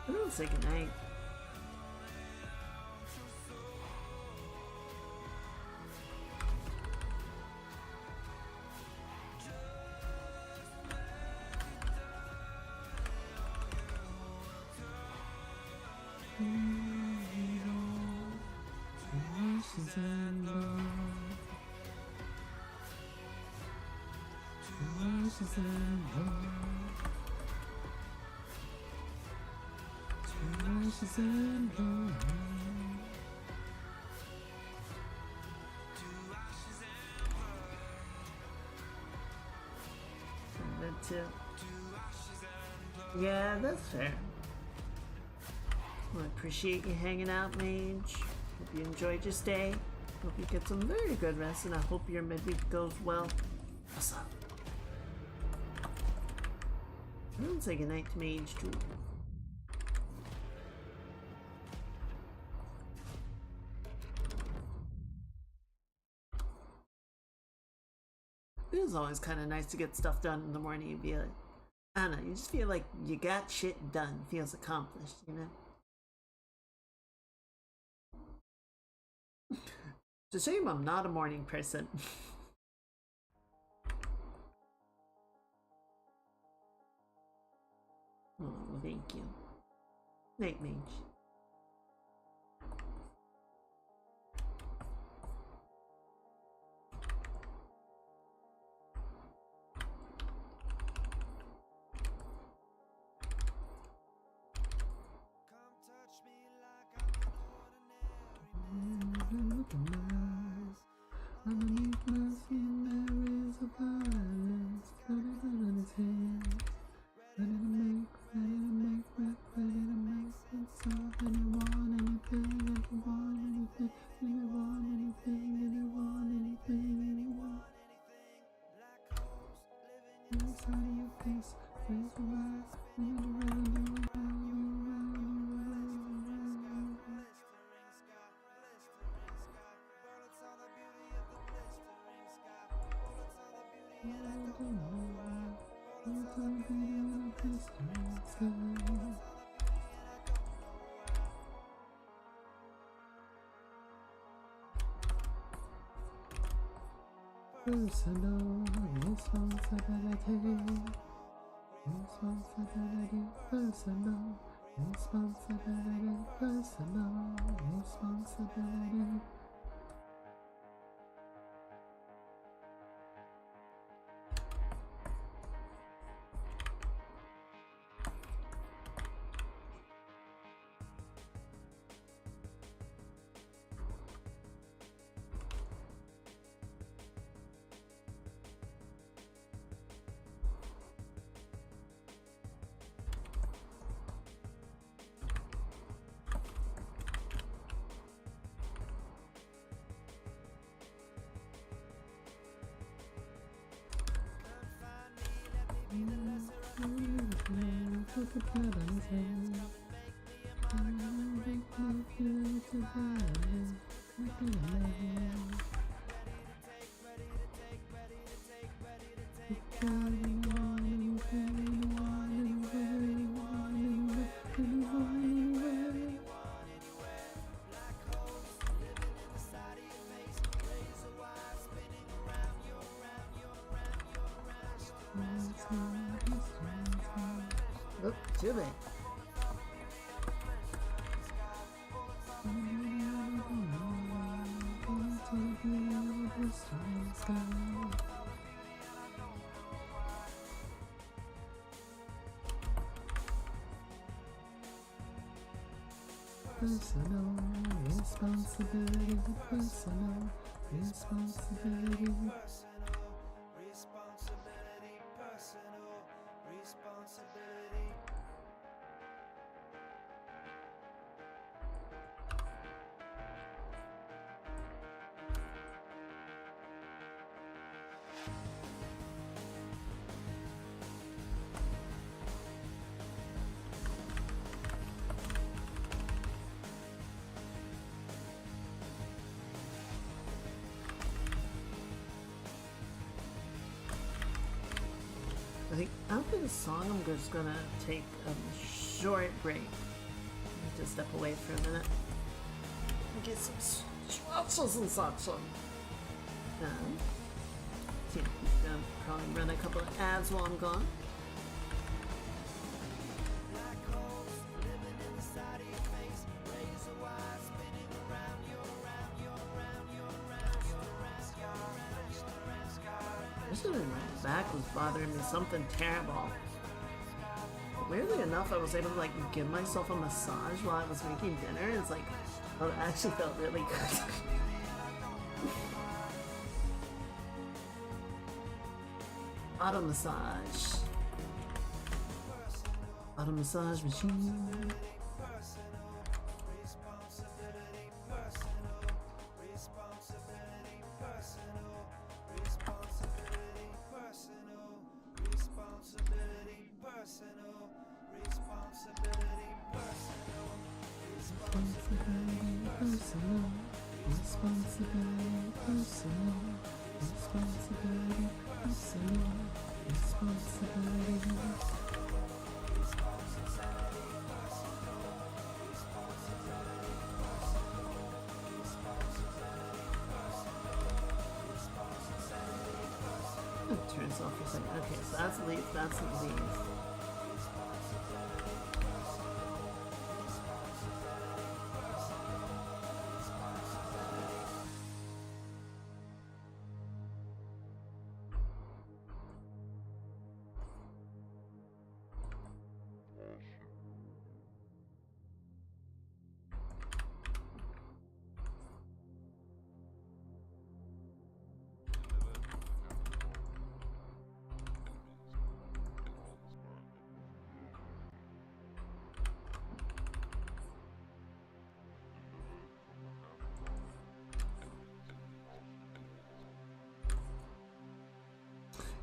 I don't say goodnight. Ashes and love. To ashes and love. To ashes and love. That too. Yeah, that's fair. Well, I appreciate you hanging out, Mage. Hope you enjoyed your stay. Hope you get some very good rest, and I hope your midweek goes well. What's up? I'm gonna say goodnight to Mage too. It is always kind of nice to get stuff done in the morning and be like, I don't know, you just feel like you got shit done. Feels accomplished, you know? It's a shame I'm not a morning person. Oh, thank you. Night Mage. Underneath my skin there is a violence. Got it in his hand. Ready to make sense of anyone, anything, anyone, anything, anyone, anything, anyone, anything, anyone. Inside of your face, raise your eyes, personal responsibility, personal responsibility. Oh, too bad. Personal responsibility, personal responsibility. I think after the song, I'm just gonna take a short break. Just step away for a minute. And get some swatches and such. Yeah, gonna probably run a couple of ads while I'm gone. Yesterday my back was bothering me something terrible. Weirdly enough, I was able to like give myself a massage while I was making dinner. It's like, oh, it actually felt really good. Auto massage. Auto massage machine. Personal Responsibility personal. Responsibility personal. Responsibility. Turn this off for a second. Okay, so that's leaf, that's leaf.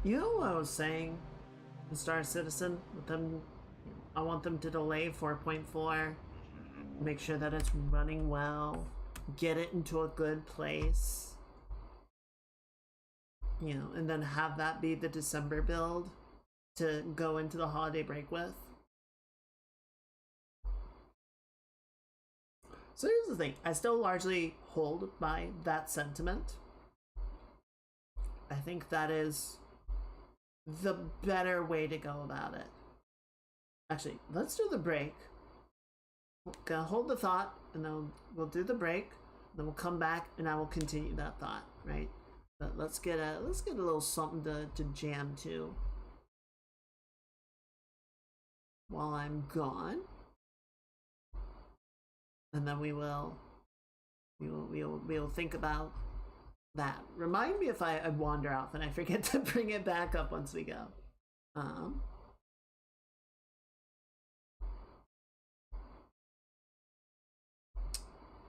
You know what I was saying, Star Citizen, with them, I want them to delay 4.4, make sure that it's running well, get it into a good place, you know, and then have that be the December build to go into the holiday break with. So here's the thing, I still largely hold by that sentiment. I think that is the better way to go about it. Actually, let's do the break. Gonna hold the thought, and then we'll do the break. Then we'll come back, and I will continue that thought. Right? But let's get a little something to jam to while I'm gone, and then we'll think about that. Remind me if I wander off and I forget to bring it back up once we go.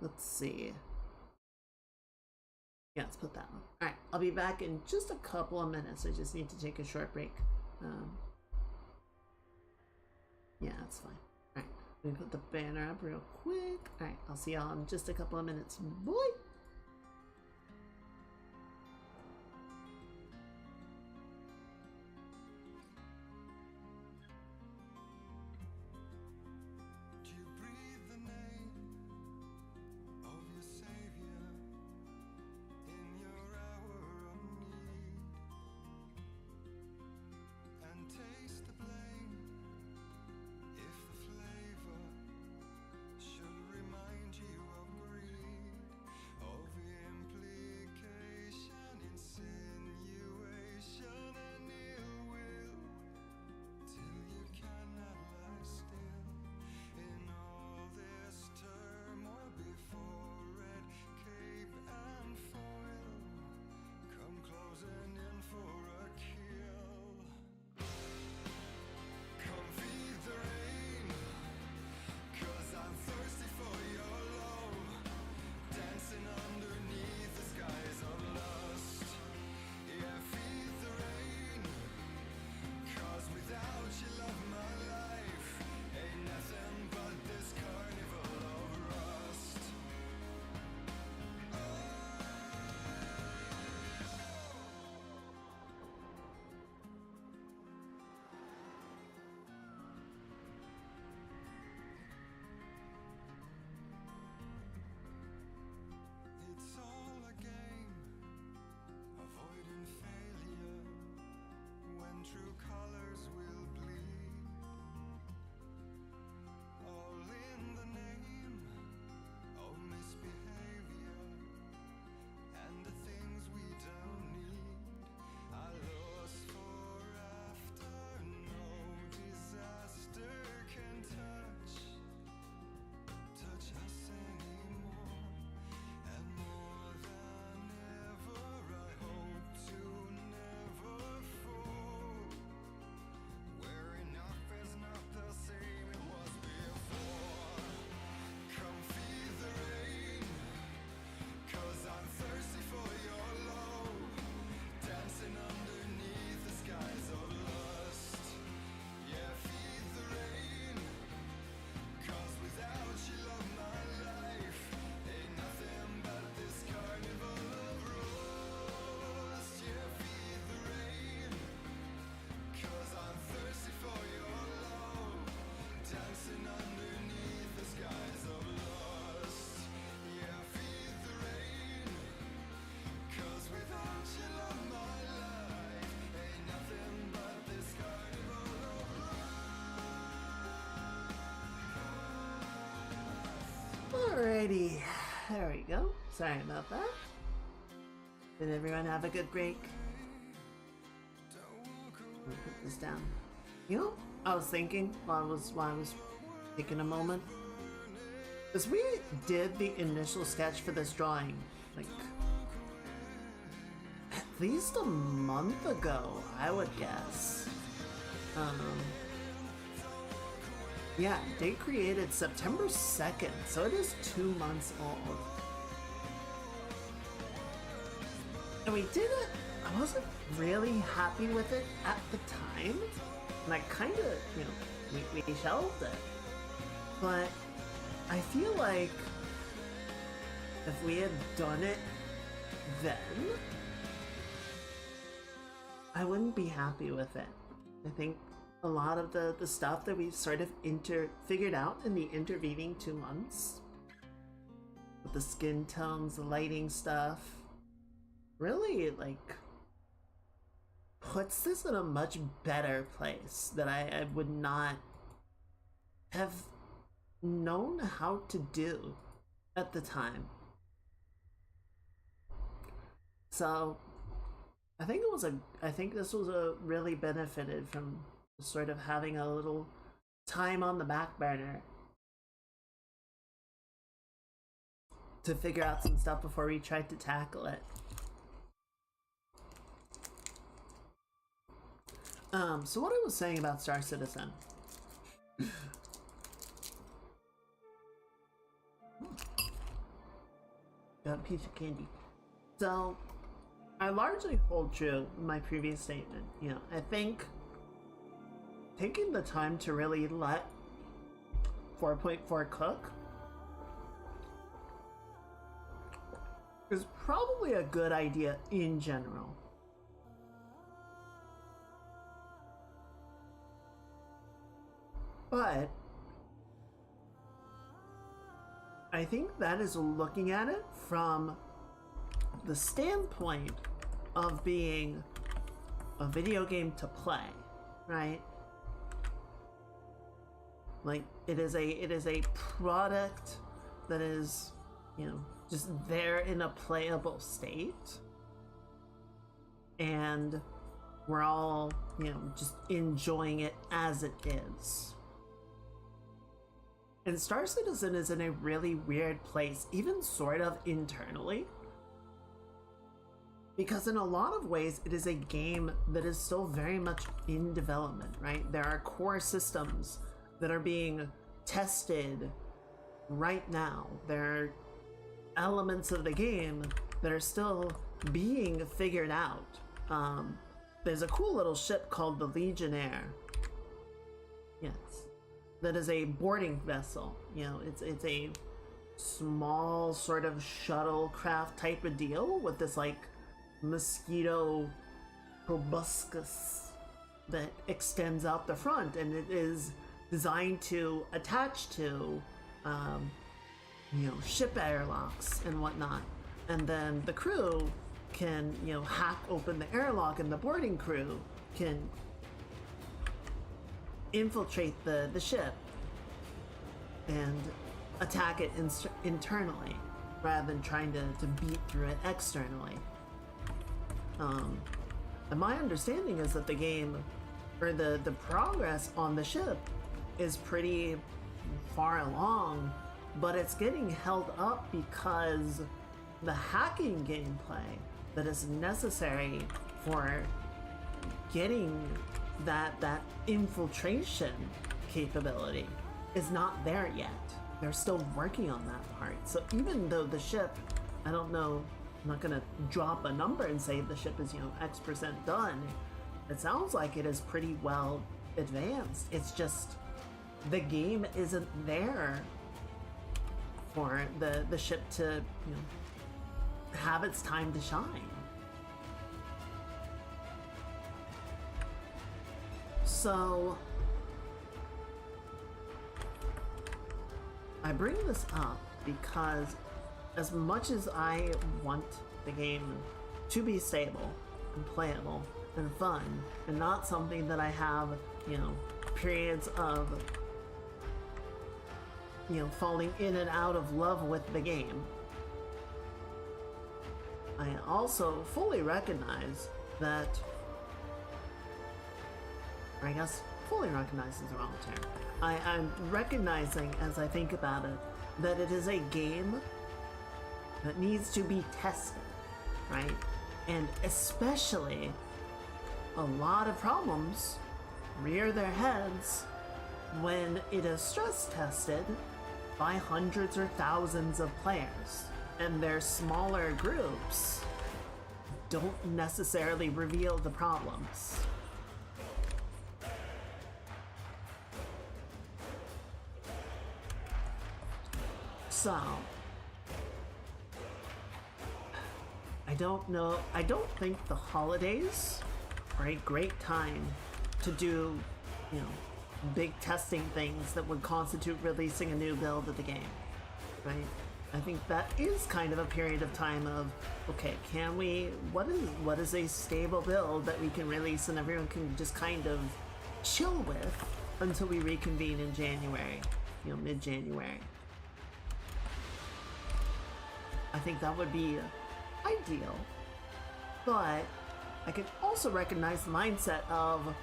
Let's see. Yeah, let's put that one. All right, I'll be back in just a couple of minutes. I just need to take a short break. Yeah, that's fine. All right, let me put the banner up real quick. All right, I'll see y'all in just a couple of minutes. Boy. Alrighty, there we go. Sorry about that. Did everyone have a good break? Let me put this down. You know, I was thinking while I was taking a moment, because we did the initial sketch for this drawing, like at least a month ago, I would guess. Yeah, they created September 2nd, so it is 2 months old. And we did it, I wasn't really happy with it at the time, and I kind of, you know, we shelved it. But I feel like if we had done it then, I wouldn't be happy with it. I think a lot of the stuff that we've sort of figured out in the intervening 2 months, with the skin tones, the lighting stuff, really like puts this in a much better place that I would not have known how to do at the time. So I think this was a really benefited from sort of having a little time on the back burner to figure out some stuff before we tried to tackle it. So what I was saying about Star Citizen. Got a piece of candy. So I largely hold true my previous statement. You know, I think taking the time to really let 4.4 cook is probably a good idea in general. But I think that is looking at it from the standpoint of being a video game to play, right? Like it is a product that is, you know, just there in a playable state, and we're all, you know, just enjoying it as it is. And Star Citizen is in a really weird place, even sort of internally, because in a lot of ways it is a game that is still very much in development, right? There are core systems that are being tested right now. There are elements of the game that are still being figured out. There's a cool little ship called the Legionnaire. Yes. That is a boarding vessel. You know, it's a small sort of shuttlecraft type of deal with this like mosquito proboscis that extends out the front, and it is designed to attach to you know, ship airlocks and whatnot, and then the crew can, you know, hack open the airlock, and the boarding crew can infiltrate the ship and attack it internally rather than trying to beat through it externally. And my understanding is that the game, or the progress on the ship is pretty far along, but it's getting held up because the hacking gameplay that is necessary for getting that infiltration capability is not there yet. They're still working on that part. So even though the ship, I don't know, I'm not gonna drop a number and say the ship is, you know, X% done. It sounds like it is pretty well advanced. It's just the game isn't there for the ship to, you know, have its time to shine. So I bring this up because as much as I want the game to be stable and playable and fun and not something that I have, you know, periods of falling in and out of love with the game. I also fully recognize that, or I guess fully recognize is the wrong term. I'm recognizing as I think about it that it is a game that needs to be tested, right? And especially a lot of problems rear their heads when it is stress tested by hundreds or thousands of players, and their smaller groups don't necessarily reveal the problems. So, I don't know, I don't think the holidays are a great time to do, big testing things that would constitute releasing a new build of the game, right? I think that is kind of a period of time of, okay, what is a stable build that we can release and everyone can just kind of chill with until we reconvene in January, mid-January. I think that would be ideal, but I can also recognize the mindset of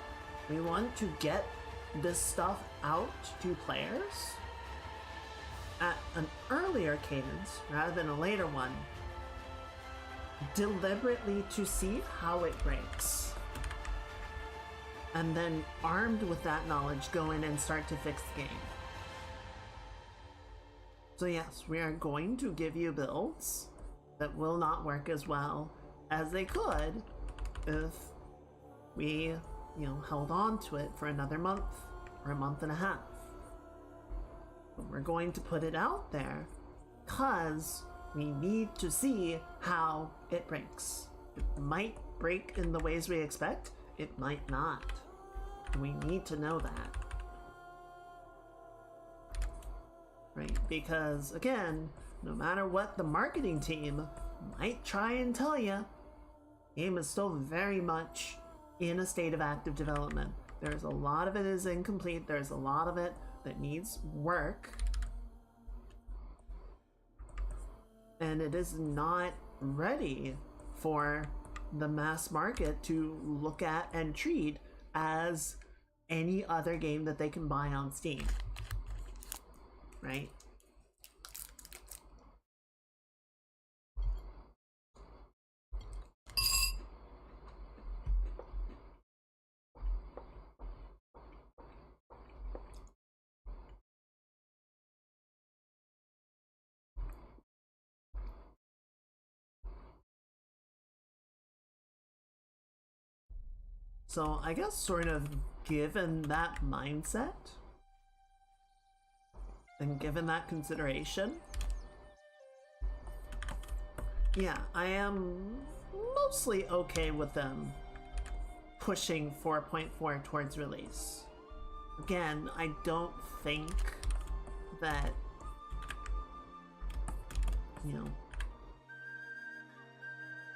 we want to get this stuff out to players at an earlier cadence rather than a later one, deliberately to see how it breaks, and then armed with that knowledge go in and start to fix the game. So yes, we are going to give you builds that will not work as well as they could if we, held on to it for another month or a month and a half. But we're going to put it out there because we need to see how it breaks. It might break in the ways we expect, it might not. We need to know that. Right? Because again, no matter what the marketing team might try and tell you, the game is still very much in a state of active development. There's a lot of it is incomplete, there's a lot of it that needs work, and it is not ready for the mass market to look at and treat as any other game that they can buy on Steam, right? So I guess sort of given that mindset and given that consideration, yeah, I am mostly okay with them pushing 4.4 towards release. Again, I don't think that,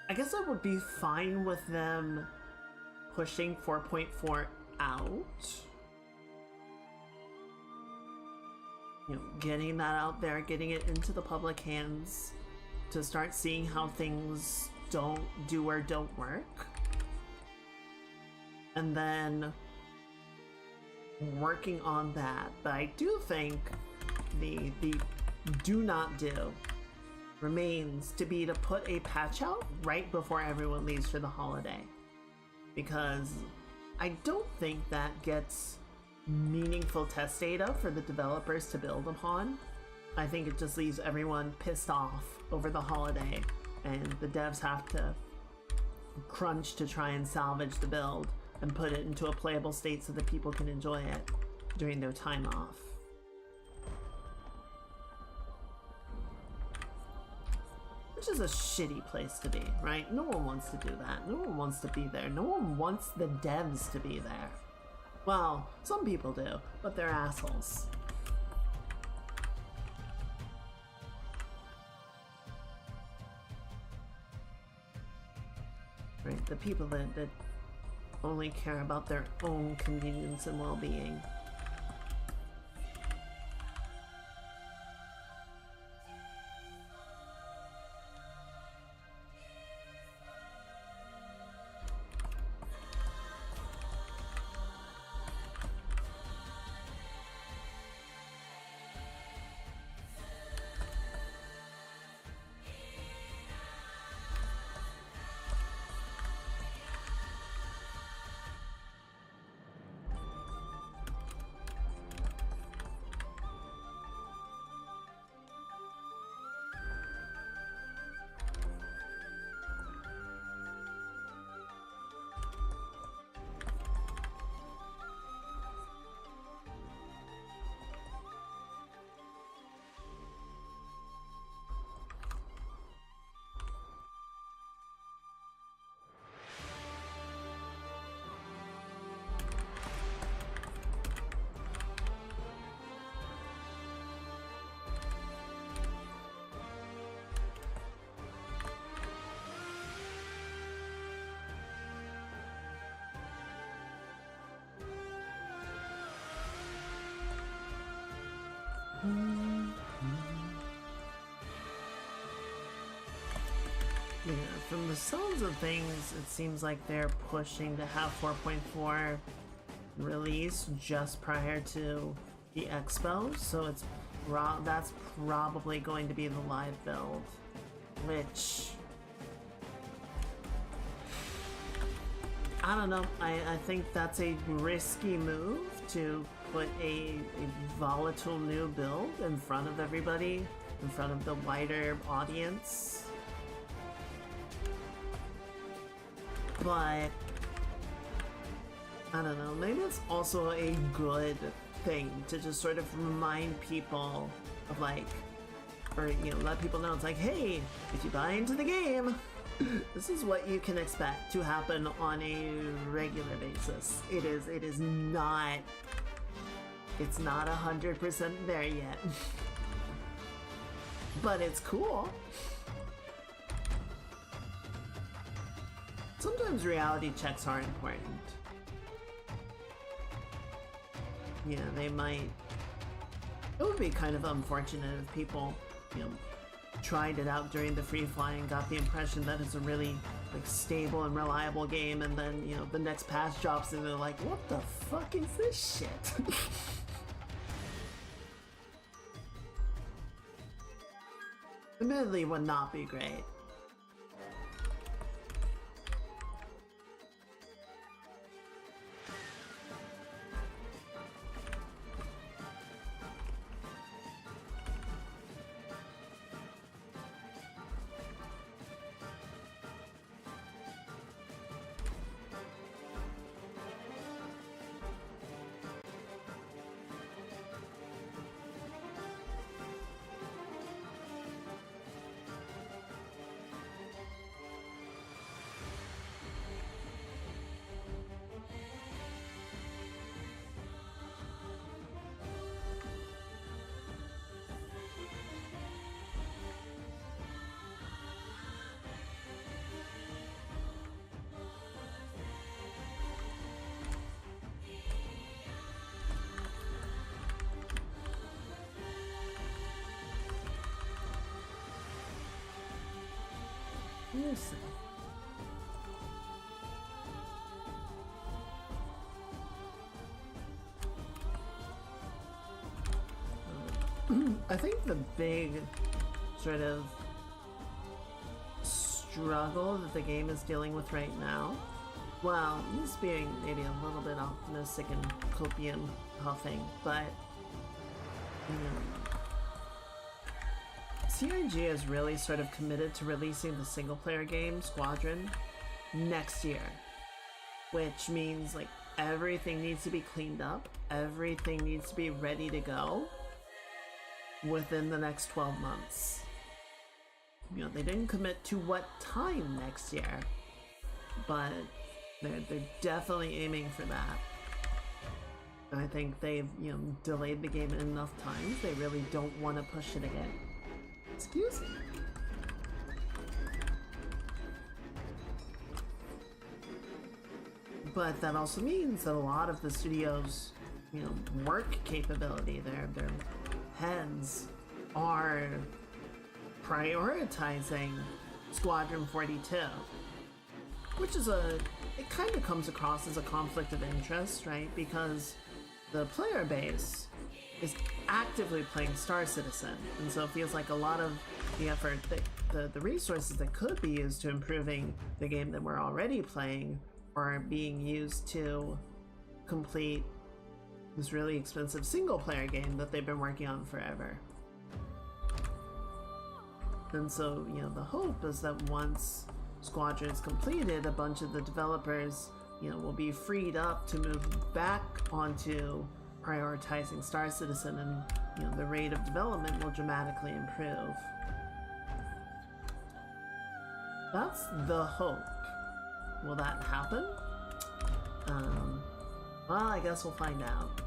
I guess I would be fine with them pushing 4.4 out, getting that out there, getting it into the public hands to start seeing how things don't work, and then working on that. But I do think the do not do remains to be to put a patch out right before everyone leaves for the holiday, because I don't think that gets meaningful test data for the developers to build upon. I think it just leaves everyone pissed off over the holiday, and the devs have to crunch to try and salvage the build and put it into a playable state so that people can enjoy it during their time off. Which is a shitty place to be, right? No one wants to do that. No one wants to be there. No one wants the devs to be there. Well, some people do, but they're assholes. Right? The people that only care about their own convenience and well-being. Yeah, from the sounds of things, it seems like they're pushing to have 4.4 release just prior to the expo, so that's probably going to be the live build, which I don't know. I think that's a risky move to put a volatile new build in front of everybody, in front of the wider audience. But I don't know, maybe it's also a good thing to just sort of remind people of like, or you know, let people know it's like, hey, if you buy into the game, this is what you can expect to happen on a regular basis. It's not 100% there yet. But it's cool. Sometimes reality checks are important. Yeah, they might. It would be kind of unfortunate if people, you know, tried it out during the free fly and got the impression that it's a really like stable and reliable game, and then you know the next patch drops and they're like, "What the fuck is this shit?" Admittedly, would not be great. Yes. I think the big sort of struggle that the game is dealing with right now, well, this being maybe a little bit optimistic and copium huffing, but you know, CIG is really sort of committed to releasing the single-player game, Squadron, next year. Which means, like, everything needs to be cleaned up, everything needs to be ready to go within the next 12 months. You know, they didn't commit to what time next year, but they're definitely aiming for that. I think they've, you know, delayed the game enough times, they really don't want to push it again. Excuse me. But that also means that a lot of the studio's, you know, work capability, their heads are prioritizing Squadron 42, which is it kind of comes across as a conflict of interest, right? Because the player base is actively playing Star Citizen, and so it feels like a lot of the effort, that the resources that could be used to improving the game that we're already playing are being used to complete this really expensive single-player game that they've been working on forever. And so, you know, the hope is that once Squadron is completed, a bunch of the developers, you know, will be freed up to move back onto prioritizing Star Citizen, and you know, the rate of development will dramatically improve. That's the hope. Will that happen? Well, I guess we'll find out.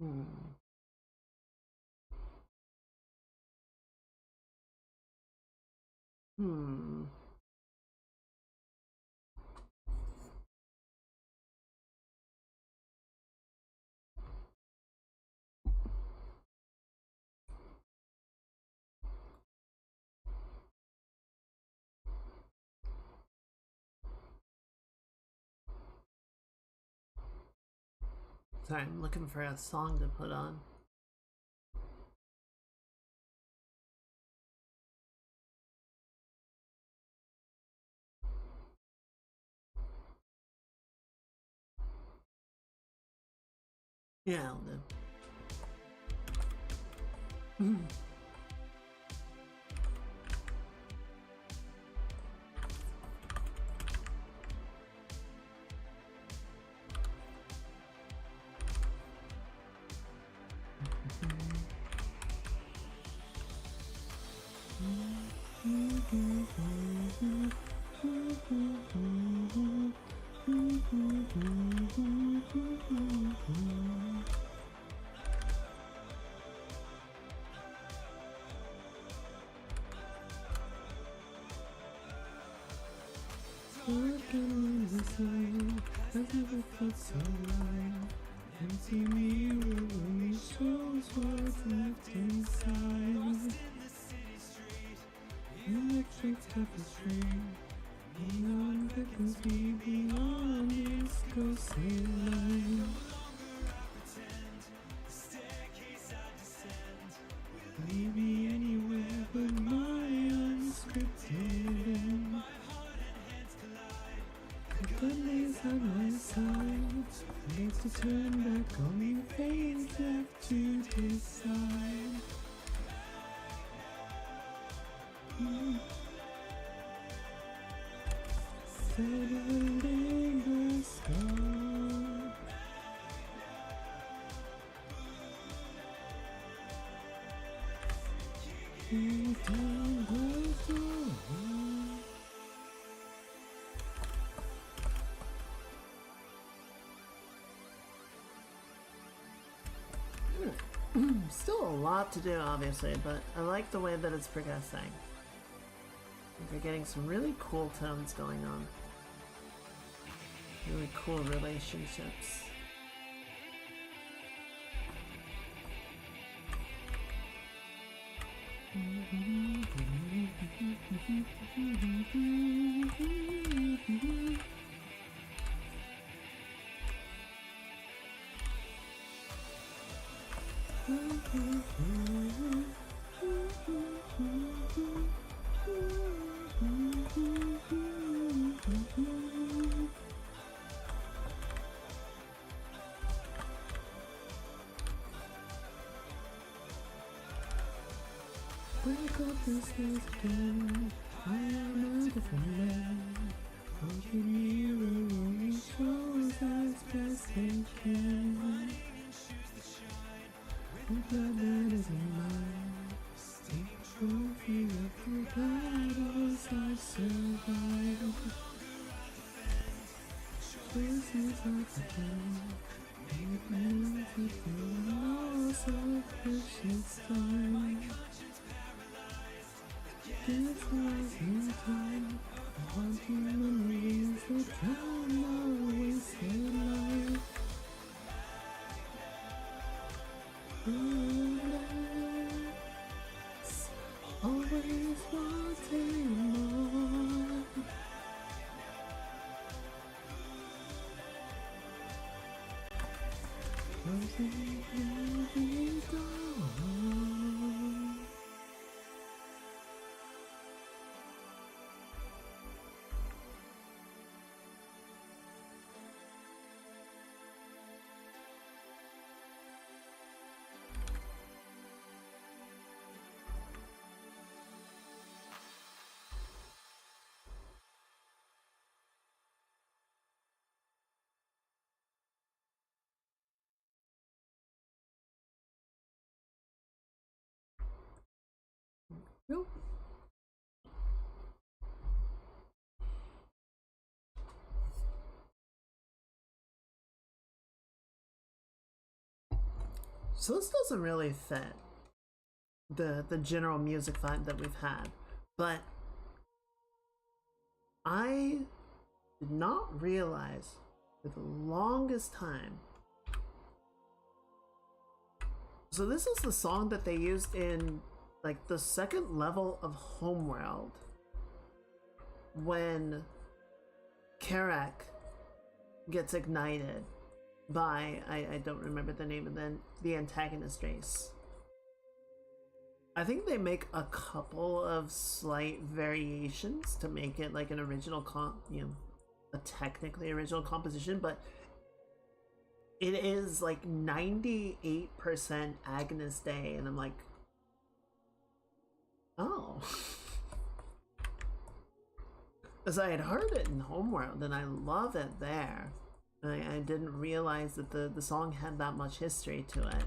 Hmm. Hmm. Sorry, I'm looking for a song to put on. Yeah, I'll do. Working in the sun, I never felt so alive. Empty mirror only shows what's left inside. Electric tapestry, neon beckons me beyond this ghostly line. Lead me anywhere but my unscripted end. Goodness on my side, forget to turn back on me, fate left to decide. Settled in the sky. Keep down the door. Still a lot to do, obviously, but I like the way that it's progressing. We're getting some really cool tones going on. Really cool relationships. Wake up and start again. I am a different man. Broken mirror only shows as best they can. The blood that is in mine. Take trophy of the battles I've survived. Choices I pretend. Make me feel loss of precious time. This was in time. Haunting memories that drown my wasted life. Always wanting more. Closing every door. Nope. So this doesn't really fit the general music vibe that we've had, but I did not realize for the longest time. So this is the song that they used in like the second level of Homeworld when Karak gets ignited by I don't remember the name of the antagonist race. I think they make a couple of slight variations to make it like an original a technically original composition, but it is like 98% Agnes Day, and I'm like, oh. As I had heard it in Homeworld, and I love it there. I didn't realize that the song had that much history to it.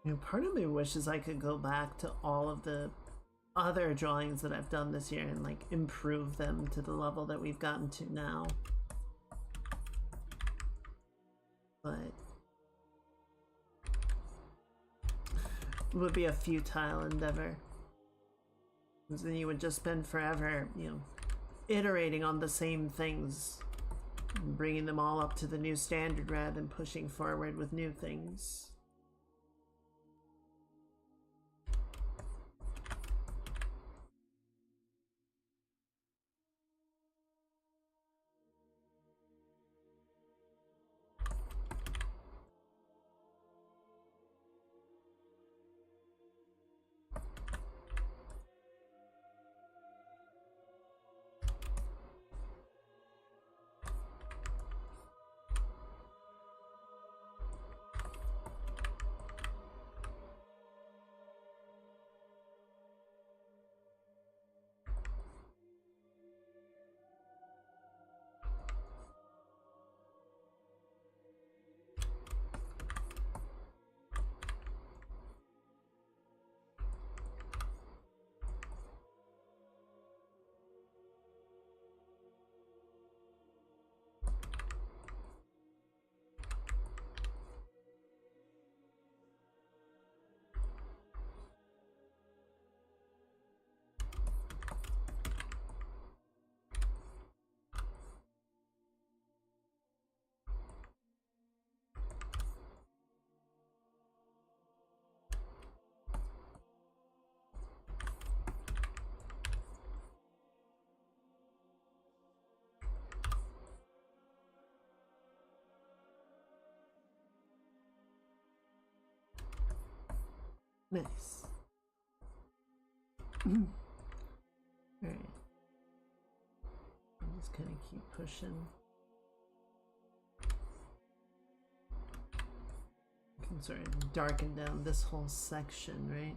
You know, part of me wishes I could go back to all of the other drawings that I've done this year and like improve them to the level that we've gotten to now. But it would be a futile endeavor. Because then you would just spend forever, you know, iterating on the same things, and bringing them all up to the new standard rather than pushing forward with new things. Nice. Alright. I'm just gonna keep pushing. I can sort of darken down this whole section, right?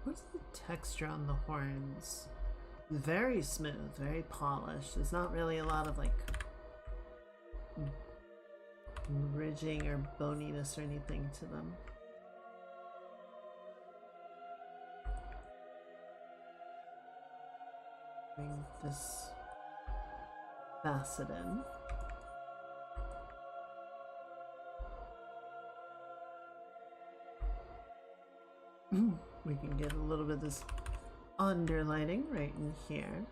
What's the texture on the horns? Very smooth, very polished. There's not really a lot of like ridging or boniness or anything to them. Bring this facet in. We can get a little bit of this underlighting right in here.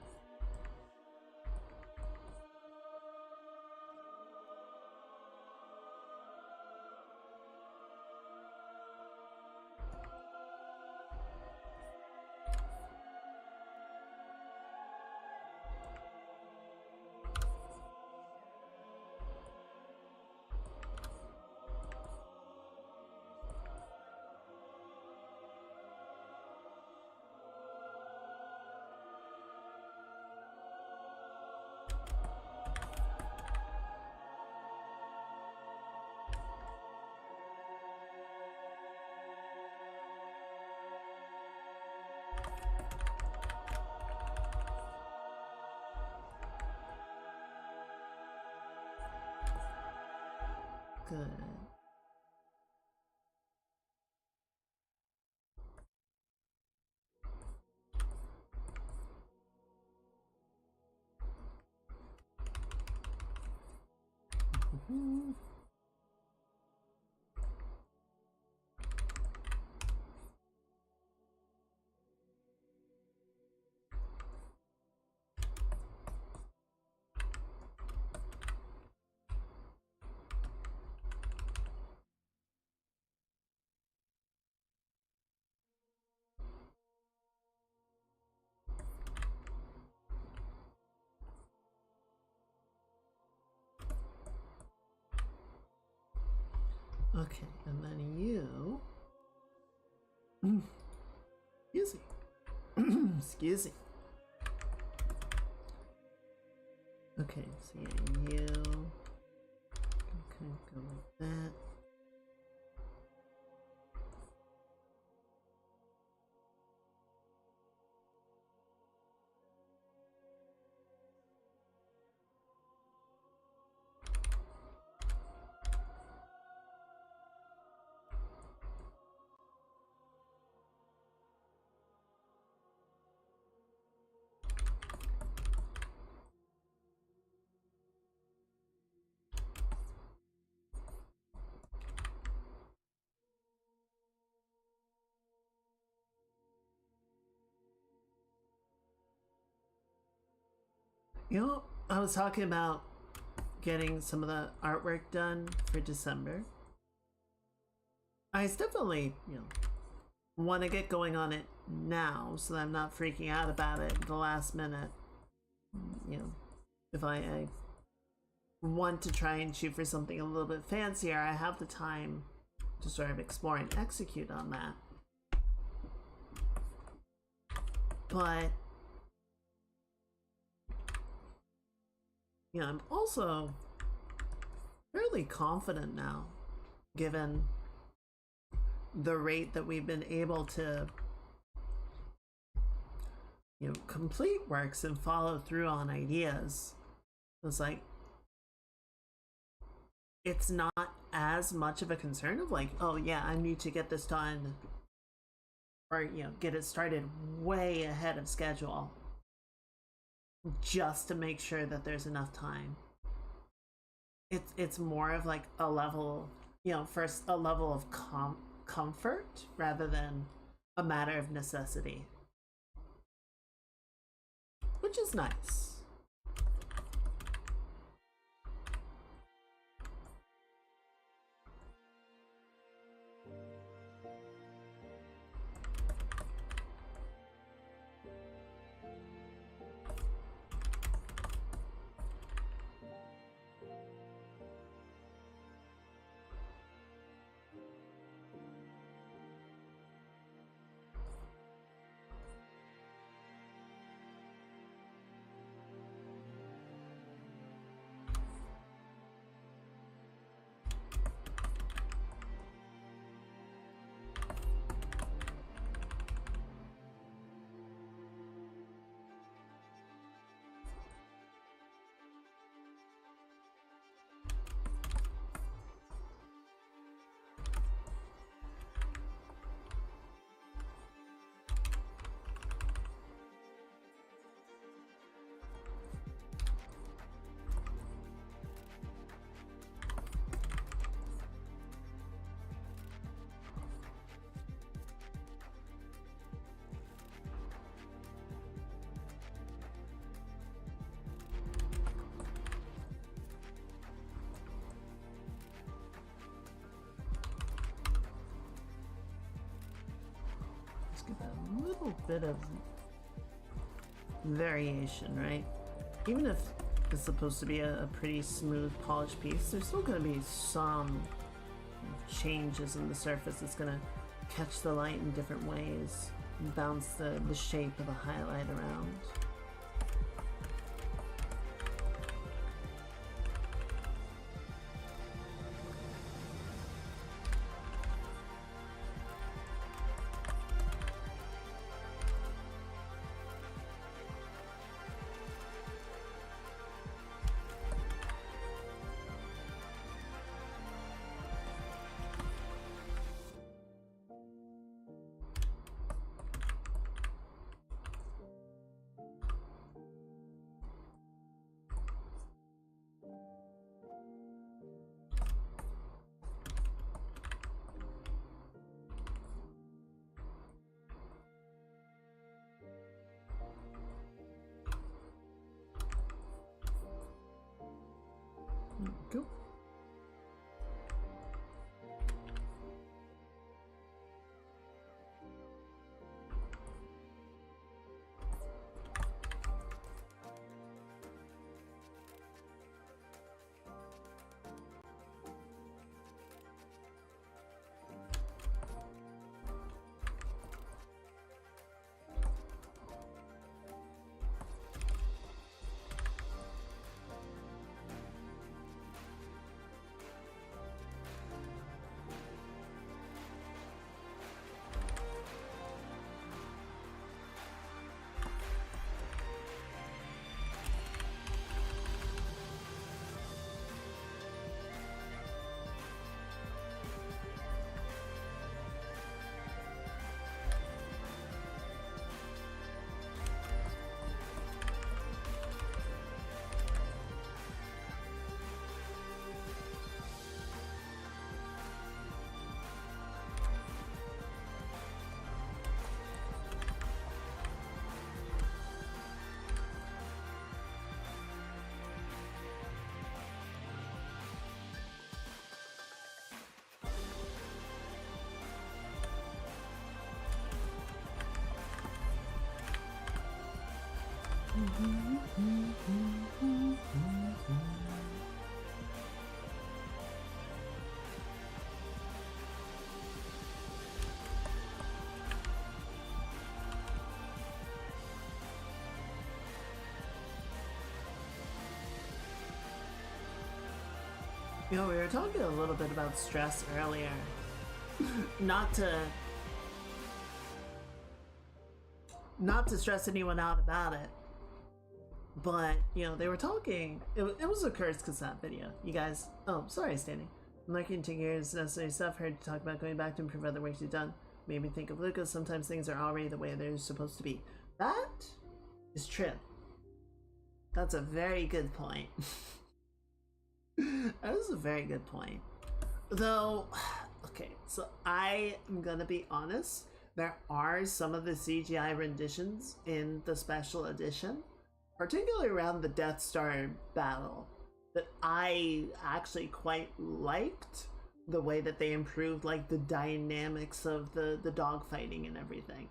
Good. Okay, and then you. Excuse me. Excuse me. Okay, so yeah, you. Okay, go like that. You know, I was talking about getting some of the artwork done for December. I definitely, want to get going on it now so that I'm not freaking out about it at the last minute. If I want to try and shoot for something a little bit fancier, I have the time to sort of explore and execute on that. But I'm also fairly confident now, given the rate that we've been able to complete works and follow through on ideas. It's like it's not as much of a concern of like, oh yeah, I need to get this done, or get it started way ahead of schedule just to make sure that there's enough time. It's more of like a level, first a level of comfort rather than a matter of necessity, which is nice. get that little bit of variation, right? Even if it's supposed to be a pretty smooth polished piece, there's still going to be some changes in the surface. It's going to catch the light in different ways, bounce the shape of the highlight around. Go. You know, we were talking a little bit about stress earlier. Not to stress anyone out about it, but you know, they were talking. It was a cursed cassette video, you guys. Oh, sorry, Stanley. I'm looking to years necessary stuff. Heard to talk about going back to improve other works you've done. Made me think of Lucas. Sometimes things are already the way they're supposed to be. That is true. That's a very good point. That is a very good point. Though, okay, so I am gonna be honest. There are some of the CGI renditions in the special edition, particularly around the Death Star battle, that I actually quite liked the way that they improved, like, the dynamics of the dogfighting and everything.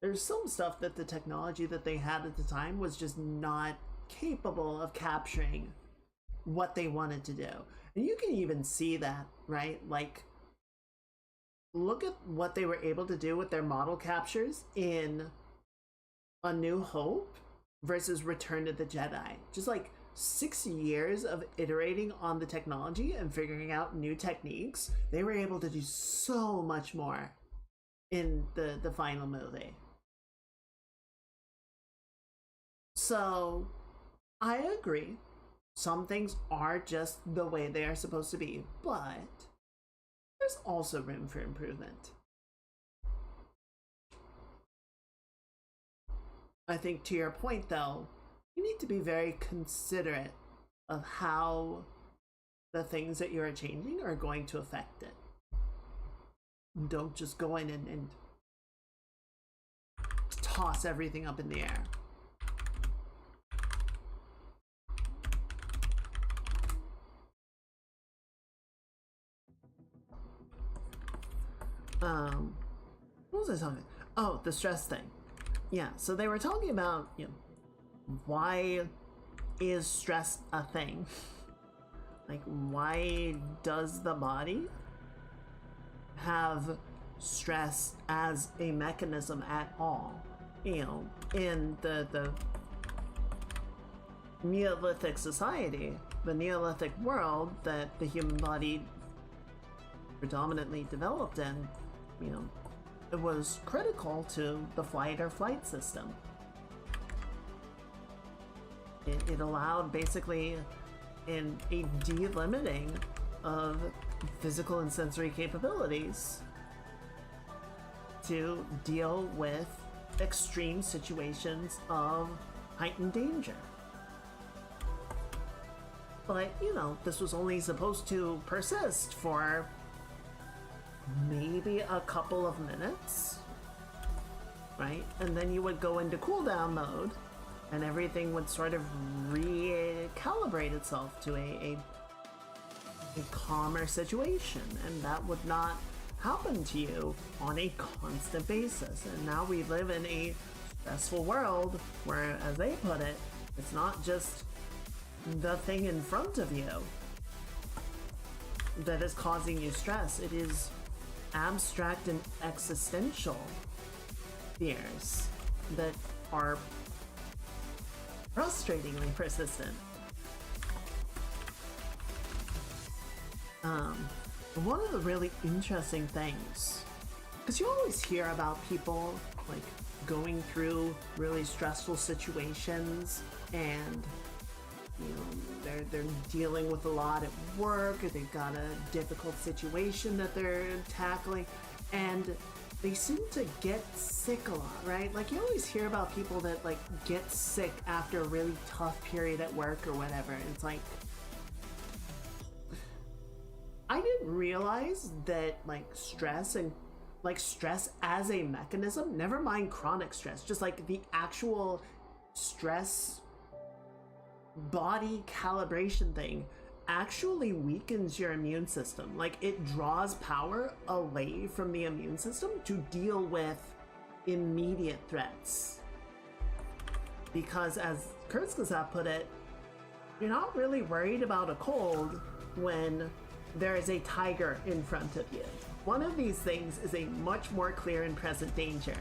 There's some stuff that the technology that they had at the time was just not capable of capturing what they wanted to do. And you can even see that, right? Like, look at what they were able to do with their model captures in A New Hope versus Return of the Jedi. Just like 6 years of iterating on the technology and figuring out new techniques, they were able to do so much more in the final movie. So I agree. Some things are just the way they are supposed to be, but there's also room for improvement. I think to your point though, you need to be very considerate of how the things that you're changing are going to affect it. Don't just go in and toss everything up in the air. What was I talking? Oh, the stress thing. Yeah, so they were talking about, why is stress a thing? Like, why does the body have stress as a mechanism at all? In the Neolithic society, the Neolithic world that the human body predominantly developed in, it was critical to the fight or flight system. It allowed basically in a delimiting of physical and sensory capabilities to deal with extreme situations of heightened danger. But, this was only supposed to persist for maybe a couple of minutes, right? And then you would go into cooldown mode and everything would sort of recalibrate itself to a calmer situation, and that would not happen to you on a constant basis. And now we live in a stressful world where, as they put it, it's not just the thing in front of you that is causing you stress. It is abstract and existential fears that are frustratingly persistent. One of the really interesting things, because you always hear about people like going through really stressful situations, and they're dealing with a lot at work, or they've got a difficult situation that they're tackling, and they seem to get sick a lot, right? Like, you always hear about people that like get sick after a really tough period at work or whatever. It's like, I didn't realize that stress as a mechanism, never mind chronic stress, just like the actual stress body calibration thing actually weakens your immune system. Like, it draws power away from the immune system to deal with immediate threats. Because, as Kurzgesagt put it, you're not really worried about a cold when there is a tiger in front of you. One of these things is a much more clear and present danger.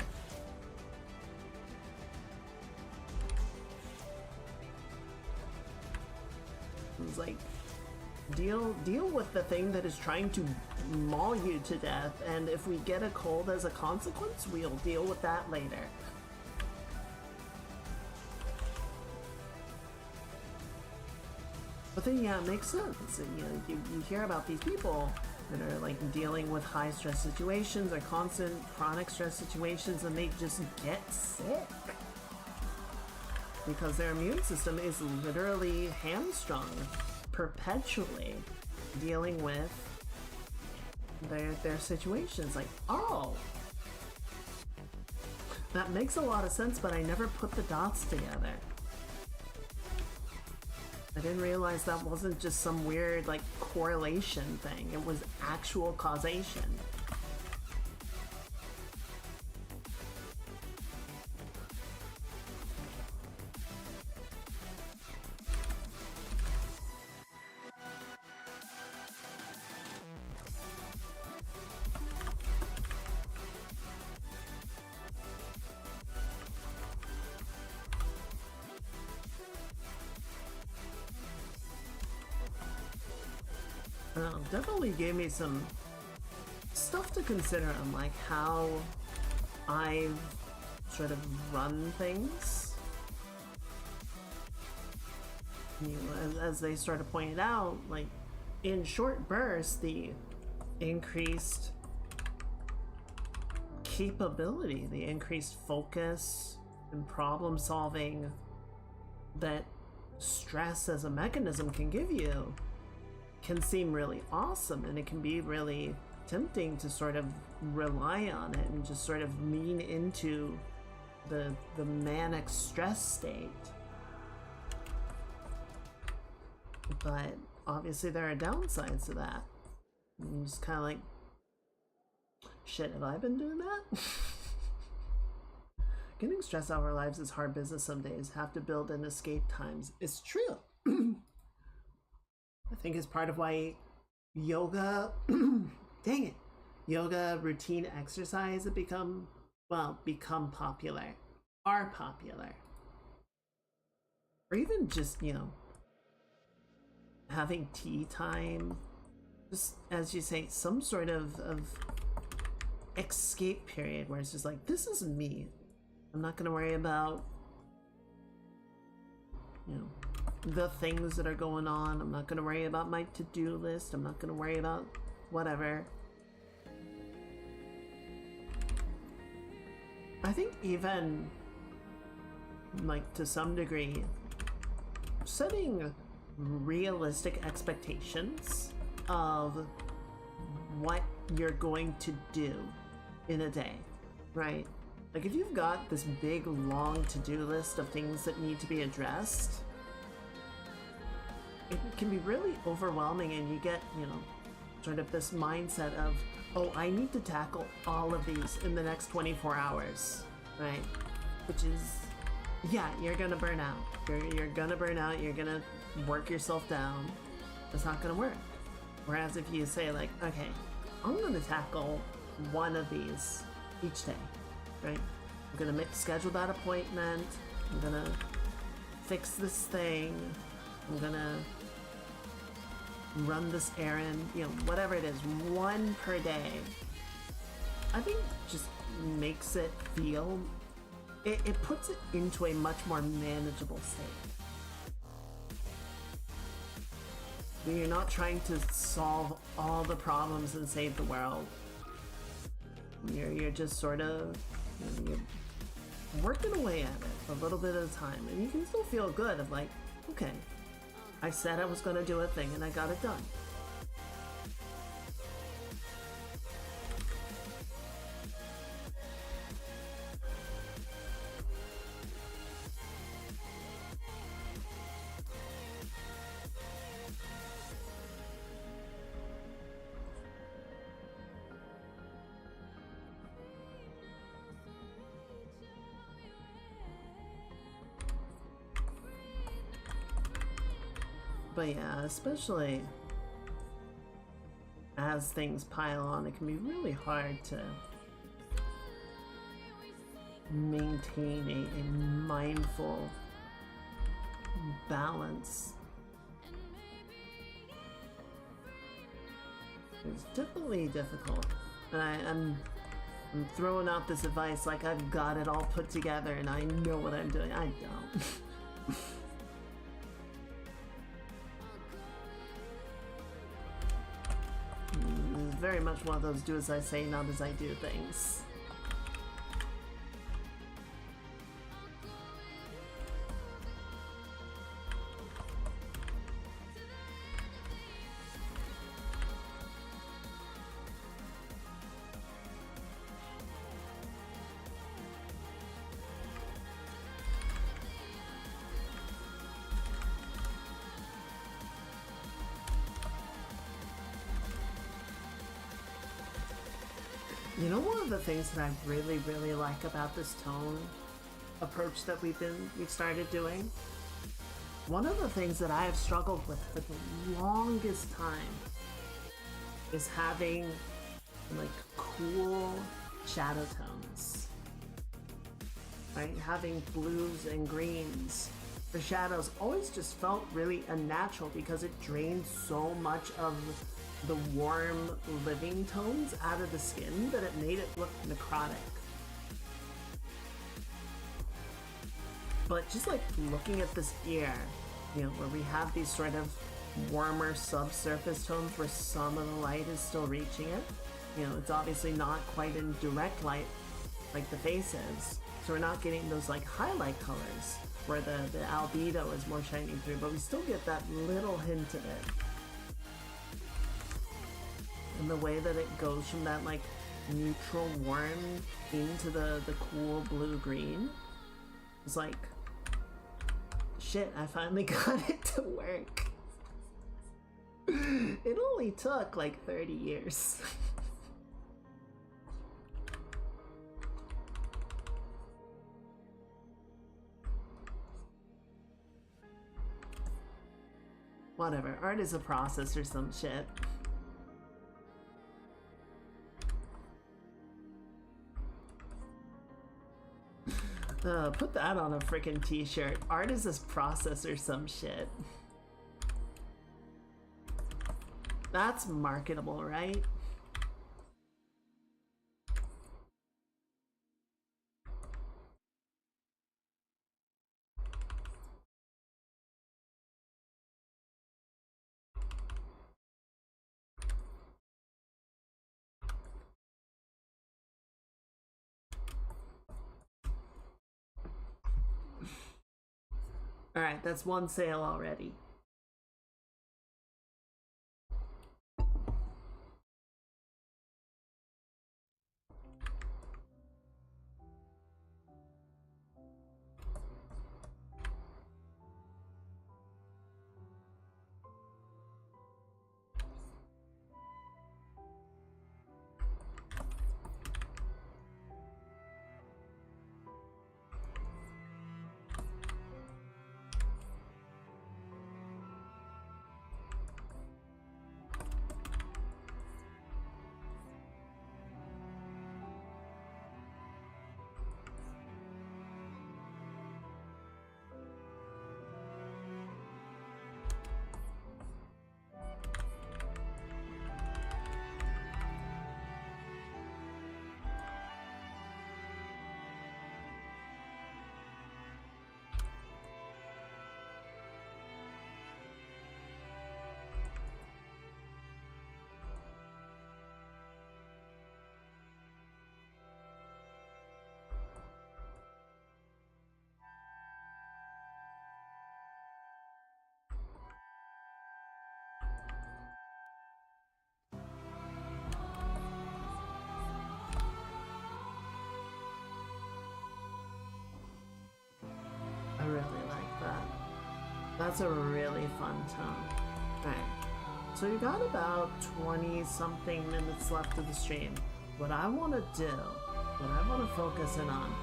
It's like, deal with the thing that is trying to maul you to death, and if we get a cold as a consequence, we'll deal with that later. But then, yeah, it makes sense. And, you hear about these people that are like dealing with high stress situations or constant chronic stress situations, and they just get sick because their immune system is literally hamstrung, perpetually dealing with their situations. Like, oh, that makes a lot of sense, but I never put the dots together. I didn't realize that wasn't just some weird like correlation thing. It was actual causation. Definitely gave me some stuff to consider on like how I've sort of run things. As they sort of pointed out, like in short bursts, the increased capability, the increased focus and problem solving that stress as a mechanism can give you can seem really awesome, and it can be really tempting to sort of rely on it and just sort of lean into the manic stress state. But obviously there are downsides to that. You just kind of like shit, have I been doing that? Getting stressed out of our lives is hard business some days. Have to build in escape times. It's true. I think it's part of why yoga, dang it, yoga, routine exercise have become popular, are popular. Or even just, having tea time, just as you say, some sort of escape period where it's just like, this is me. I'm not going to worry about, the things that are going on. I'm not going to worry about my to-do list. I'm not going to worry about whatever. I think even, like, to some degree, setting realistic expectations of what you're going to do in a day, right? Like, if you've got this big, long to-do list of things that need to be addressed, it can be really overwhelming, and you get, sort of this mindset of, oh, I need to tackle all of these in the next 24 hours, right? Which is, yeah, you're gonna burn out. You're gonna burn out, you're gonna work yourself down. It's not gonna work. Whereas if you say, like, okay, I'm gonna tackle one of these each day, right? I'm gonna schedule that appointment, I'm gonna fix this thing, I'm gonna run this errand, whatever it is, one per day. I think just makes it feel, it puts it into a much more manageable state. When you're not trying to solve all the problems and save the world. You're just sort of, you're working away at it a little bit at a time, and you can still feel good of like, okay, I said I was going to do a thing and I got it done. But yeah, especially as things pile on, it can be really hard to maintain a mindful balance. It's definitely difficult. And I'm throwing out this advice like I've got it all put together and I know what I'm doing. I don't. Very much one of those do as I say, not as I do things. One of the things that I really, really like about this tone approach that we've started doing, one of the things that I have struggled with for the longest time is having like cool shadow tones, right? Having blues and greens for shadows always just felt really unnatural because it drained so much of the warm living tones out of the skin that it made it look necrotic. But just like looking at this ear, where we have these sort of warmer subsurface tones where some of the light is still reaching it. It's obviously not quite in direct light like the face is. So we're not getting those like highlight colors where the albedo is more shining through, but we still get that little hint of it. And the way that it goes from that like neutral warm into the cool blue green is like, shit, I finally got it to work. It only took like 30 years. Whatever. Art is a process or some shit. Put that on a freaking t-shirt. Art is this process or some shit. That's marketable, right? Alright, that's one sale already. I really like that. That's a really fun tone. Alright. So you got about 20 something minutes left of the stream. What I want to do, what I want to focus in on,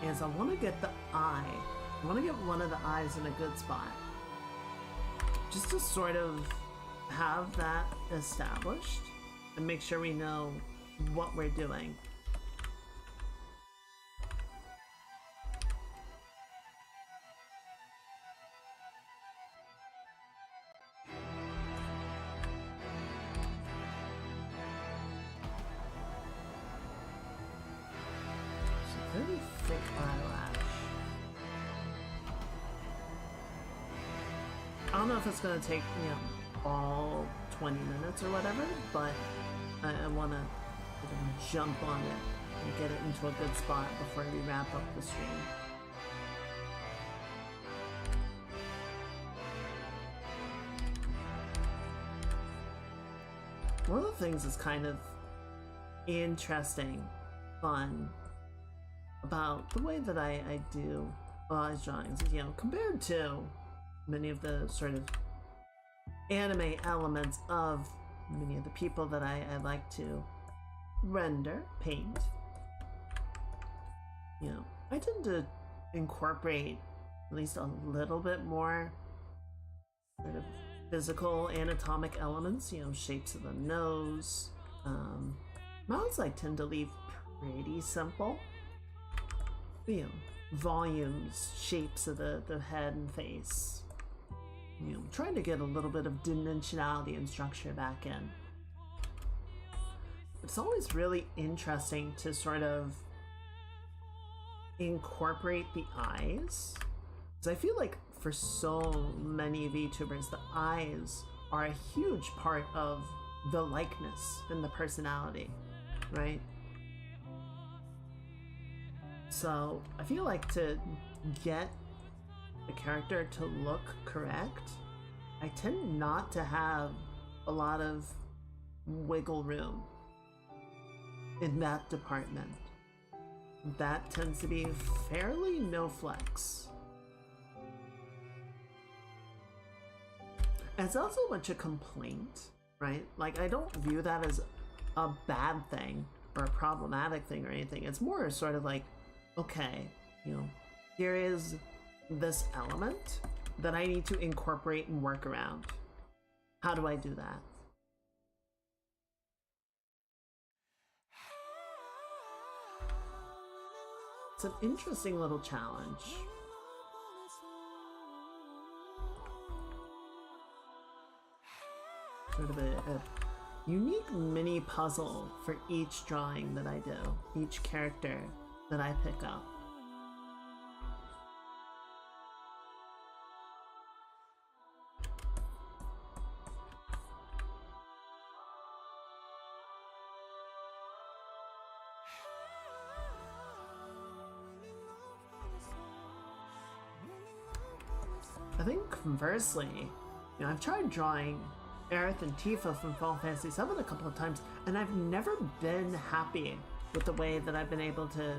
is I want to get the eye. I want to get one of the eyes in a good spot. Just to sort of have that established and make sure we know what we're doing. Very thick eyelash. I don't know if it's gonna take, you know, all 20 minutes or whatever, but I wanna jump on it and get it into a good spot before we wrap up the stream. One of the things that's kind of interesting, fun, about the way that I do eyes drawings, you know, compared to many of the sort of anime elements of many of the people that I like to render, paint. You know, I tend to incorporate at least a little bit more sort of physical anatomic elements, you know, shapes of the nose. Mouths I tend to leave pretty simple. You know, volumes, shapes of the head and face. You know, trying to get a little bit of dimensionality and structure back in. It's always really interesting to sort of incorporate the eyes. Because I feel like for so many VTubers, the eyes are a huge part of the likeness and the personality, right? So I feel like to get the character to look correct, I tend not to have a lot of wiggle room in that department. That tends to be fairly no flex. It's not so much a complaint, right? Like, I don't view that as a bad thing or a problematic thing or anything. It's more sort of like, okay, you know, here is this element. that I need to incorporate and work around. How do I do that? It's an interesting little challenge. Sort of a unique mini puzzle for each drawing that I do, each character that I pick up. I think conversely, I've tried drawing Aerith and Tifa from Final Fantasy VII a couple of times, and I've never been happy with the way that I've been able to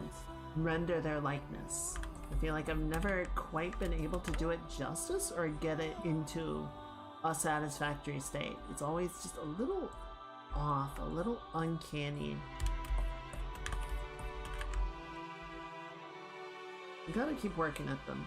render their likeness. I feel like I've never quite been able to do it justice or get it into a satisfactory state. It's always just a little off, a little uncanny. You gotta keep working at them.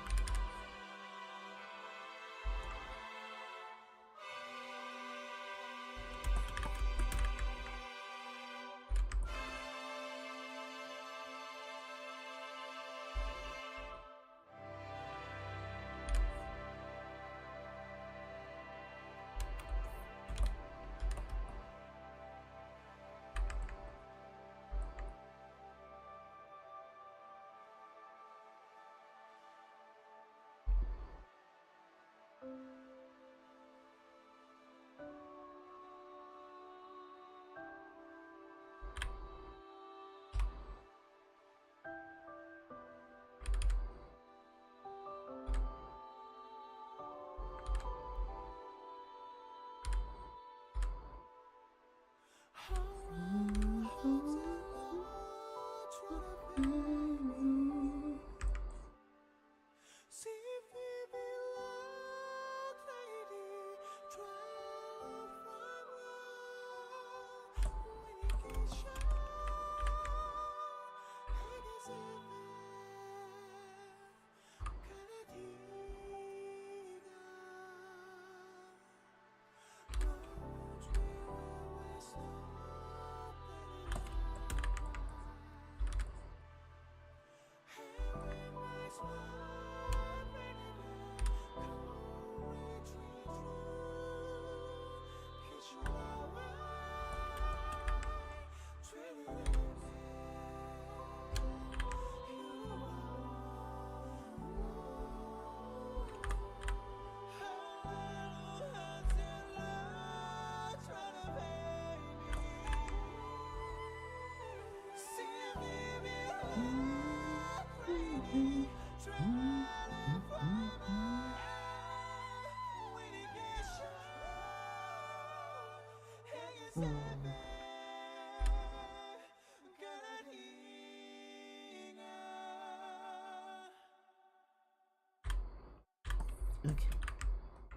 Okay,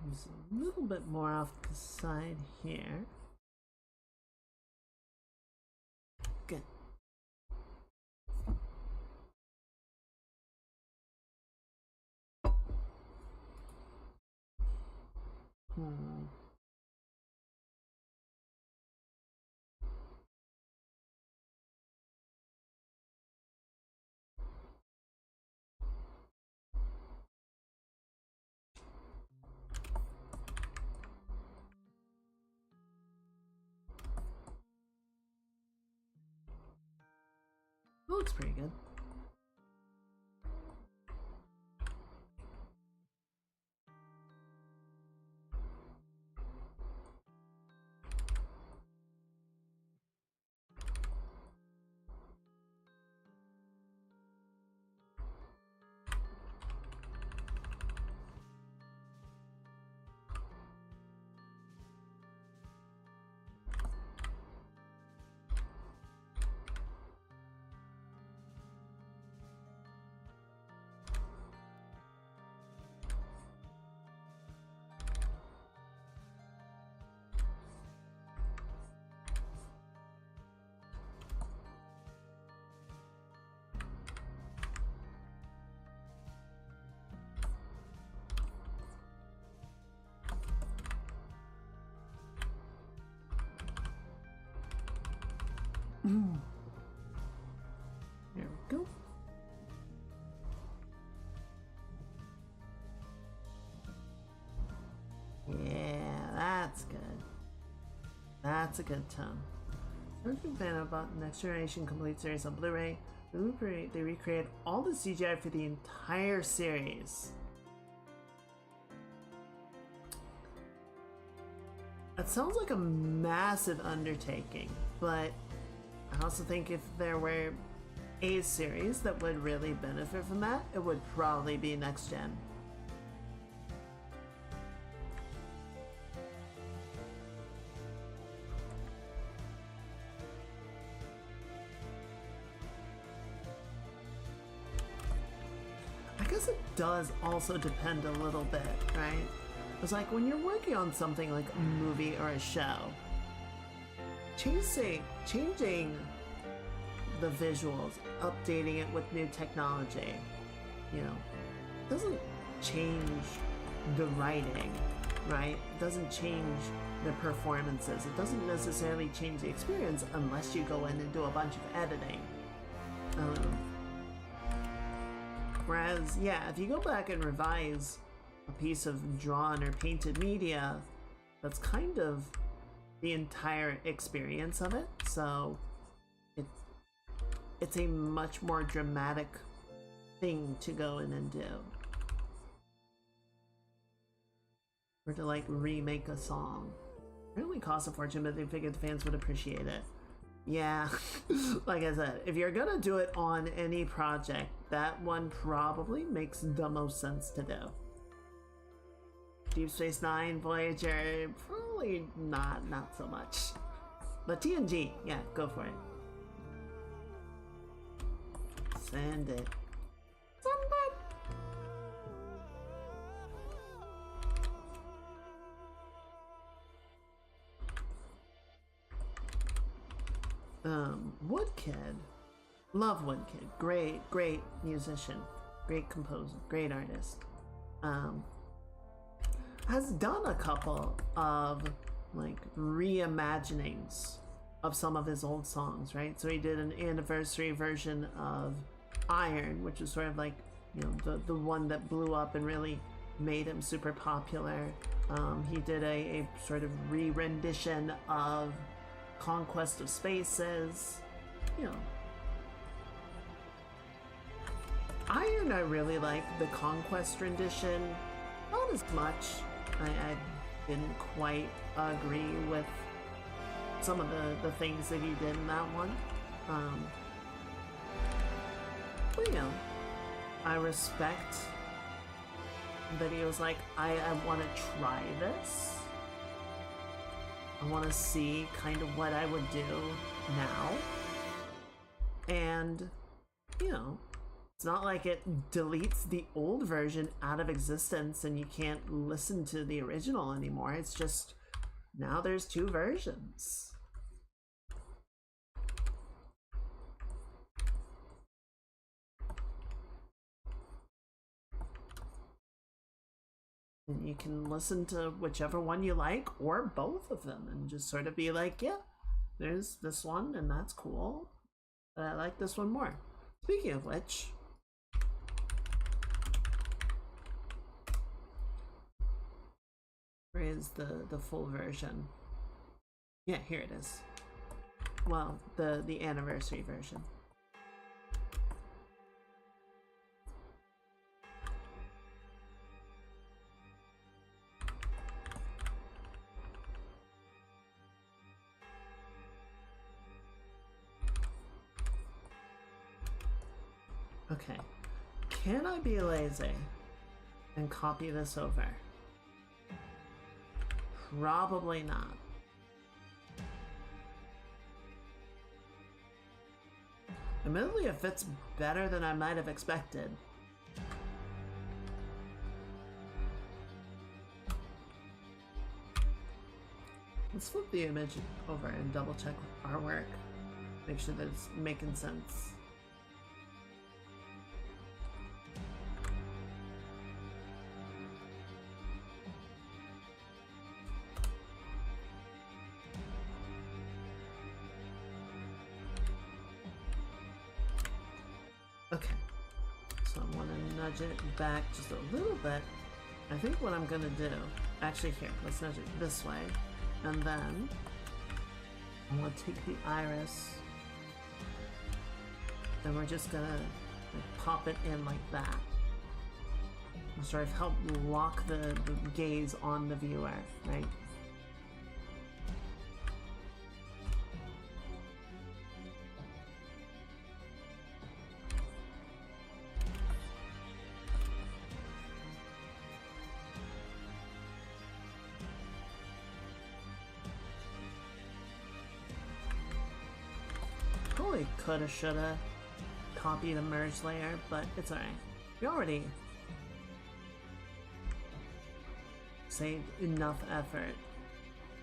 there's a little bit more off the side here. Good. Looks pretty good. There we go. Yeah, that's good. That's a good tone. Big fan about Next Generation Complete Series on Blu-ray. They recreate all the CGI for the entire series. That sounds like a massive undertaking, but I also think if there were a series that would really benefit from that, it would probably be Next Gen. I guess it does also depend a little bit, right? It's like when you're working on something like a movie or a show, changing the visuals, updating it with new technology, you know, doesn't change the writing, right? It doesn't change the performances. It doesn't necessarily change the experience unless you go in and do a bunch of editing. Whereas, yeah, if you go back and revise a piece of drawn or painted media, that's kind of the entire experience of it. So it's a much more dramatic thing to go in and do. Or to like remake a song. It really costs a fortune, but they figured the fans would appreciate it. Yeah, like I said, if you're gonna do it on any project, that one probably makes the most sense to do. Deep Space Nine, Voyager, probably not so much. But TNG, yeah, go for it. Send it. Woodkid. Love Woodkid. Great musician. Great composer. Great artist. Has done a couple of like reimaginings of some of his old songs, right? So he did an anniversary version of Iron, which is sort of like, you know, the one that blew up and really made him super popular. He did a sort of re-rendition of Conquest of Spaces, you know. Iron, I really like. The Conquest rendition, not as much. I didn't quite agree with some of the things that he did in that one. But you know, I respect that he was like, I want to try this. I want to see kind of what I would do now. And, you know, it's not like it deletes the old version out of existence and you can't listen to the original anymore. It's just, now there's two versions. And you can listen to whichever one you like or both of them and just sort of be like, yeah, there's this one and that's cool, but I like this one more. Speaking of which, where is the full version? Yeah, here it is. Well, the anniversary version. Okay, can I be lazy and copy this over? Probably not. Admittedly, it fits better than I might have expected. Let's flip the image over and double check our work. Make sure that it's making sense. So I want to nudge it back just a little bit. I think what I'm gonna do, actually here, let's nudge it this way, and then I'm gonna take the iris, and we're just gonna like, pop it in like that. Sort of help lock the gaze on the viewer, right? Probably coulda, shoulda copied a merge layer, but it's alright. We already saved enough effort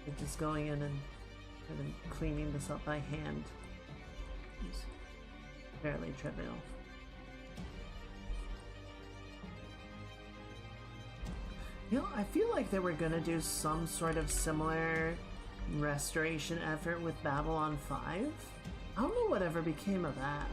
with just going in and kind of cleaning this up by hand. It's fairly trivial. You know, I feel like they were gonna do some sort of similar restoration effort with Babylon 5. I don't know whatever became of that.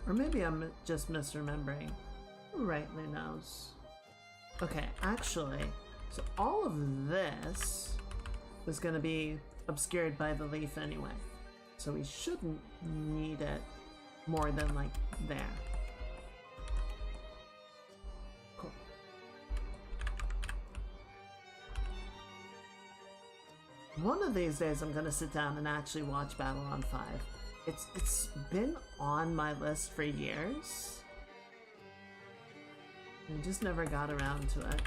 Or maybe I'm just misremembering. Who rightly knows? Okay, actually, so all of this is going to be obscured by the leaf anyway. So we shouldn't need it more than like there. Cool. One of these days I'm going to sit down and actually watch Babylon 5. It's been on my list for years. I just never got around to it.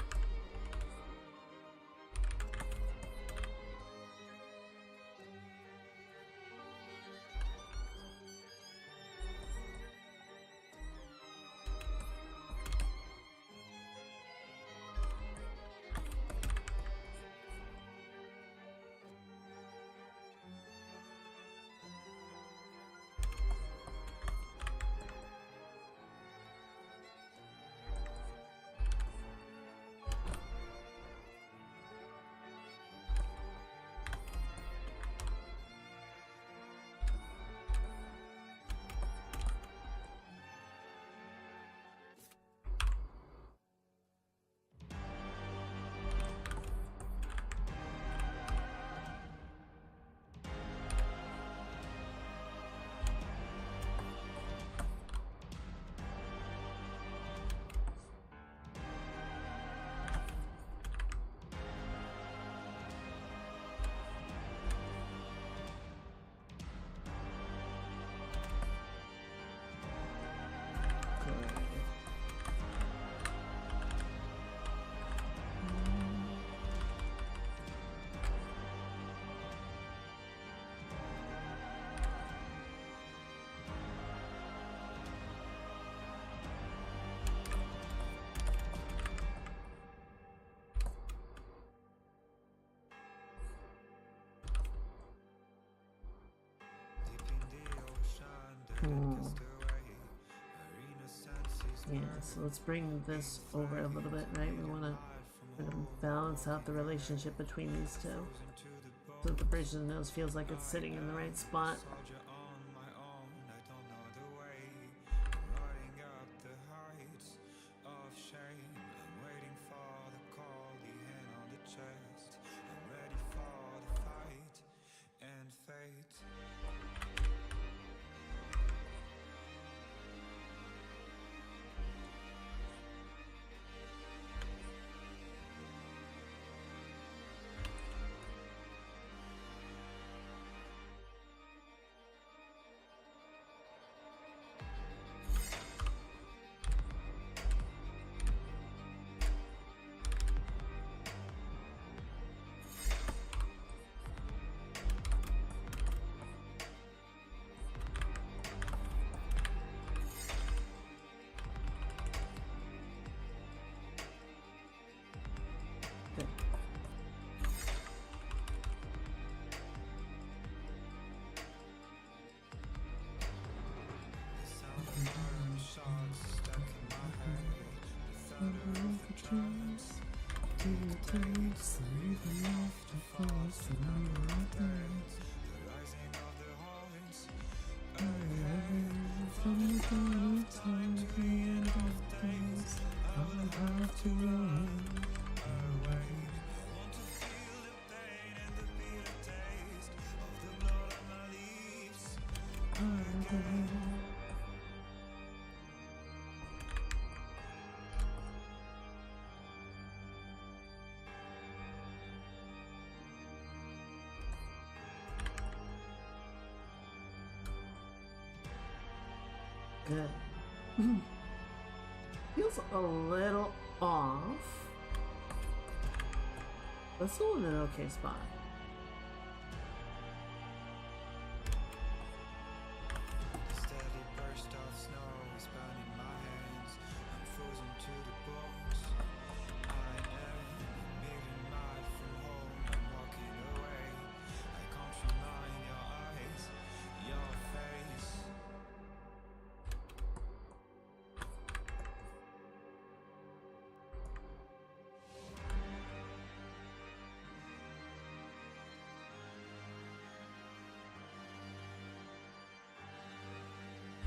Yeah, so let's bring this over a little bit, right? We want to kind of balance out the relationship between these two. So that the bridge of the nose feels like it's sitting in the right spot. shots stuck in my head. The thunder of the drums. Takes even after falls the number of birds. The rising of the horns. From the dawn of time to the end of days, I will have to run away. Want to feel the pain and the bitter taste of the blood on my leaves. away. Good. Feels a little off. But still in an okay spot. The steady burst of snow is burning my hands. I'm frozen to the bones. I am a million miles from home. I'm walking away. I can't remind your eyes, your face.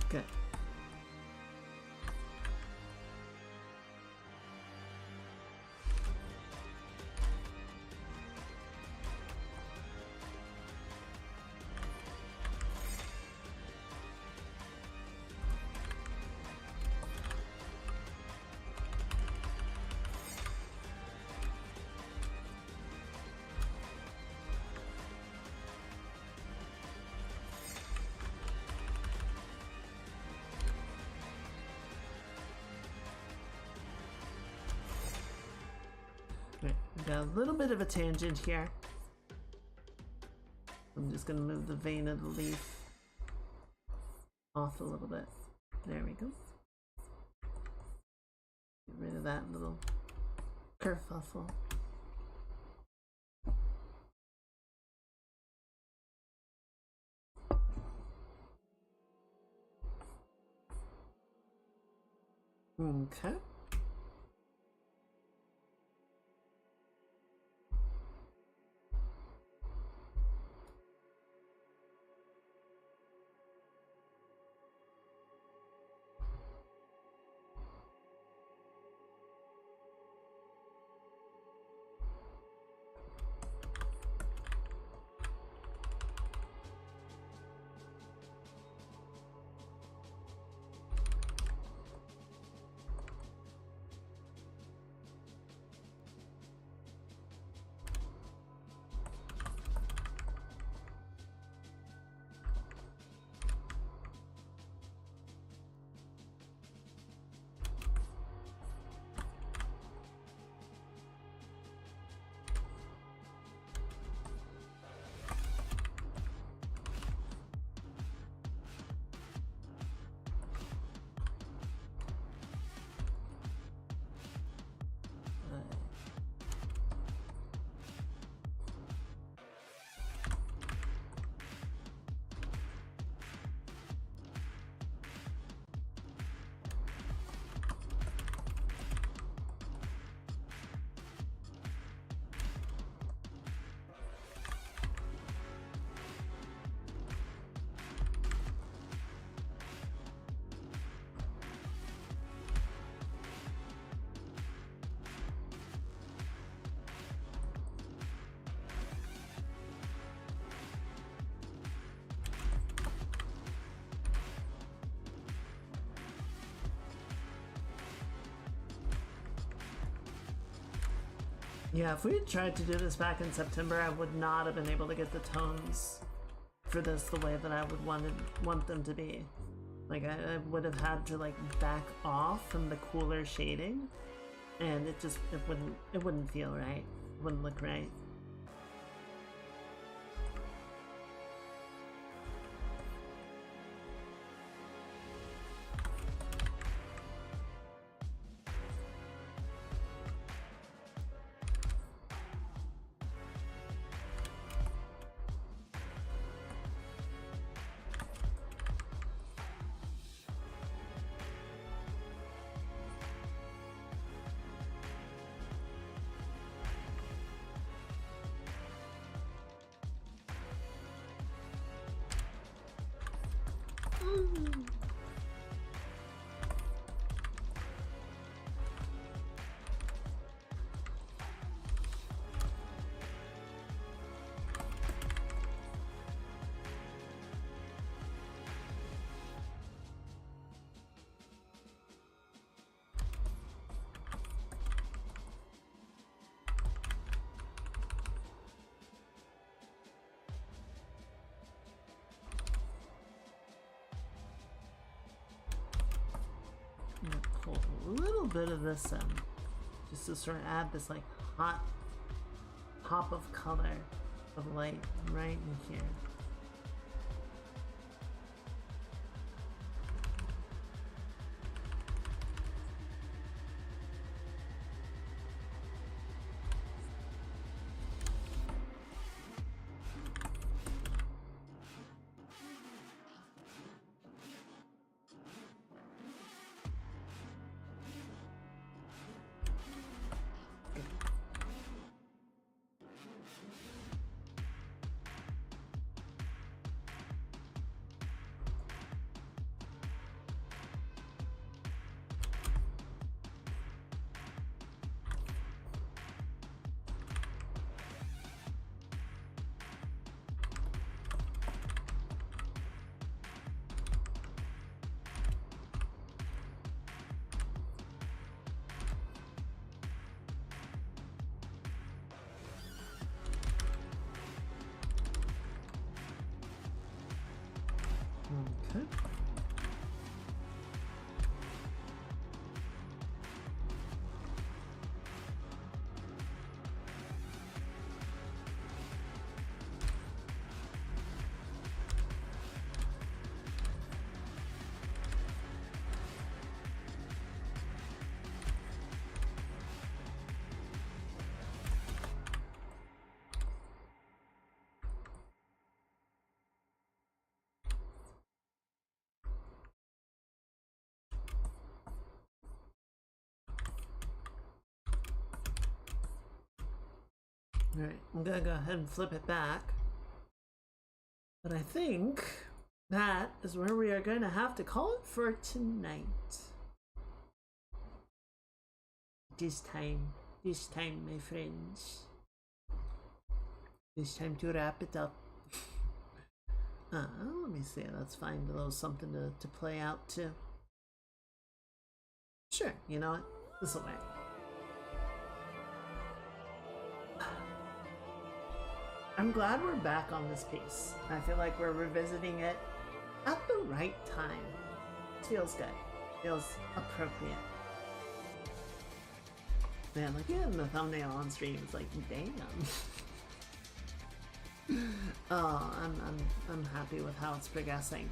Good. Right, we got a little bit of a tangent here. I'm just gonna move the vein of the leaf off a little bit. There we go. Get rid of that little kerfuffle. Okay. Yeah, if we had tried to do this back in September, I would not have been able to get the tones for this the way that I would want them to be. Like I would have had to like back off from the cooler shading, and it wouldn't feel right. It wouldn't look right. I'm gonna pull a little bit of this in, just to sort of add this like hot pop of color of light right in here. Okay. Alright, I'm gonna go ahead and flip it back. But I think that is where we are going to have to call it for tonight. This time, my friends. It's time to wrap it up. Let me see, let's find a little something to play out to. Sure, you know what? This'll work. I'm glad we're back on this piece. I feel like we're revisiting it at the right time. It feels good. Feels appropriate. Man, looking at the thumbnail on stream, it's like, damn. Oh, I'm happy with how it's progressing.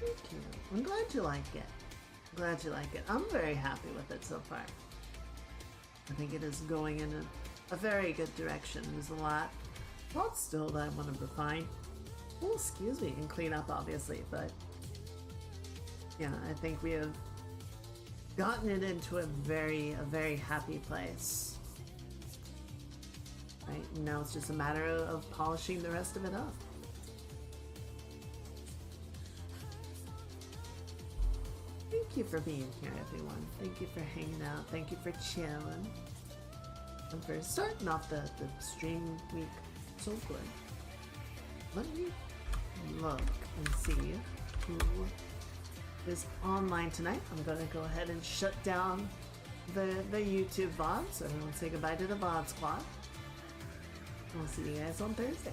Thank you. I'm glad you like it. I'm glad you like it. I'm very happy with it so far. I think it is going in a very good direction. There's a lot still that I want to refine. Oh, excuse me, and clean up, obviously, but yeah, I think we have gotten it into a very happy place. Right, and now it's just a matter of polishing the rest of it up. Thank you for being here, everyone. Thank you for hanging out. Thank you for chilling. And for starting off the stream week so good. Let me look and see who is online tonight. I'm gonna go ahead and shut down the YouTube VOD, so everyone say goodbye to the VOD squad. We'll see you guys on Thursday.